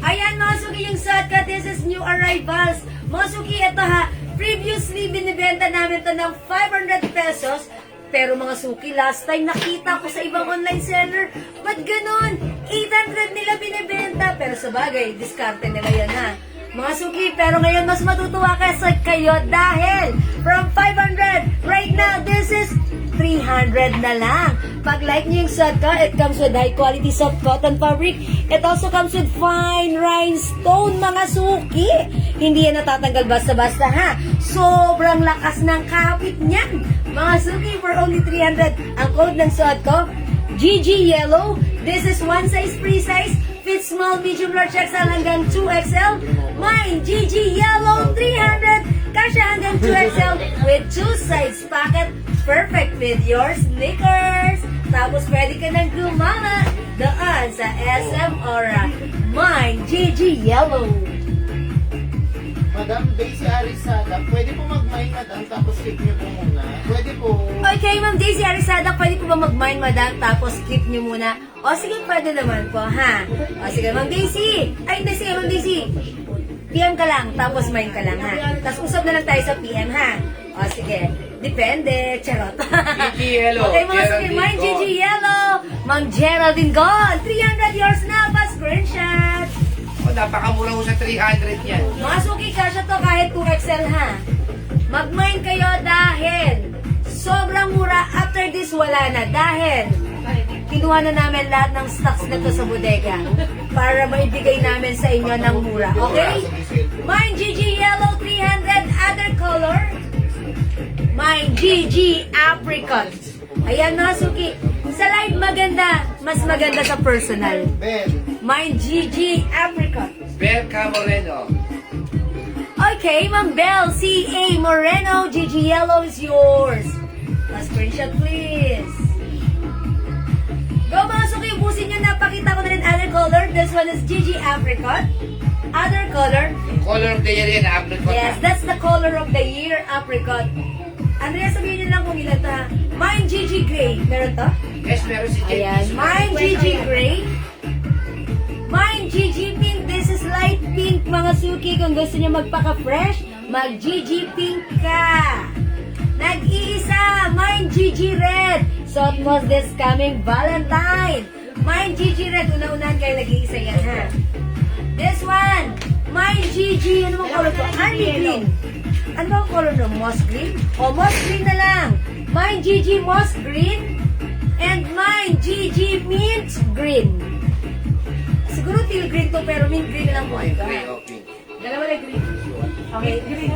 Ayan, mga suki, yung suot ko. This is new arrivals. Mga suki, ito ha. Previously, binibenta namin to ng 500 pesos. Pero mga suki, last time nakita ko sa ibang online seller, ba't ganun? 800 nila binibenta. Pero sa bagay, diskarte nila yan ha. Mga suki, pero ngayon mas matutuwa kayo dahil from 500, right now, this is 300 na lang. Pag like nyo yung suot ko, it comes with high quality soft cotton fabric. It also comes with fine rhinestone, mga suki. Hindi yan natatanggal basta-basta ha. Sobrang lakas ng kapit niyan. Mga suki, for only 300. Ang code ng suot ko, GG Yellow. This is one size, free size. Fits small, medium, large XL hanggang 2XL. Mine, GG Yellow 300. Kasya hanggang 2XL with 2 size pocket. Perfect with your sneakers. Tapos pwede ka nang gumana doon sa SM Aura. Mine, GG Yellow. Madam Daisy Arisada, pwede po mag-mine, madam, tapos click niyo po muna. Pwede po. Okay, Ma'am Daisy Arisada, pwede po ba mag-mine, madam? Tapos keep nyo muna. O sige, pwede naman po, ha? O sige, Ma'am Daisy. Ay, hindi, sige, Ma'am Daisy. PM ka lang, tapos mine ka lang, ha? Tapos usap na lang tayo sa PM, ha? O sige, depende. Charot. GG Yellow. Okay, mga sige, mine, GG Yellow. Ma'am Geraldine Gold. 300 yours na, pa screenshot. Oh, napakamura mo sa 300 yan. Mga suki, kasya to kahit 2XL ha. Mag-mine kayo dahil sobrang mura. After this, wala na. Dahil kinuha na namin lahat ng stocks na to sa bodega para maibigay namin sa inyo ng mura. Okay? Mine GG Yellow 300. Other color? Mine GG Apricot. Ayan mga suki. Sa live maganda. Mas maganda sa personal. Ben. Mine Gigi Apricot. Berka Moreno. Okay, Ma'am Belle, C.A. Moreno, Gigi Yellow is yours. Screenshot, please. Go, mga suki, ubusin nyo. Napakita ko na rin other color. This one is Gigi Apricot. Other color. Yung color of the year yan, apricot Yes, na. that's the color of the year, apricot. Andrea, sabihin nyo lang kung ilan to, ha? Mine Gigi Gray. Meron to? Yes, meron si Jen. Ayan, mine Gigi Gray. Mine Gigi Pink. This is light pink, mga suki. Kung gusto nyo magpaka-fresh, mag-Gigi Pink ka. Nag-iisa, mine Gigi Red. Suot mo this coming Valentine. Mine Gigi Red. Una-unahan kayo nag-iisa yan, ha? This one, mine Gigi. Ano bang color to? Army green. Ano bang color no? Moss green? O, moss green na lang. Mine Gigi moss green. And mine Gigi mint green. Siguro teal green to, pero mint green na lang po. Okay, gray, okay. Dalawa na green. Okay, green.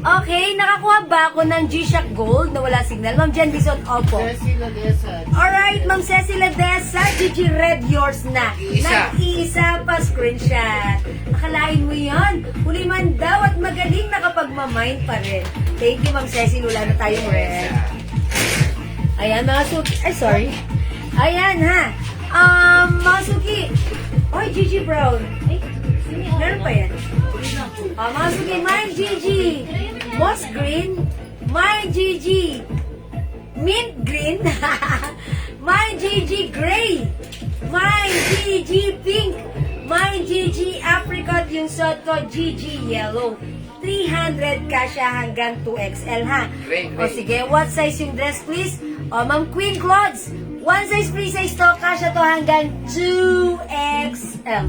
Okay, nakakuha ba ako ng G-Shock Gold na wala signal? Ma'am Jen Bison, opo. Ceci Ladesa. Alright, Ma'am Ceci Ladesa, Gigi Red, yours na. Isa. Nag-iisa pa screenshot. Akalain mo yan. Huli man daw at magaling nakapagmamind pa rin. Thank you, Ma'am Ceci. Wala na tayong red. Ayan, mga suki. Ay, sorry. Ayan, ha. Mga suki. Oy, Gigi Brown. Ay, meron pa yan. Mga suki, mine Gigi. Moss green. Mine Gigi. Mint green. Mine Gigi gray. Mine Gigi pink. Mine Gigi apricot. Yung suot ko, Gigi yellow. 300 kasya hanggang 2XL, ha? Gray, O gray. sige, what size yung dress, please? O, Ma'am Queen Clods. One size, free size to. Kasya to hanggang 2XL.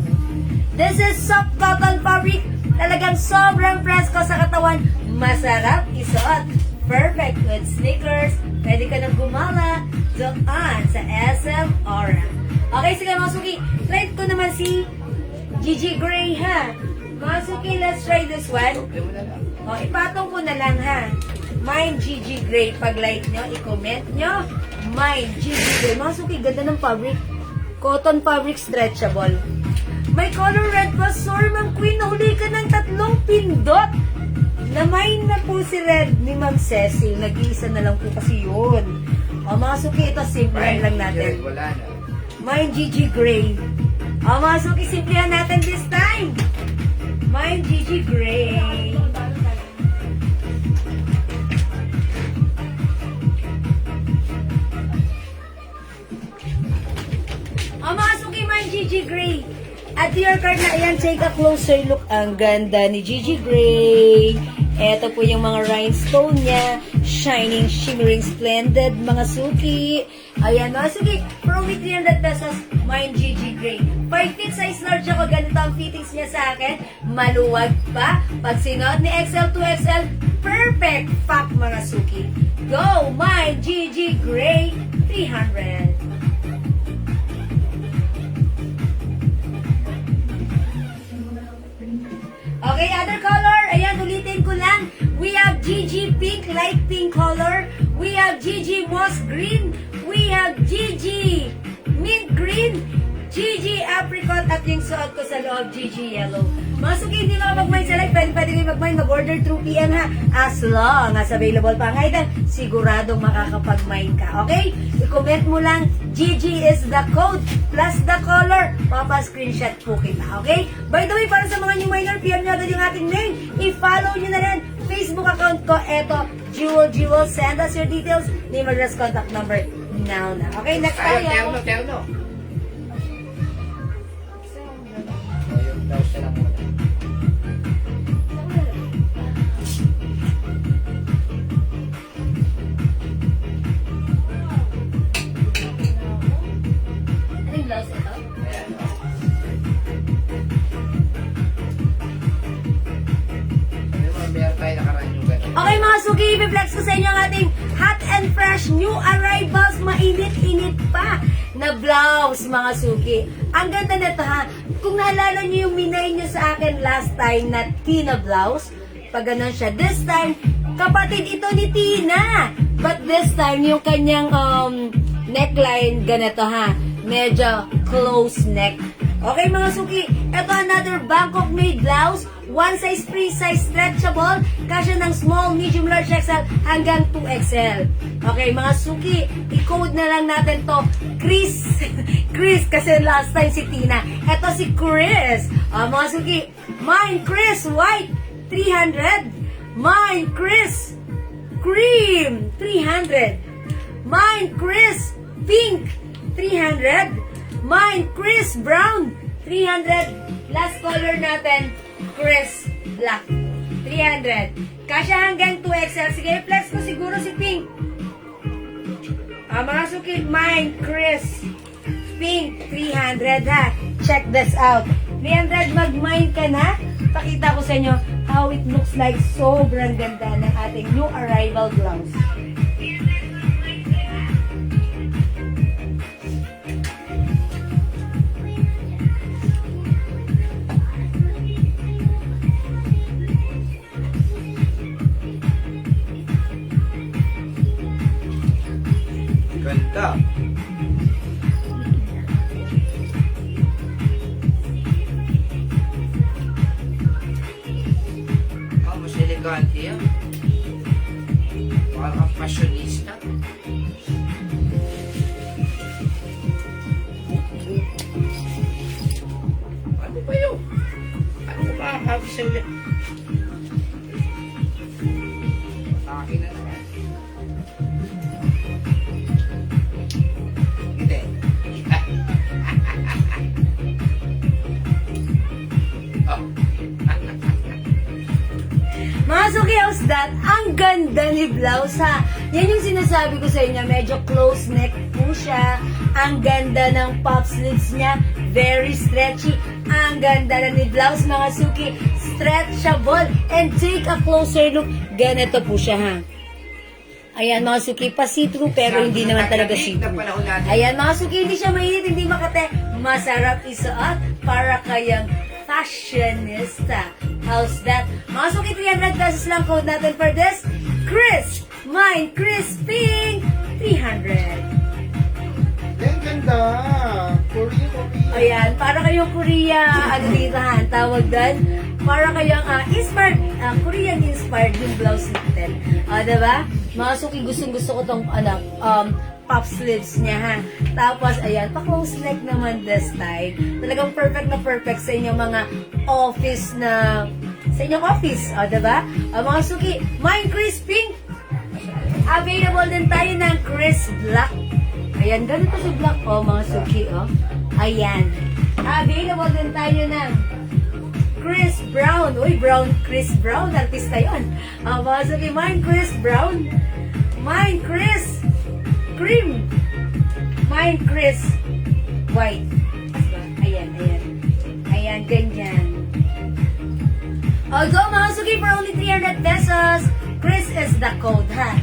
This is soft cotton fabric. Talagang sobrang presko sa katawan. Masarap isuot. Perfect with sneakers. Pwede ka nang gumala doon sa SM Aura. Okay, sige mga suki. Try ko naman si Gigi Gray, ha? Mga suki, let's try this one. Okay mo na lang. O, ipatong ko na lang, ha? Mine Gigi Gray. Pag-like nyo, i-comment nyo. Mine Gigi Gray. Mga suki, ganda ng fabric. Cotton fabric stretchable. May color red pa. Sorry, Ma'am Queen. Nahuli ka ng 3 pindot. Namain na po si red ni Ma'am Cecil. Nag-iisa na lang po kasi yun. O, mga suki, ito simple lang natin. Wala na. Mine Gigi Gray. O, mga suki, simplihan natin this time. Mine Gigi Gray. O, mga suki, mine Gigi Gray. At your card na, ayan, take a closer look. Ang ganda ni Gigi Gray. Ito po yung mga rhinestone niya. Shining, shimmering, splendid, mga suki. Ayan, mga suki. For only 300 pesos, mine Gigi Gray. 5 feet size large ako. Ganito ang fittings niya sa akin. Maluwag pa. Pag sinuot ni XL to XL, perfect pack, mga suki. Go, mine Gigi Gray. 300. Okay, other color. Ayan, ulitin ko lang. We have Gigi Pink, light pink color. We have Gigi Moss Green. We have Gigi Mint Green. Gigi Apricot at yung suot ko sa loob, Gigi Yellow. Mga suki, hindi makapag-mind sa live. Pwede kayo mag-mind. Mag-order through PM, ha. As long as available pa ang item, siguradong makakapag-mind ka. Okay? I-comment mo lang, Gigi is the code plus the color. Papa-screenshot po kita. Okay? By the way, para sa mga new miner, PM nyo agad yung ating name. I-follow nyo na rin Facebook account ko. Eto, Jewel. Send us your details, name, address, contact number. Now na. Okay, next Ayaw, tayo. terno. Yung blouse na lang muna. Anong blouse ito? Ayan, o. Sabi mo, meron tayo nakaraan yung gano'n. Okay mga suki, i-flex ko sa inyo ang ating hot and fresh new arrivals, mainit-init pa na blouse, mga suki. Ang ganda nito, ha. Kung naalala niyo yung minay niyo sa akin last time na Tina blouse, Pag ganun siya. This time, kapatid ito ni Tina. But this time, yung kanyang neckline, ganito ha. Medyo close neck. Okay mga suki, ito another Bangkok made blouse. One size free size stretchable. Kasya ng small, medium, large XL hanggang 2XL. Okay mga suki, i-code na lang natin to Chris. Chris kasi last time si Tina. Ito si Chris. Mga suki, mine Chris white 300. Mine Chris cream 300. Mine Chris pink 300. Mine Chris brown 300. Last color natin Chris black 300. Kasya hanggang 2XL. Sige, flex ko siguro si pink. Mga suki, mine Chris pink 300 ha. Check this out. 300 mag-mine ka na. Pakita ko sa inyo how it looks like. Sobrang ganda ng ating new arrival blouse. Ganda. Mas elegante yan. Parang fashionista. Ano ba yun? Ano ko makakabi sa ulit? Akin na naman. Hindi. Oh. Mga suki, how's that? Ang ganda ni blouse ha. Yan yung sinasabi ko sa inyo. Medyo close neck po siya. Ang ganda ng pop sleeves niya. Very stretchy. Ang ganda na ni blouse mga suki. Stretchable. And take a closer look. Ganito po siya ha. Ayan mga suki, pa-see-through pero hindi naman talaga see-through. Ayan mga suki, hindi siya mainit, hindi makate. Masarap isuot para kayang fashionista. How's that? Mga suki, 300 pesos lang code natin for this. Chris, mine, Chris Pink, 300. Yan, ganda. Korea. Ayan, para kayong Korea, ano dito ha, tawag doon? Para kayong inspired, Korean inspired yung blouse natin. Diba? Mga suki, gustong-gusto ko tong, pop sleeves niya ha. Tapos, ayan, pa-close neck naman this time. Talagang perfect na perfect sa inyong mga office na, sa inyong office, diba? Mga suki, mine Chris Pink. Available din tayo ng Chris Black. Ayan, ganito si Black, mga suki, Ayan. Available din tayo ng Chris Brown. Uy, Brown, Chris Brown. Artista yun. Mga suki, mine Chris Brown. Mine Chris Cream. Mine Chris White. Ayan, ayan. Ayan, ganyan. Go mga suki for only 300 pesos. Chris is the code, ha?